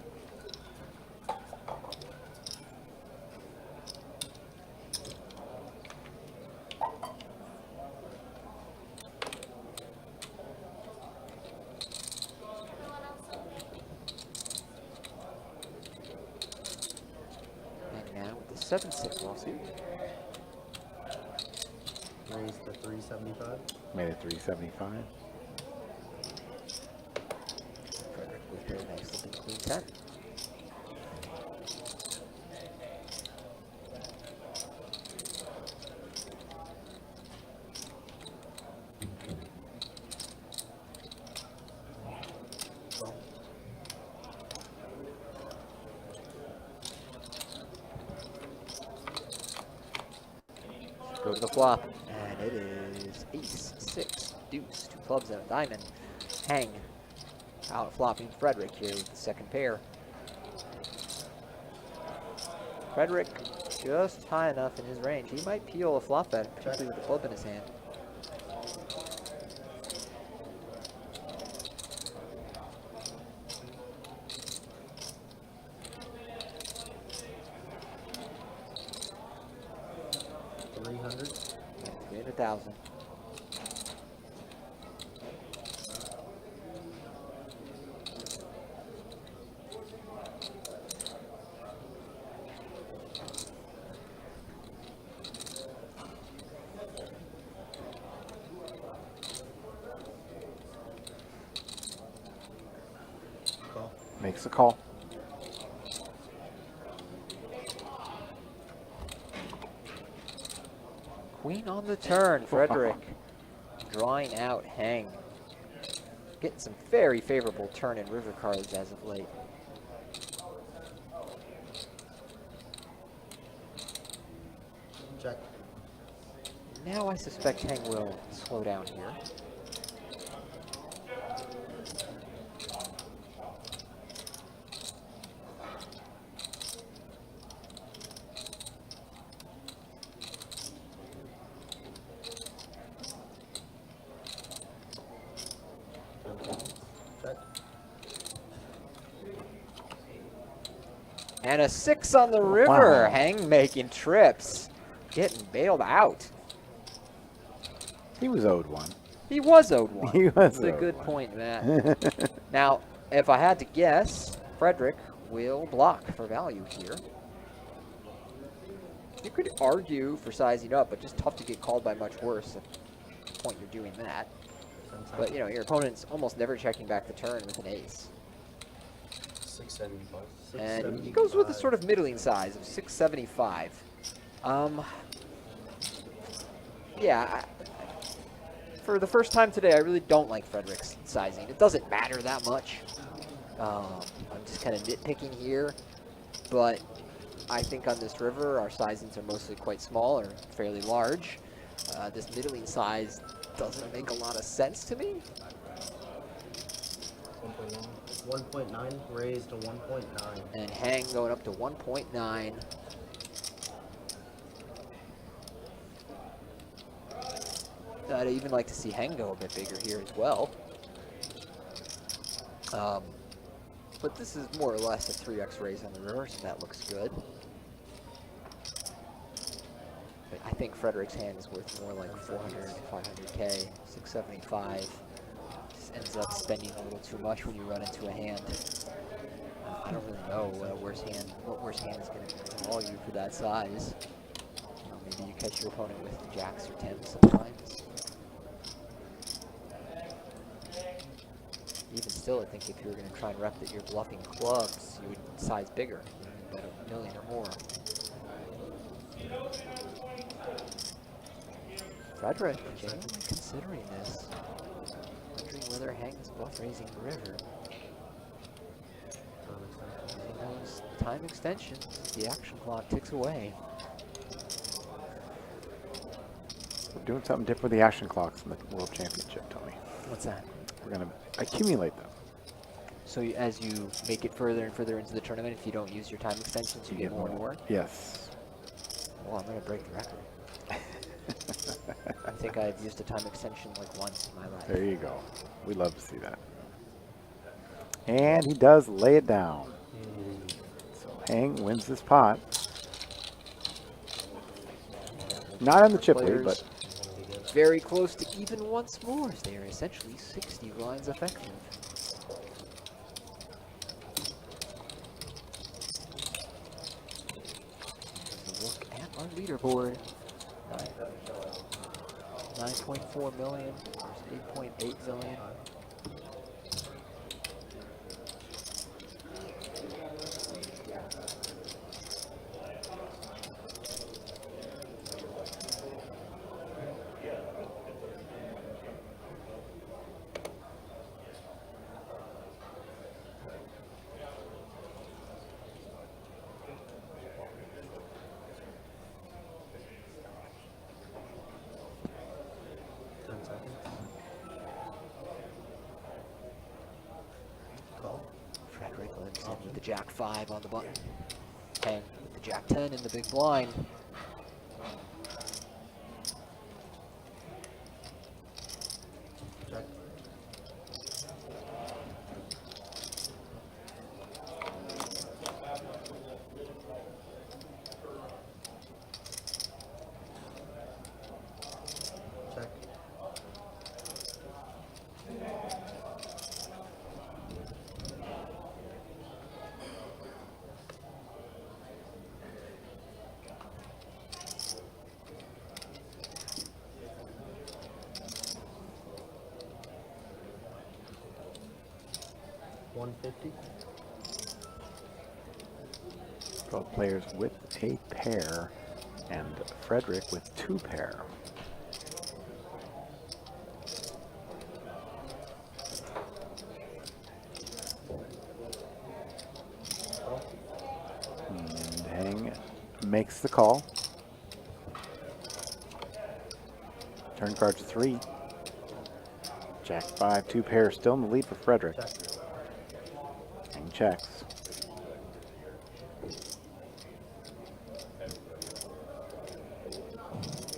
And now with the 7-6 lawsuit. Raise to 375. Made it 375. Frederick with very nice looking queen 10. Go to the flop, and it is ace, 6, deuce, 2 clubs and a diamond. Hang out flopping Frederick here with the second pair. Frederick just high enough in his range. He might peel a flop bet, particularly with the club in his hand. And 300,000. Call. Makes the call. Queen on the turn, Frederick. Drawing out Hang. Getting some very favorable turn and river cards as of late. Check. Now I suspect Hang will slow down here. Check. And a 6 on the river. Wow. Hang making trips. Getting bailed out. He was owed one. He was owed one. He was That's a owed good one. point, Matt. Now, if I had to guess, Frederick will block for value here. You could argue for sizing up, but just tough to get called by much worse at the point you're doing that. But, you know, your opponent's almost never checking back the turn with an ace. 675. And he goes with a sort of middling size of 675. Yeah, for the first time today, I really don't like Frederick's sizing. It doesn't matter that much. I'm just kind of nitpicking here, but I think on this river, our sizings are mostly quite small or fairly large. This middling size doesn't make a lot of sense to me. 1.9 raised to 1.9. And Hang going up to 1.9. I'd even like to see Hang go a bit bigger here as well. But this is more or less a 3x raise on the river, so that looks good. But I think Frederick's hand is worth more like 400, 500K, 675. Just ends up spending a little too much when you run into a hand. I don't really know what worse hand is going to draw you for that size. You know, maybe you catch your opponent with jacks or tens sometimes. even still, I think if you were going to try and rep that you're bluffing clubs, you would size bigger, you know, bet $1 million or more. Frederick genuinely considering this, wondering whether Hank is bluff raising the river. Using those time extensions, the action clock ticks away. We're doing something different with the action clocks in the World Championship, Tony. What's that? We're going to accumulate them. So as you make it further and further into the tournament, if you don't use your time extensions, you get more and more? Yes. Well, I'm going to break the record. I think I've used a time extension like once in my life. There you go. We love to see that. And he does lay it down. So Hang wins this pot. Not on the chip lead, but very close to even once more, as they are essentially 60 blinds effective. Look at our leaderboard. 9.4 million versus 8.8 million. With the Jack 5 on the button. Hang with the Jack 10 in the big blind. Check. Check. $150. both players with a pair and Frederick with 2 pair. And Hang makes the call. Turn cards 3. Jack 5, 2 pair, still in the lead for Frederick. Hang checks.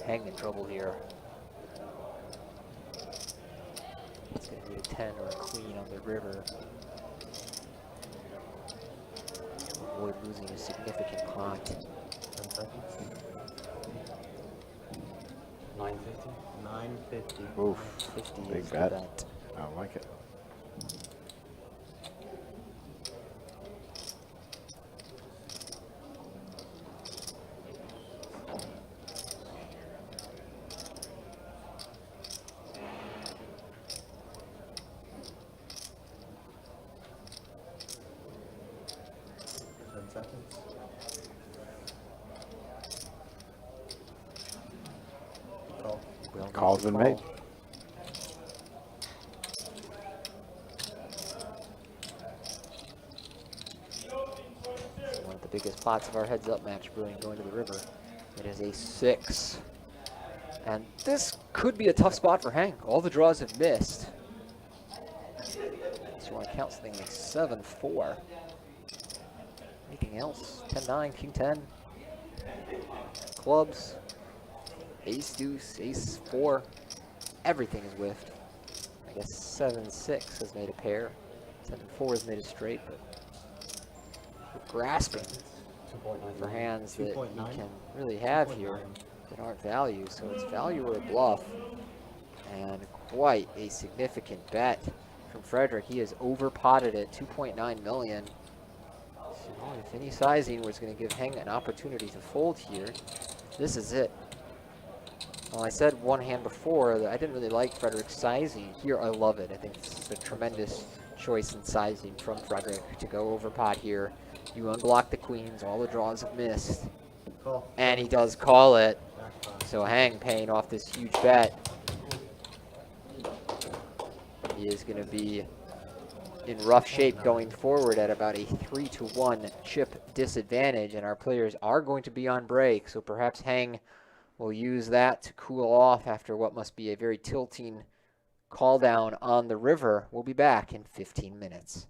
Hang in trouble here. It's going to be a 10 or a queen on the river to avoid losing a significant pot. 10 seconds. 950. 950. Oof, 50 big is the bet. bet. I like it. Seconds. Call. Well, Call's been made. One of the biggest pots of our heads-up match brewing going to the river. It is a 6. And this could be a tough spot for Hank. All the draws have missed. So you want to count something like 7-4. Anything else? 10-9, King 10. Clubs. Ace deuce, ace 4. Everything is whiffed. I guess 7-6 has made a pair. 7-4 has made a straight, but we're grasping for hands that you can really have here that aren't value. So it's value or a bluff. And quite a significant bet from Frederick. He has over-potted at 2.9 million. So if any sizing was going to give Heng an opportunity to fold here, this is it. Well, I said one hand before that I didn't really like Frederick's sizing. Here, I love it. I think this is a tremendous choice in sizing from Frederick to go over pot here. You unblock the queens, all the draws have missed. Call. And he does call it. So Hang paying off this huge bet. He is going to be in rough shape going forward at about a 3-1 chip disadvantage, and our players are going to be on break, so perhaps Hang will use that to cool off after what must be a very tilting call down on the river. We'll be back in 15 minutes.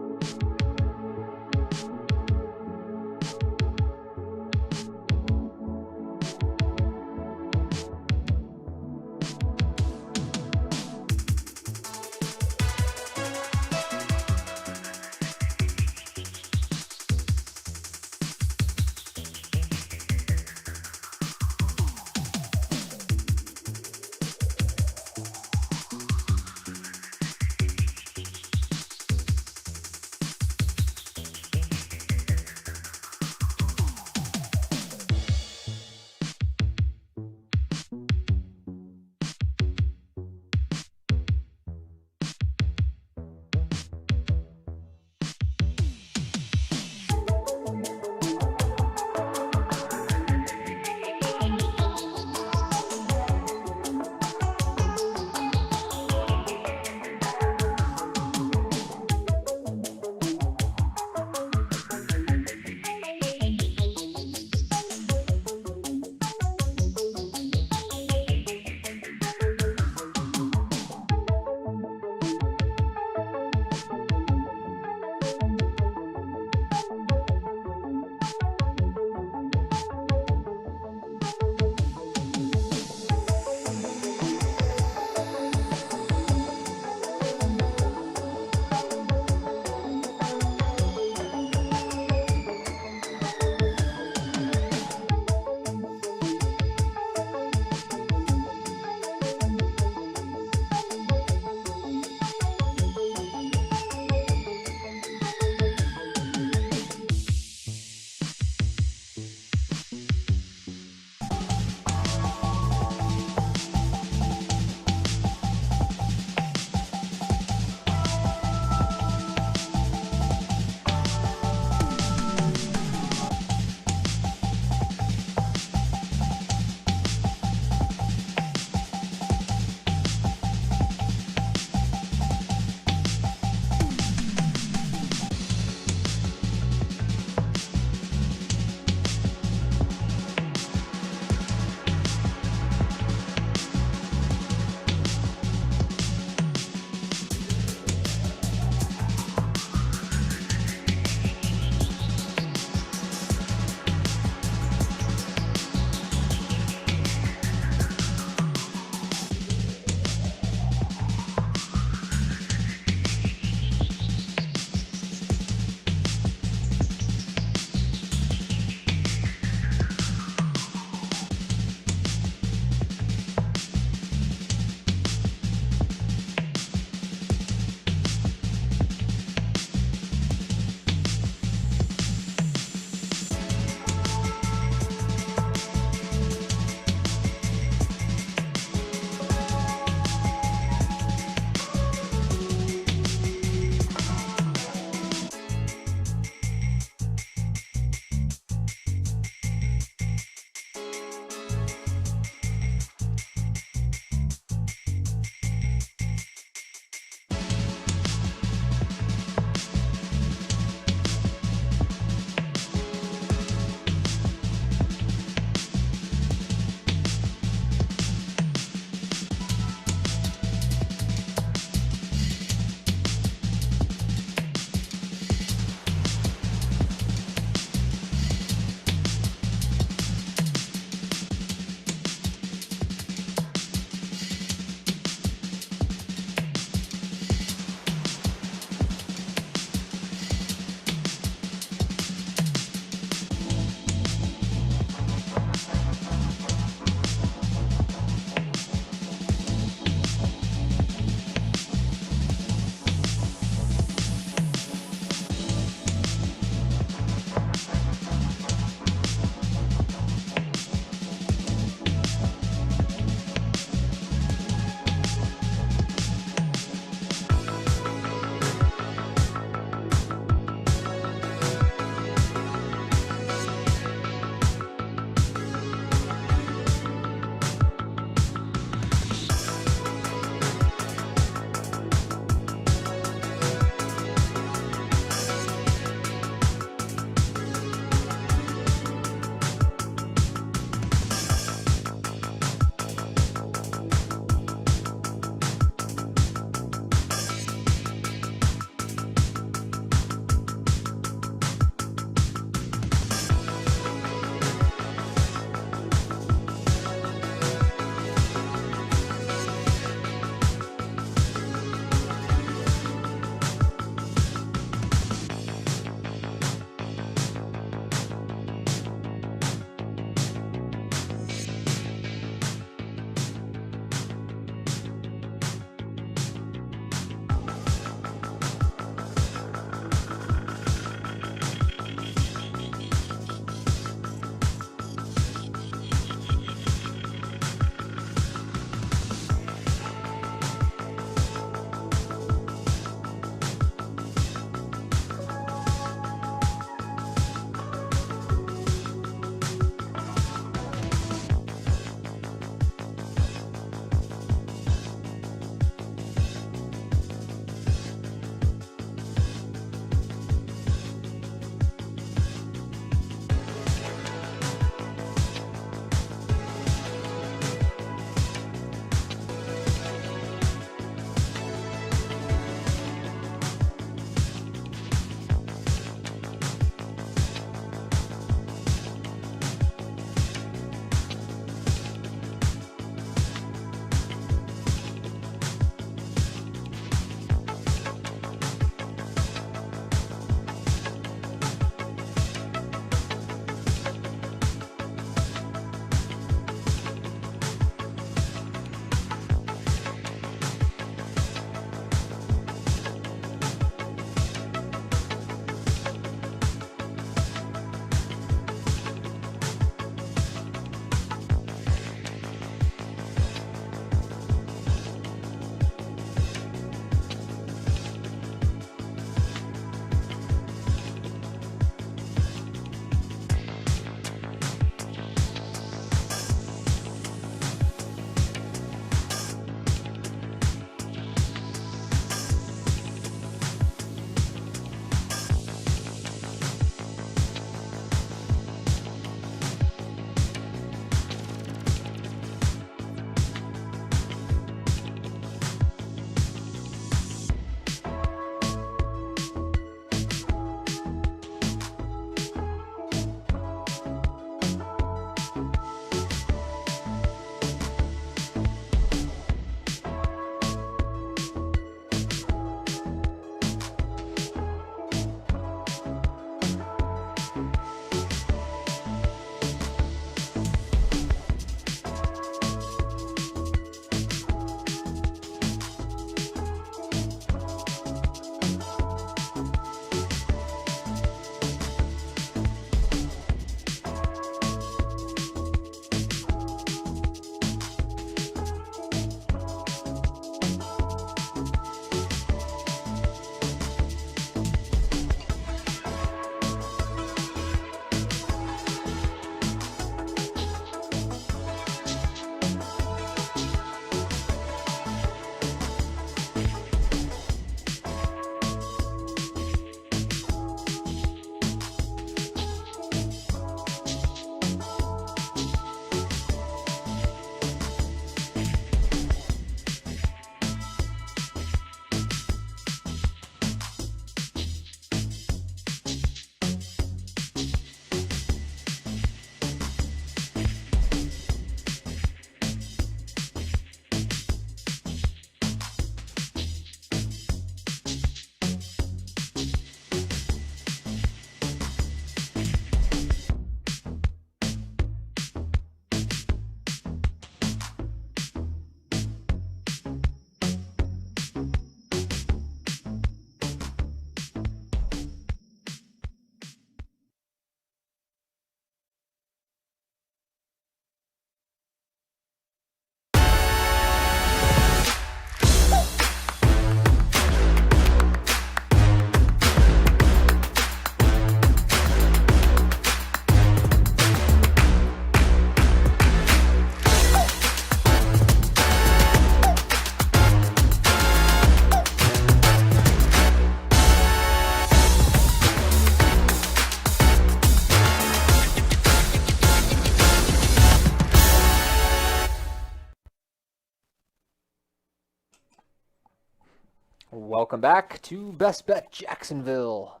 Welcome back to Best Bet Jacksonville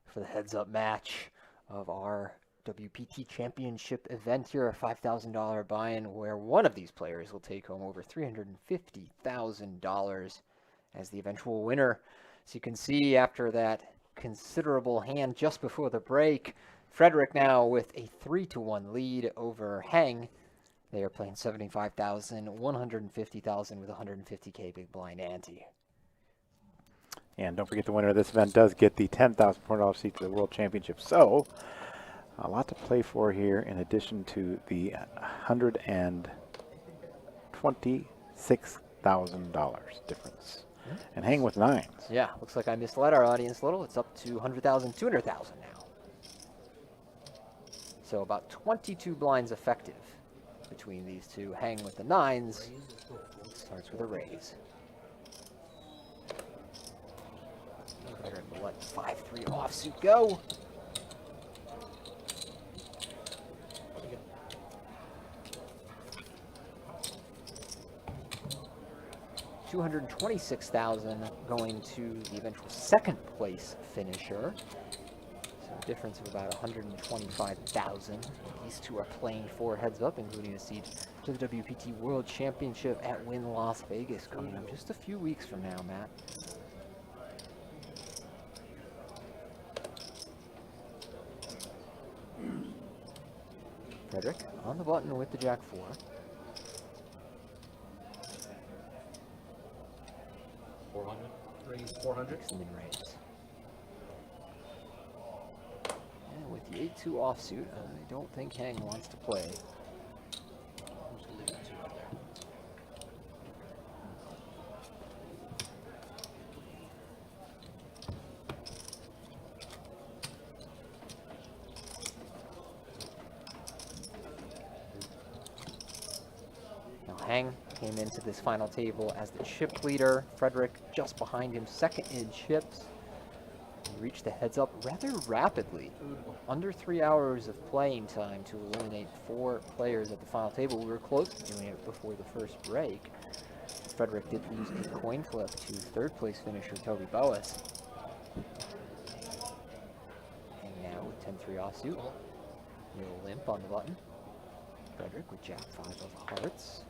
for the heads-up match of our WPT Championship event here, a $5,000 buy-in where one of these players will take home over $350,000 as the eventual winner. So you can see after that considerable hand just before the break, Frederick now with a 3-1 lead over Heng. They are playing 75,000, 150,000 with 150K big blind ante. And don't forget the winner of this event does get the $10,400 seat to the World Championship. So a lot to play for here in addition to the $126,000 difference. And hang with nines. Yeah, looks like I misled our audience a little. It's up to 100,000, 200,000 now. So about 22 blinds effective between these two. Hang with the nines. Starts with a raise. Better to let 5-3 offsuit go. $226,000 going to the eventual second place finisher. So a difference of about $125,000. These two are playing for heads up, including a seat to the WPT World Championship at Wynn Las Vegas coming up just a few weeks from now, Matt. Frederick on the button with the Jack 4. Raise 400. Mid raise. And with the 8-2 offsuit, I don't think Hang wants to play. Hang came into this final table as the chip leader. Frederick just behind him, second in chips. He reached the heads up rather rapidly. Under 3 hours of playing time to eliminate 4 players at the final table. We were close to doing it before the first break. Frederick did lose a coin flip to third place finisher Toby Boas. And now with 10-3 offsuit. Little limp on the button. Frederick with Jack 5 of hearts.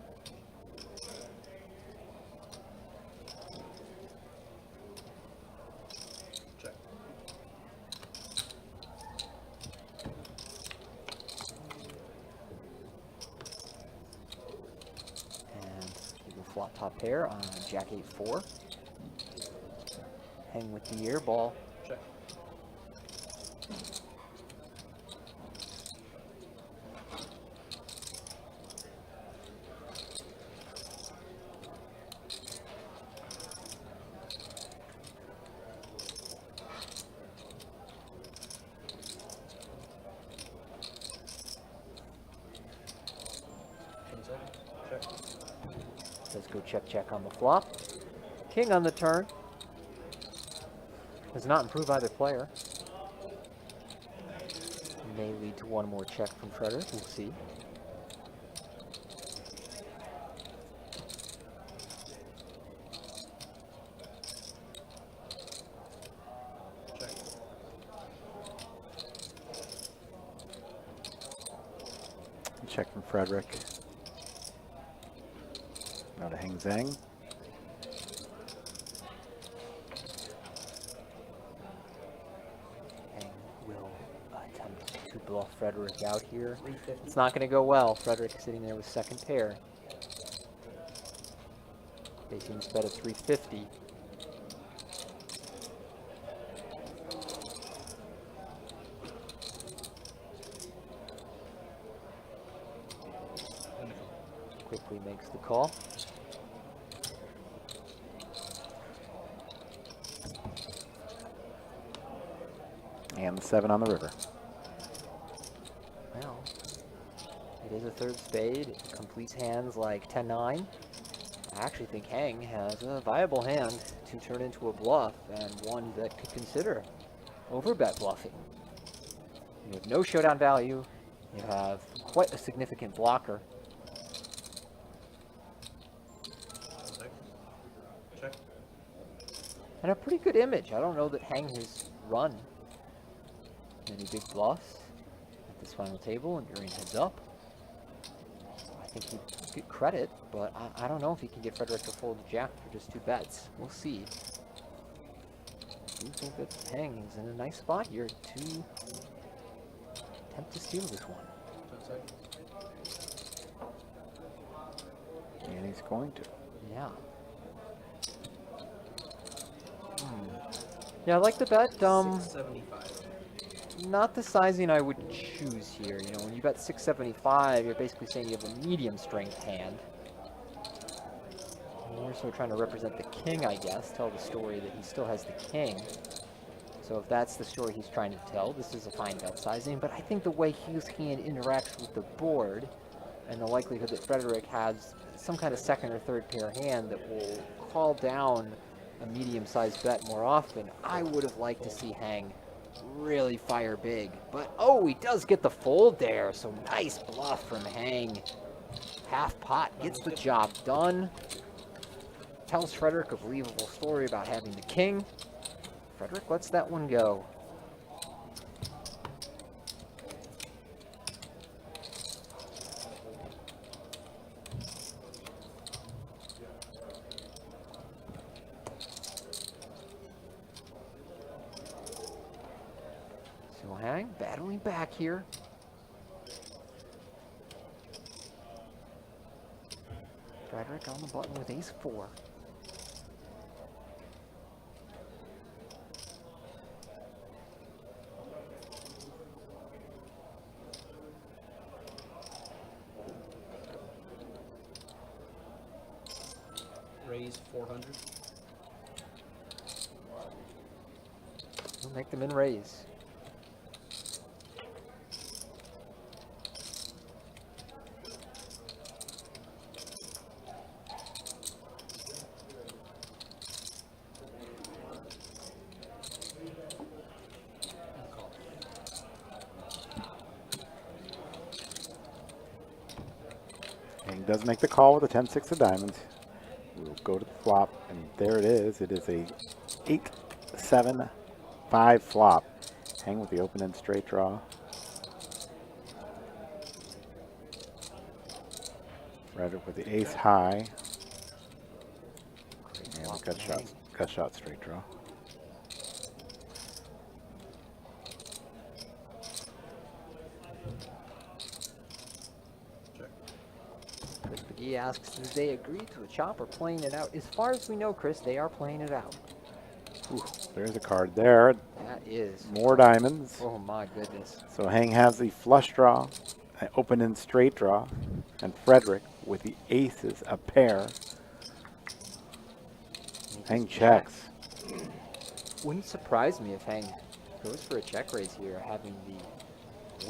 Flop top pair on Jack 8-4. Hang with the air ball. Check. Check. Let's go check on the flop. King on the turn. Does not improve either player. May lead to one more check from Frederick. We'll see. Check. Check from Frederick. Now to Hang Zhang. Hang will attempt to bluff Frederick out here. It's not going to go well. Frederick sitting there with second pair. Facing this bet at 350. Quickly makes the call. And the 7 on the river. Well, it is a third spade. It completes hands like 10-9. I actually think Hang has a viable hand to turn into a bluff, and one that could consider overbet bluffing. You have no showdown value. You have quite a significant blocker. Check. And a pretty good image. I don't know that Hang has run many big bluffs at this final table, and you're in heads up. I think he'd get credit, but I don't know if he can get Frederick to fold the jack for just 2 bets. We'll see. I do think that Hang is in a nice spot here to attempt to steal this one. 10 seconds. And he's going to. Yeah. Yeah, I like the bet. 675. Not the sizing I would choose here. You know, when you bet 675, you're basically saying you have a medium strength hand. More so trying to represent the king, I guess. Tell the story that he still has the king. So if that's the story he's trying to tell, this is a fine bet sizing. But I think the way his hand interacts with the board and the likelihood that Frederick has some kind of second or third pair hand that will call down a medium-sized bet more often, I would have liked to see Hang really fire big. But, oh, he does get the fold there, so nice bluff from Hang. Half pot gets the job done. Tells Frederick a believable story about having the king. Frederick lets that one go. So Hang battling back here. Frederick on the button with ace-4. Raise 400. We'll make them in raise. Hang does make the call with a 10-6 of diamonds. We'll go to the flop, and there it is. It is a 8-7-5 flop. Hang with the open-end straight draw. Frederick with the ace high. And the cut shot straight draw. Chris McGee asks, did they agree to a chop or playing it out? As far as we know, Chris, they are playing it out. Ooh, there's a card there. That is. More diamonds. Oh my goodness. So Hang has the flush draw, an open-end straight draw, and Frederick with the aces, a pair. Hang checks. Wouldn't surprise me if Hang goes for a check raise here, having the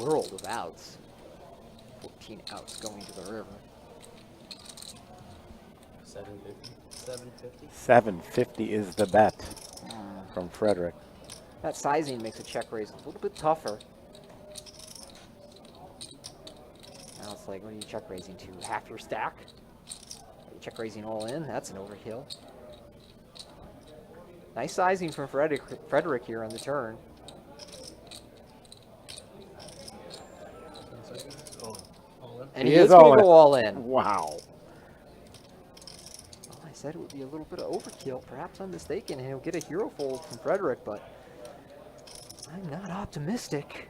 world of outs. 14 outs going to the river. 750. 750. 750 is the bet from Frederick. That sizing makes a check raise a little bit tougher. Now it's like, what are you check raising to? Half your stack? Are you check raising all in? That's an overkill. Nice sizing from Frederick here on the turn. 10 seconds. Oh, all in. And he is going to go all in. Wow. Well, I said it would be a little bit of overkill. Perhaps I'm mistaken, and he'll get a hero fold from Frederick, but I'm not optimistic.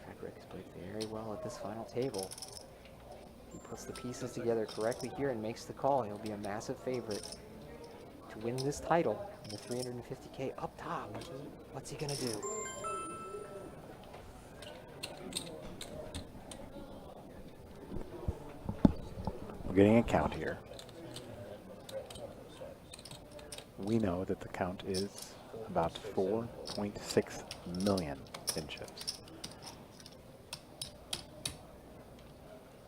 Frederick has played very well at this final table. He puts the pieces together correctly here and makes the call. He'll be a massive favorite to win this title in the 350K up top. What's he gonna do? We're getting a count here. We know that the count is about 4.6 million in chips.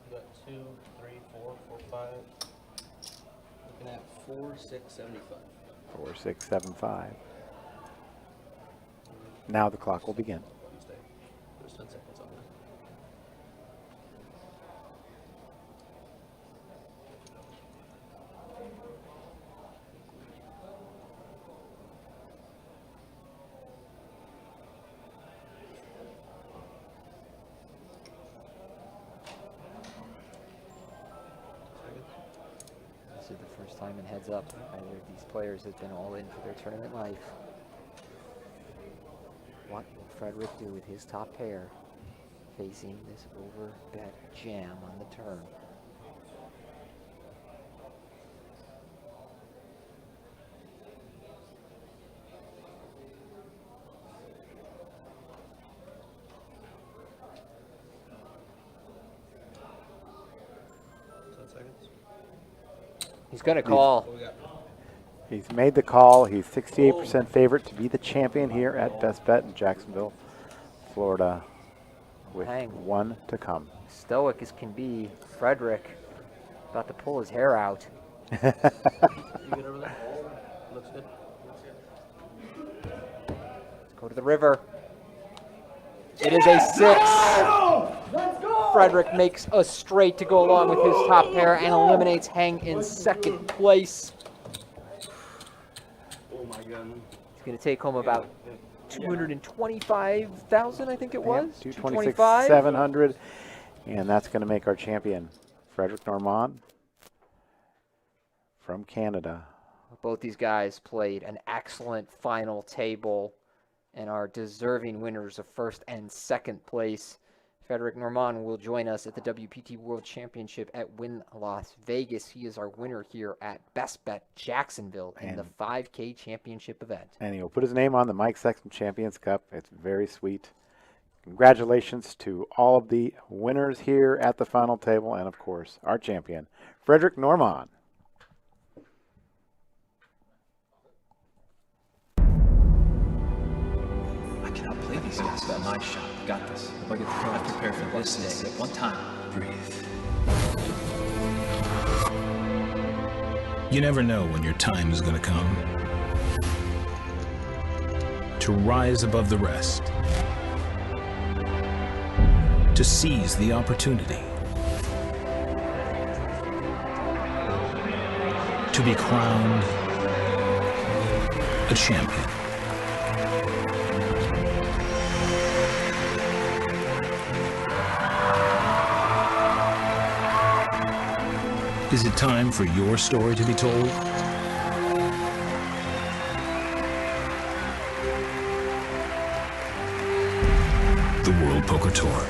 You got 2, 3, 4, 4, 5. Looking at 4675. 4675. Now the clock will begin. You stay. There's 10 seconds on First time in heads up, either of these players has been all in for their tournament life. What will Frederick do with his top pair facing this over bet jam on the turn? He's going to call. What we got? He's made the call. He's 68% favorite to be the champion here at BestBet in Jacksonville, Florida, with Hang. one to come. Stoic as can be. Frederick about to pull his hair out. You good over there? Looks good. Let's go to the river. It is a 6. Frederick makes a straight to go along with his top pair and eliminates Hang in second place. Oh my god. He's going to take home about 225,000, I think it was. 226,700, and that's going to make our champion, Frederick Normand from Canada. Both these guys played an excellent final table and are deserving winners of first and second place. Frederick Normand will join us at the WPT World Championship at Wynn Las Vegas. He is our winner here at BestBet Jacksonville in the 5K Championship event. And he'll put his name on the Mike Sexton Champions Cup. It's very sweet. Congratulations to all of the winners here at the final table and, of course, our champion, Frederick Normand. I cannot play these guys without my shot. Got this. If I get the card, I prepare for this day. One time. Breathe. You never know when your time is going to come. To rise above the rest. To seize the opportunity. To be crowned a champion. Is it time for your story to be told? The World Poker Tour.